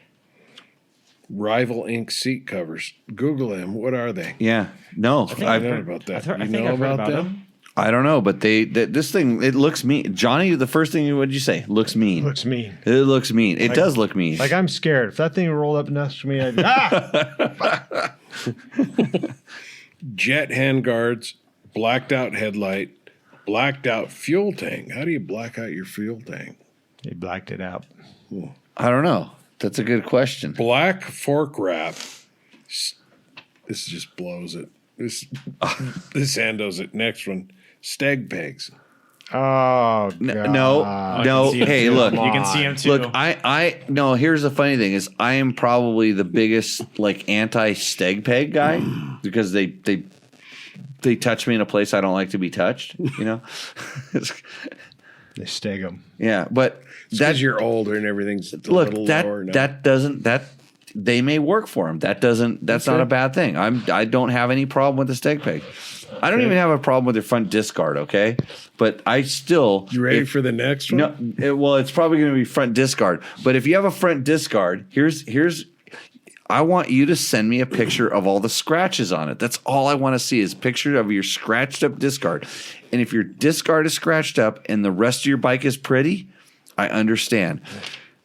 S3: Rival Inc. seat covers. Google them. What are they?
S2: Yeah. No.
S3: I know about that.
S1: I
S3: You
S1: think
S3: know
S1: I've heard
S3: about
S1: about
S3: them?
S2: I don't know, but this thing, it looks mean. Johnny, the first thing, what did you say? Looks mean.
S4: Looks mean.
S2: It looks mean. It does look mean.
S4: Like I'm scared. If that thing rolled up next to me, I'd
S3: Jet handguards. Blacked out headlight. Blacked out fuel tank. How do you black out your fuel tank?
S4: They blacked it out.
S2: I don't know. That's a good question.
S3: Black fork wrap. This just blows it. This endos it. Next one. Steg pegs.
S4: Oh, God.
S2: No.
S1: see him
S2: Hey,
S1: too.
S2: look.
S1: You can see him too.
S2: Look, no, here's the funny thing is I am probably the biggest like anti-steg peg guy because they touch me in a place I don't like to be touched, you know?
S4: They steg them.
S2: Yeah, but
S3: Because you're older and everything's a little lower now.
S2: they may work for him. That's not a bad thing. I don't have any problem with the steg peg. I don't even have a problem with your front disc guard, okay? But I still
S3: You ready for the next one?
S2: No, it's probably going to be front disc guard. But if you have a front disc guard, here's I want you to send me a picture of all the scratches on it. That's all I want to see is a picture of your scratched up disc guard. And if your disc guard is scratched up and the rest of your bike is pretty, I understand.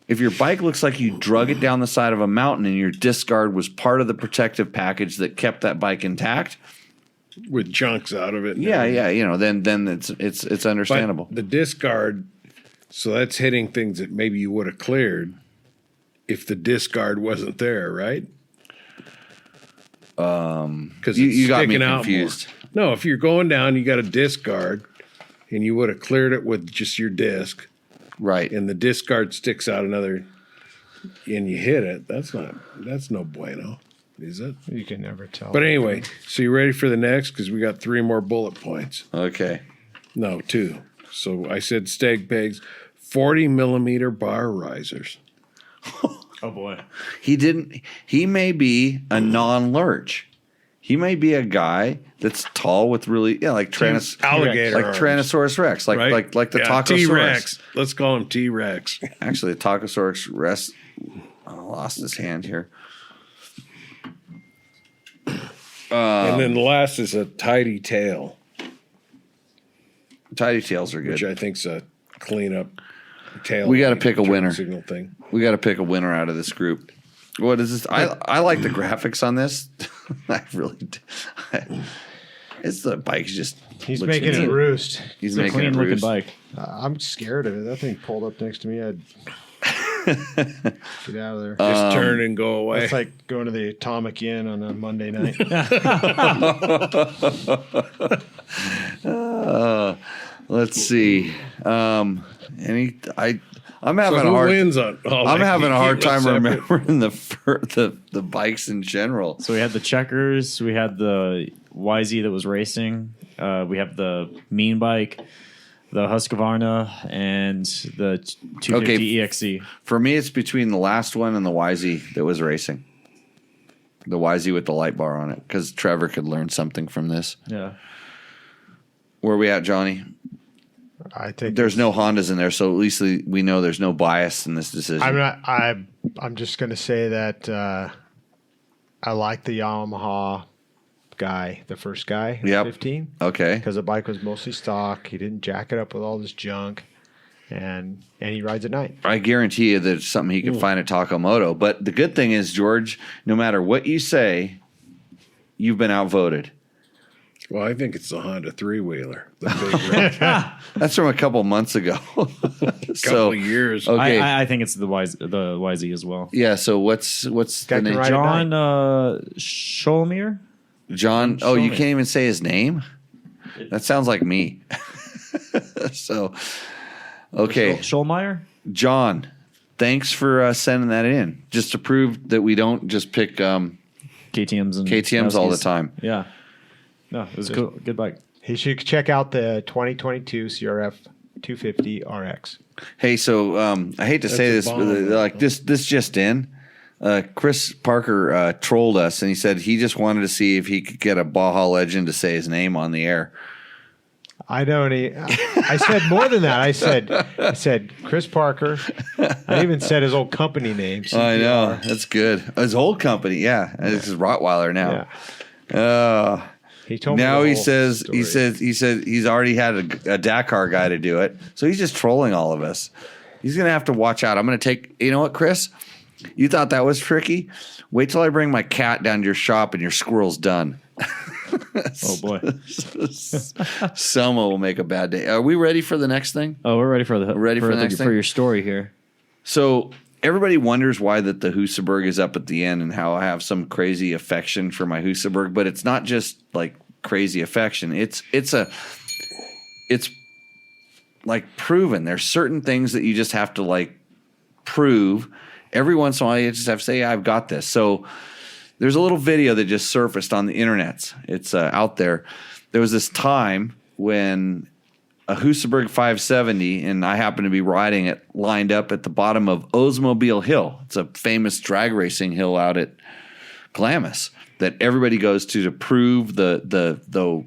S2: If your bike looks like you drug it down the side of a mountain and your disc guard was part of the protective package that kept that bike intact,
S3: With chunks out of it. and
S2: yeah,
S3: everything.
S2: then it's understandable.
S3: But the disc guard, so that's hitting things that maybe you would have cleared if the disc guard wasn't there, right? Because
S2: You got me confused.
S3: No, if you're going down, you got a disc guard, and you would have cleared it with just your disc,
S2: Right.
S3: and the disc guard sticks out another, and you hit it. That's no bueno, is it?
S4: You can never tell.
S3: But anyway, so you ready for the next? Because we got 3 more bullet points.
S2: Okay.
S3: No, 2. So I said steg pegs, 40 millimeter bar risers.
S1: Oh boy.
S2: He may be a non-lurch. He may be a guy that's tall with really like
S3: Alligator
S2: like
S3: arms.
S2: Tyrannosaurus Rex, like
S3: Right?
S2: like the Tacosaurus.
S3: T-Rex. Let's call him T-Rex.
S2: Actually, the Tacosaurus Rex lost his hand here.
S3: And then the last is a tidy tail,
S2: Tidy tails are
S3: which
S2: good.
S3: I think's a cleanup tail.
S2: We gotta
S3: light
S2: pick a
S3: turn
S2: winner.
S3: Signal thing.
S2: We got to pick a winner out of this group. What is this? I like the graphics on this. I really do. It's the bike's just.
S4: He's
S2: looks
S4: making
S2: neat.
S4: it roost.
S2: He's
S1: It's a
S2: making
S1: clean
S2: it
S1: looking
S2: roost.
S1: bike.
S4: I'm scared of it. That thing pulled up next to me. I'd get out of there.
S3: Just turn and go away.
S4: It's like going to the Atomic Inn on a Monday night.
S2: Let's see. I'm having
S3: so
S2: a
S3: who
S2: hard.
S3: wins on?
S2: I'm having a hard time remembering the bikes in general.
S1: So we had the Checkers, we had the YZ that was racing, we have the Mean Bike, the Husqvarna, and the 250
S2: Okay.
S1: EXC.
S2: For me, it's between the last one and the YZ that was racing. the YZ with the light bar on it, because Trevor could learn something from this.
S1: Yeah.
S2: Where are we at, Johnny?
S4: I think
S2: There's no Hondas in there, so at least we know there's no bias in this decision.
S4: I'm just going to say that I like the Yamaha guy, the first guy,
S2: Yep.
S4: 15.
S2: Okay.
S4: Because the bike was mostly stock. He didn't jack it up with all this junk, and he rides at night.
S2: I guarantee you that it's something he could find at Takamoto. But the good thing is, George, no matter what you say, you've been outvoted.
S3: Well, I think it's the Honda three-wheeler. The big red
S2: That's from a couple months ago.
S3: couple of years.
S2: Okay.
S1: I think it's the YZ as well.
S2: Yeah. So what's the
S4: Guy
S2: name?
S4: can ride
S1: John Scholmier?
S2: John. Oh, you
S1: Scholmier.
S2: can't even say his name. That sounds like me. So, okay,
S1: Scholmeyer?
S2: John. Thanks for sending that in, just to prove that we don't just pick
S1: KTMs and
S2: KTMs all the
S1: Kawasakis.
S2: time.
S1: Yeah. No, it was a cool, good bike.
S4: He should check out the 2022 CRF 250 RX.
S2: Hey, so I hate to say
S3: a
S2: this, but
S3: bomb.
S2: like this just in. Chris Parker trolled us, and he said he just wanted to see if he could get a Baja legend to say his name on the air.
S4: I don't. I said more than that. I said Chris Parker. I even said his old company name.
S2: I know,
S4: CPR.
S2: that's good. His old company, yeah, this is Rottweiler now.
S4: Yeah. He told me.
S2: Now
S4: the
S2: he
S4: whole
S2: says
S4: story.
S2: he said he's already had a Dakar guy to do it, so he's just trolling all of us. He's gonna have to watch out. I'm gonna take. You know what, Chris? You thought that was tricky? Wait till I bring my cat down to your shop and your squirrel's done.
S1: Oh, boy.
S2: Selma will make a bad day. Are we ready for the next thing?
S1: Oh, we're ready for the
S2: next thing?
S1: for your story here.
S2: So everybody wonders why that the Husaberg is up at the end and how I have some crazy affection for my Husaberg, but it's not just like crazy affection. It's like proven. There's certain things that you just have to like prove. Every once in a while, you just have to say, yeah, I've got this. So there's a little video that just surfaced on the internet. It's out there. There was this time when a Husaberg 570, and I happened to be riding it, lined up at the bottom of Oldsmobile Hill. It's a famous drag racing hill out at Glamis that everybody goes to prove the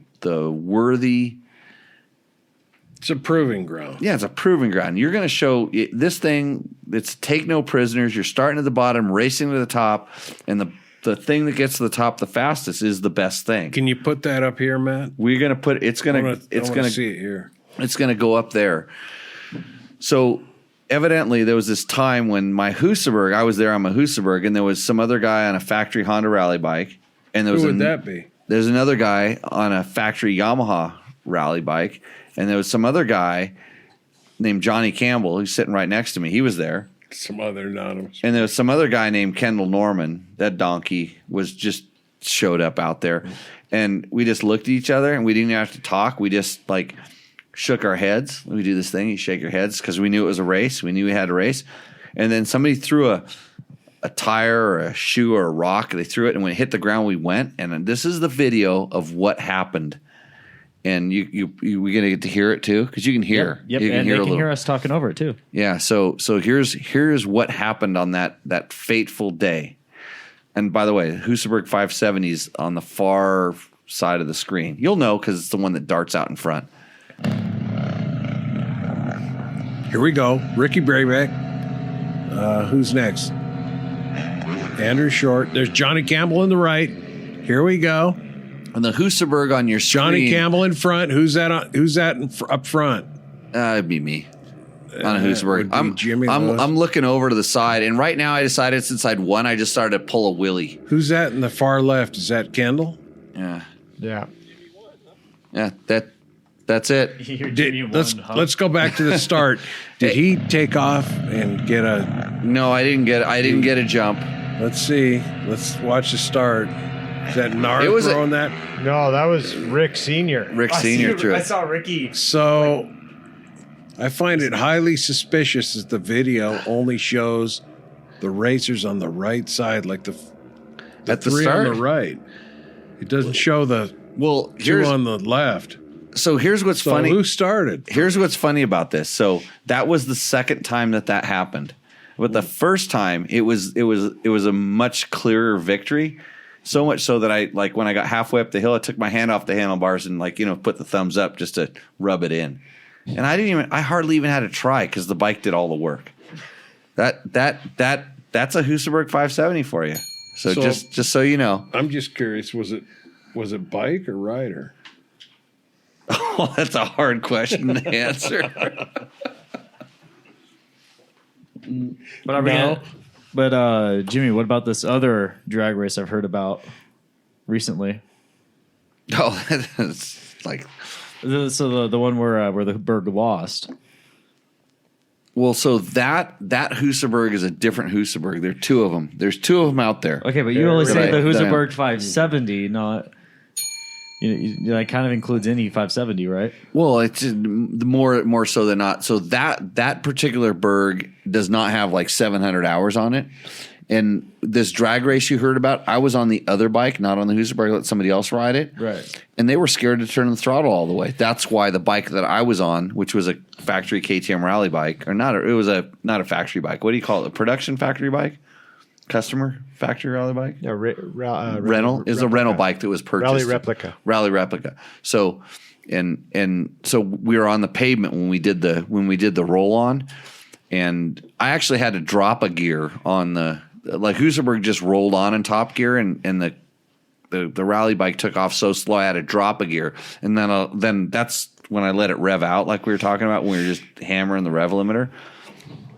S2: worthy.
S3: It's a proving ground.
S2: Yeah, it's a proving ground. You're going to show this thing. It's take no prisoners. You're starting at the bottom, racing to the top, and the thing that gets to the top the fastest is the best thing.
S3: Can you put that up here, Matt?
S2: We're going to put it's going to
S3: see it here.
S2: It's going to go up there. So evidently there was this time when my Husaberg, I was there on my Husaberg, and there was some other guy on a factory Honda rally bike, and there was
S3: Who would that be?
S2: There's another guy on a factory Yamaha rally bike, and there was some other guy named Johnny Campbell who's sitting right next to me. He was there.
S3: Some other anonymous.
S2: And there was some other guy named Kendall Norman. That donkey was just showed up out there. And we just looked at each other, and we didn't have to talk. We just like shook our heads. We do this thing. You shake your heads because we knew it was a race. We knew we had a race. And then somebody threw a tire or a shoe or a rock. They threw it, and when it hit the ground, we went. And this is the video of what happened. And we're gonna get to hear it too, because you can hear.
S1: Yep.
S2: You can
S1: And
S2: hear
S1: they
S2: a
S1: can
S2: little.
S1: hear us talking over it too.
S2: Yeah. So here's what happened on that fateful day. And by the way, Husaberg 570's on the far side of the screen. You'll know because it's the one that darts out in front.
S3: Here we go. Ricky Brayback. Who's next? Andrew Short. There's Johnny Campbell in the right. Here we go.
S2: And the Husaberg on your screen.
S3: Johnny Campbell in front. Who's that up front?
S2: It'd be me on a Husaberg.
S3: would be Jimmy Lewis.
S2: I'm looking over to the side, and right now I decided since I'd won, I just started to pull a wheelie.
S3: Who's that in the far left? Is that Kendall?
S2: Yeah.
S4: Yeah.
S2: Yeah. That's it.
S3: Let's go back to the start. Did he take off and get a?
S2: No, I didn't get a jump.
S3: Let's see. Let's watch the start. Is that Nard
S2: It was
S3: throwing that?
S4: No, that was Rick Senior.
S2: Rick Senior threw it.
S1: saw Ricky.
S3: So I find it highly suspicious that the video only shows the racers on the right side, like the
S2: At the
S3: three
S2: start?
S3: on the right. It doesn't show the
S2: Well,
S3: two on the left.
S2: so here's what's
S3: So
S2: funny.
S3: who started?
S2: Here's what's funny about this. So that was the second time that happened. But the first time, it was a much clearer victory. So much so that I, like, when I got halfway up the hill, I took my hand off the handlebars and, like, put the thumbs up just to rub it in. And I hardly even had to try because the bike did all the work. That's a Husaberg 570 for you. So just so you know.
S3: I'm just curious, was it bike or rider?
S2: Oh, that's a hard question to answer.
S1: But Jimmy, what about this other drag race I've heard about recently?
S2: Oh, that's like,
S1: So the one where the Berg lost.
S2: well, so that Husaberg is a different Husaberg. There are two of them. There's two of them out there.
S1: Okay, but you only say the
S2: Right.
S1: Husaberg 570, not. That kind of includes any 570, right?
S2: Well, it's more so than not. So that particular Berg does not have like 700 hours on it. And this drag race you heard about, I was on the other bike, not on the Husaberg. Let somebody else ride it.
S1: Right.
S2: And they were scared to turn the throttle all the way. That's why the bike that I was on, which was a factory KTM rally bike, or not, it was not a factory bike. What do you call it? A production factory bike? Customer factory rally bike?
S4: No,
S2: Rental is a rental bike that was purchased. Rally replica. So, and so we were on the pavement when we did the roll on, and I actually had to drop a gear on like Husaberg just rolled on in top gear, and the rally bike took off so slow I had to drop a gear, and then that's when I let it rev out, like we were talking about when we were just hammering the rev limiter.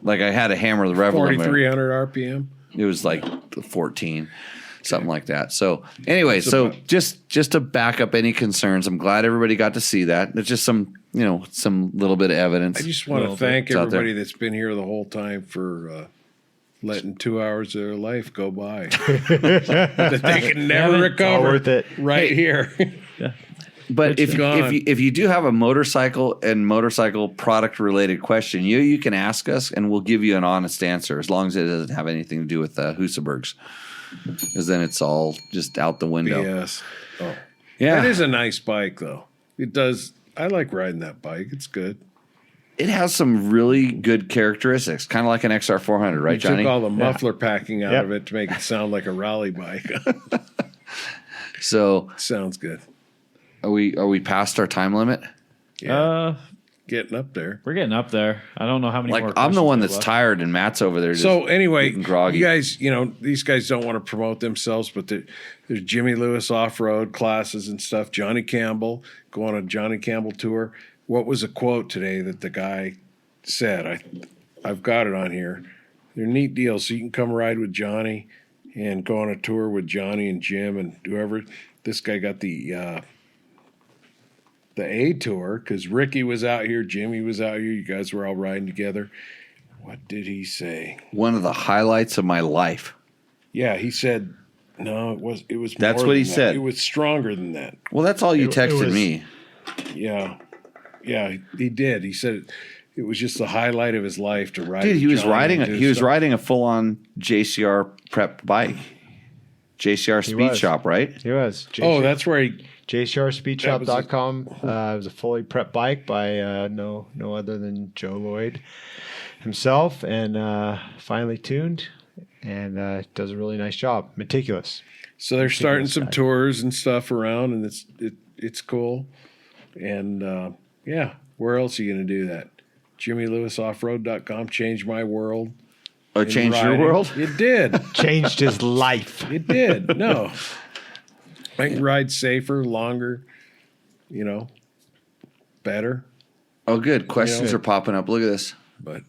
S2: Like I had to hammer the rev limiter.
S3: 4,300 RPM.
S2: It was like 14, something like that. So anyway, just to back up any concerns, I'm glad everybody got to see that. It's just some little bit of evidence.
S3: I just want to thank everybody that's been here the whole time for letting 2 hours of their life go by that they can never recover.
S4: Worth it.
S3: Right here.
S2: But if you do have a motorcycle and motorcycle product related question, you can ask us and we'll give you an honest answer, as long as it doesn't have anything to do with Husabergs, because then it's all just out the window.
S3: Yes. Oh.
S2: Yeah,
S3: That is a nice bike, though. It does. I like riding that bike. It's good.
S2: It has some really good characteristics, kind of like an XR400, right, Johnny?
S3: Took all the muffler packing out of it to make it sound like a rally bike.
S2: So
S3: Sounds good.
S2: Are we past our time limit?
S3: Yeah. Getting up there.
S1: We're getting up there. I don't know how many more.
S2: Like, I'm the
S1: questions
S2: one
S1: we have
S2: that's
S1: left.
S2: tired, and Matt's over there. Just
S3: So anyway,
S2: getting groggy.
S3: you guys, these guys don't want to promote themselves, but there's Jimmy Lewis off-road classes and stuff. Johnny Campbell, go on a Johnny Campbell tour. What was a quote today that the guy said? I've got it on here. They're neat deals. So you can come ride with Johnny and go on a tour with Johnny and Jim and whoever. This guy got the A tour because Ricky was out here, Jimmy was out here. You guys were all riding together. What did he say?
S2: One of the highlights of my life.
S3: Yeah, he said, no, it was.
S2: That's
S3: more
S2: what he
S3: than that.
S2: said.
S3: It was stronger than that.
S2: Well, that's all you
S4: It
S2: texted
S4: was-
S2: me.
S3: Yeah, he did. He said it was just the highlight of his life to ride.
S2: Dude,
S3: with
S2: he was
S3: Johnny
S2: riding.
S3: and do
S2: He was
S3: stuff.
S2: riding a full-on JCR prep bike. JCR Speed
S4: was.
S2: Shop, right?
S4: He was.
S3: Oh, that's where he.
S4: JCRSpeedshop.com. It was a fully prepped bike by no other than Joe Lloyd himself, and finely tuned, and does a really nice job. Meticulous.
S3: So they're starting some
S4: guy.
S3: tours and stuff around, and it's cool. And yeah, where else are you going to do that? JimmyLewisOffroad.com changed my world.
S2: Oh, changed your world?
S3: It did.
S4: Changed his life.
S3: It did. No. I can ride safer, longer, better.
S2: Oh, good. Questions
S3: Yeah.
S2: are popping up. Look at this.
S3: But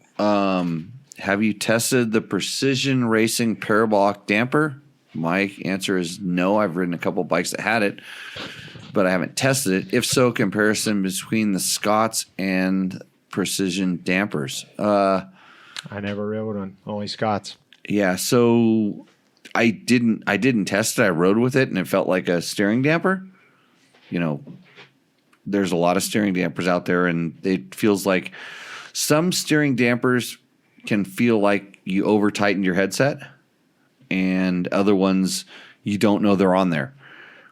S2: Have you tested the Precision Racing Parabolic Damper? My answer is no. I've ridden a couple bikes that had it, but I haven't tested it. If so, comparison between the Scots and Precision dampers.
S4: I never rode one. Only Scott's.
S2: Yeah, so I didn't test it. I rode with it, and it felt like a steering damper. There's a lot of steering dampers out there, and it feels like some steering dampers can feel like you over tightened your headset, and other ones you don't know they're on there.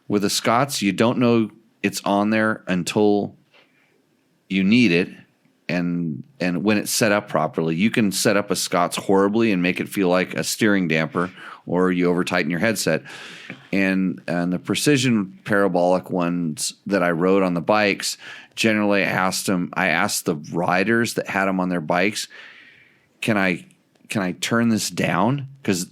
S2: With the Scots, you don't know it's on there until you need it, and when it's set up properly. You can set up a Scots horribly and make it feel like a steering damper, or you over tighten your headset. And the precision parabolic ones that I rode on the bikes, generally I asked the riders that had them on their bikes, can I turn this down? Because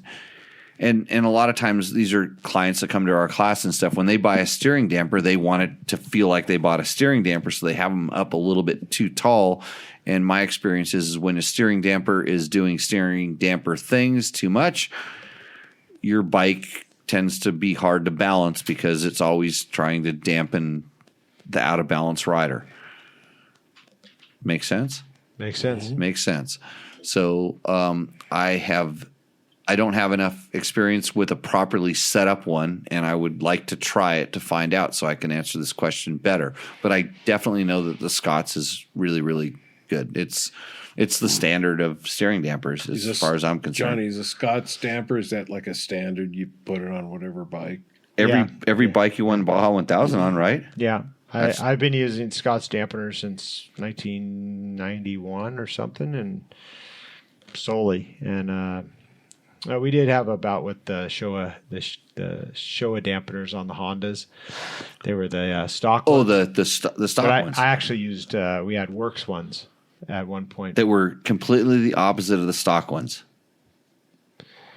S2: and a lot of times these are clients that come to our class and stuff. When they buy a steering damper, they want it to feel like they bought a steering damper, so they have them up a little bit too tall. And my experience is when a steering damper is doing steering damper things too much, your bike tends to be hard to balance because it's always trying to dampen the out of balance rider. Make sense?
S4: Makes sense.
S2: Makes sense. So I don't have enough experience with a properly set up one, and I would like to try it to find out so I can answer this question better. But I definitely know that the Scots is really, really good. It's the standard of steering dampers as far as I'm concerned.
S3: Johnny, is a Scots damper, is that like a standard? You put it on whatever bike?
S2: Every bike you won Baja 1000 on, right?
S4: Yeah. I've been using Scots dampeners since 1991 or something, and solely. And we did have a bout with the Showa dampeners on the Hondas. They were the stock ones.
S2: The stock ones.
S4: I actually used we had Works ones at one point
S2: that were completely the opposite of the stock ones.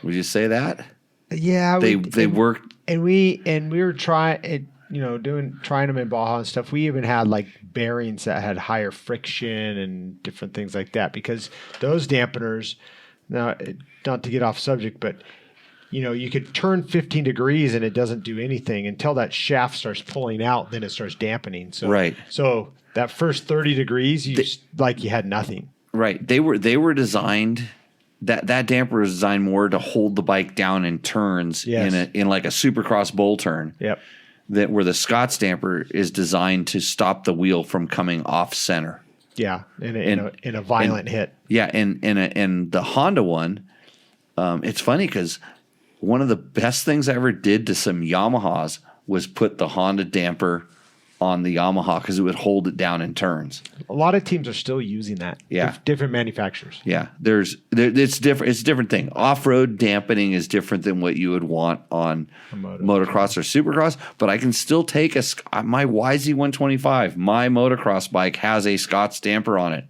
S2: Would you say that?
S4: Yeah,
S2: they worked,
S4: and we were trying them in Baja and stuff. We even had like bearings that had higher friction and different things like that, because those dampeners. Now, not to get off subject, but you could turn 15 degrees and it doesn't do anything until that shaft starts pulling out. Then it starts dampening. So,
S2: right.
S4: So that first 30 degrees, you had nothing.
S2: Right. They were designed. That damper was designed more to hold the bike down in turns.
S4: Yes.
S2: in like a Supercross bowl turn.
S4: Yep.
S2: That where the Scots damper is designed to stop the wheel from coming off center.
S4: Yeah, in a violent hit.
S2: Yeah, and the Honda one, it's funny because one of the best things I ever did to some Yamahas was put the Honda damper on the Yamaha because it would hold it down in turns.
S4: A lot of teams are still using that.
S2: Yeah,
S4: different manufacturers.
S2: Yeah, it's different. It's a different thing. Off-road dampening is different than what you would want on motocross or supercross. But I can still take my YZ125. My motocross bike has a Scots damper on it,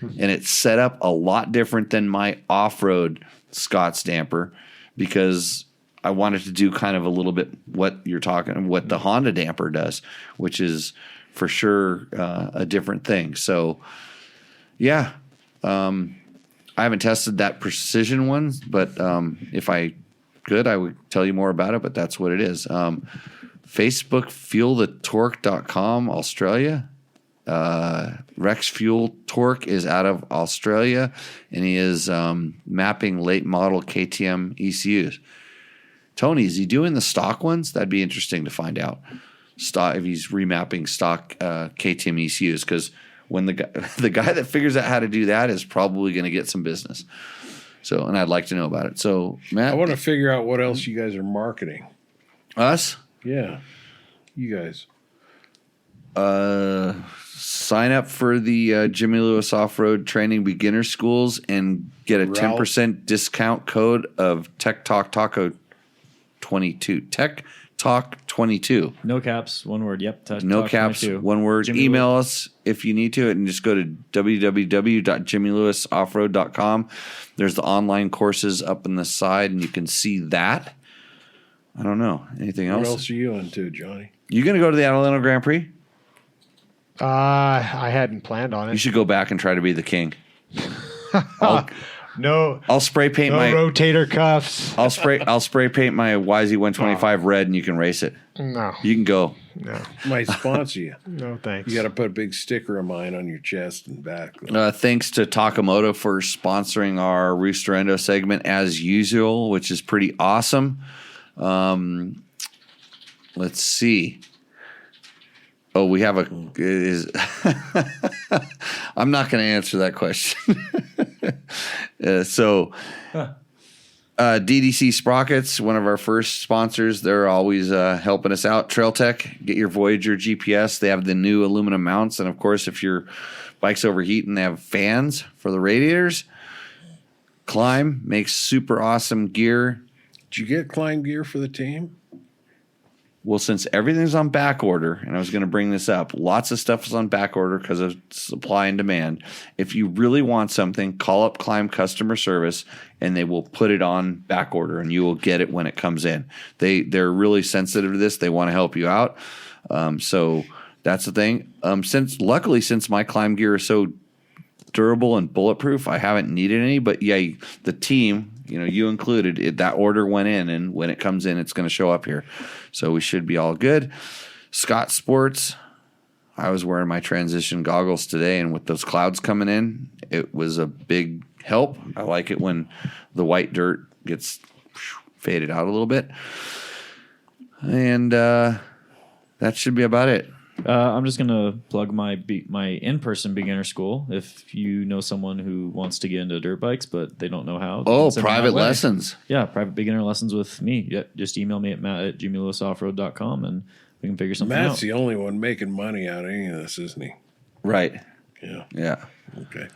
S2: and it's set up a lot different than my off-road Scots damper because I wanted to do kind of a little bit what the Honda damper does, which is for sure a different thing. So, yeah, I haven't tested that precision one, but if I could, I would tell you more about it, but that's what it is. Facebook, fuelthetorque.com, Australia. Rex Fuel Torque is out of Australia, and he is mapping late model KTM ECUs. Tony, is he doing the stock ones? That'd be interesting to find out. If he's remapping stock KTM ECUs, because when the guy that figures out how to do that is probably going to get some business. So, and I'd like to know about it. So, Matt,
S3: I want to figure out what else you guys are marketing.
S2: Us?
S3: Yeah, you guys.
S2: Sign up for the Jimmy Lewis Off-Road Training Beginner Schools and get a 10% discount code of Tech Talk Taco 22. Tech Talk 22.
S1: No caps, one word. Yep.
S2: No
S1: Talk
S2: caps,
S1: 22.
S2: one word.
S1: Jimmy
S2: Email us if you need to, and just go to www.jimmylewisoffroad.com. There's the online courses up in the side, and you can see that. I don't know. Anything else?
S3: What else are you into, Johnny?
S2: You going to go to the Adelanto Grand Prix?
S4: I hadn't planned on it.
S2: You should go back and try to be the king. I'll spray paint my
S4: rotator cuffs.
S2: I'll spray paint my YZ125 red, and you can race it.
S4: No,
S2: you can go.
S4: No,
S3: might sponsor you.
S4: No thanks.
S3: You got to put a big sticker of mine on your chest and back.
S2: Thanks to Takamoto for sponsoring our Roosterendo segment as usual, which is pretty awesome. Let's see. Oh, we have I'm not going to answer that question. DDC Sprockets, one of our first sponsors. They're always helping us out. Trail Tech, get your Voyager GPS. They have the new aluminum mounts. And, of course, if your bike's overheating, they have fans for the radiators. Climb makes super awesome gear.
S3: Did you get Climb gear for the team?
S2: Well, since everything's on back order, and I was going to bring this up, lots of stuff is on back order because of supply and demand. If you really want something, call up Climb customer service, and they will put it on back order, and you will get it when it comes in. They're really sensitive to this. They want to help you out. So that's the thing. Luckily, since my Climb gear is so durable and bulletproof, I haven't needed any. But yeah, the team, you included, that order went in, and when it comes in, it's going to show up here. So we should be all good. Scott Sports, I was wearing my transition goggles today, and with those clouds coming in, it was a big help. I like it when the white dirt gets faded out a little bit. And that should be about it.
S1: I'm just gonna plug my in-person beginner school. If you know someone who wants to get into dirt bikes but they don't know how.
S2: Private lessons.
S1: Yeah, private beginner lessons with me. Yeah, just email me at matt@jimilewisoffroad.com and we can figure something out.
S3: Matt's the only one making money out of any of this, isn't he?
S2: Right.
S3: Yeah. Okay.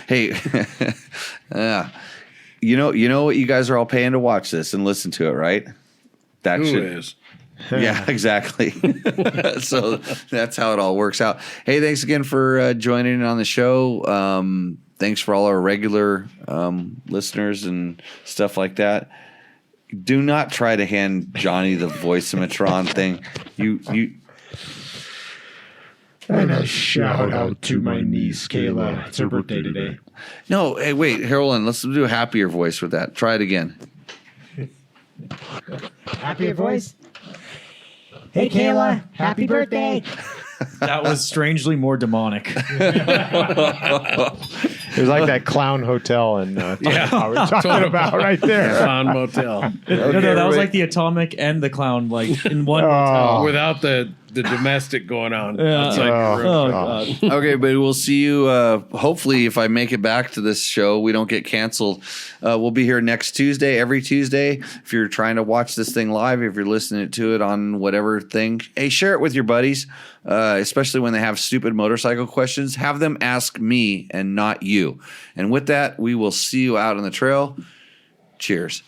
S2: Hey, you know what you guys are all paying to watch this and listen to it, right?
S3: Who is?
S2: Yeah, exactly. So that's how it all works out. Hey, thanks again for joining in on the show. Thanks for all our regular listeners and stuff like that. Do not try to hand Johnny the voice-o-matron thing. You.
S4: And a shout out to my niece, Kayla. It's her birthday today.
S2: No, hey, wait, Harold, let's do a happier voice with that. Try it again.
S7: Happier voice? Hey, Kayla, happy birthday.
S1: That was strangely more demonic.
S4: It was like that clown hotel and I was talking about right there.
S3: Clown Motel.
S1: No, that was like the Atomic and the Clown, like in one motel.
S3: Without the domestic going on outside your room.
S1: Oh, God.
S2: Okay, but we'll see you. Hopefully, if I make it back to this show, we don't get canceled. We'll be here next Tuesday, every Tuesday. If you're trying to watch this thing live, if you're listening to it on whatever thing, hey, share it with your buddies, especially when they have stupid motorcycle questions. Have them ask me and not you. And with that, we will see you out on the trail. Cheers.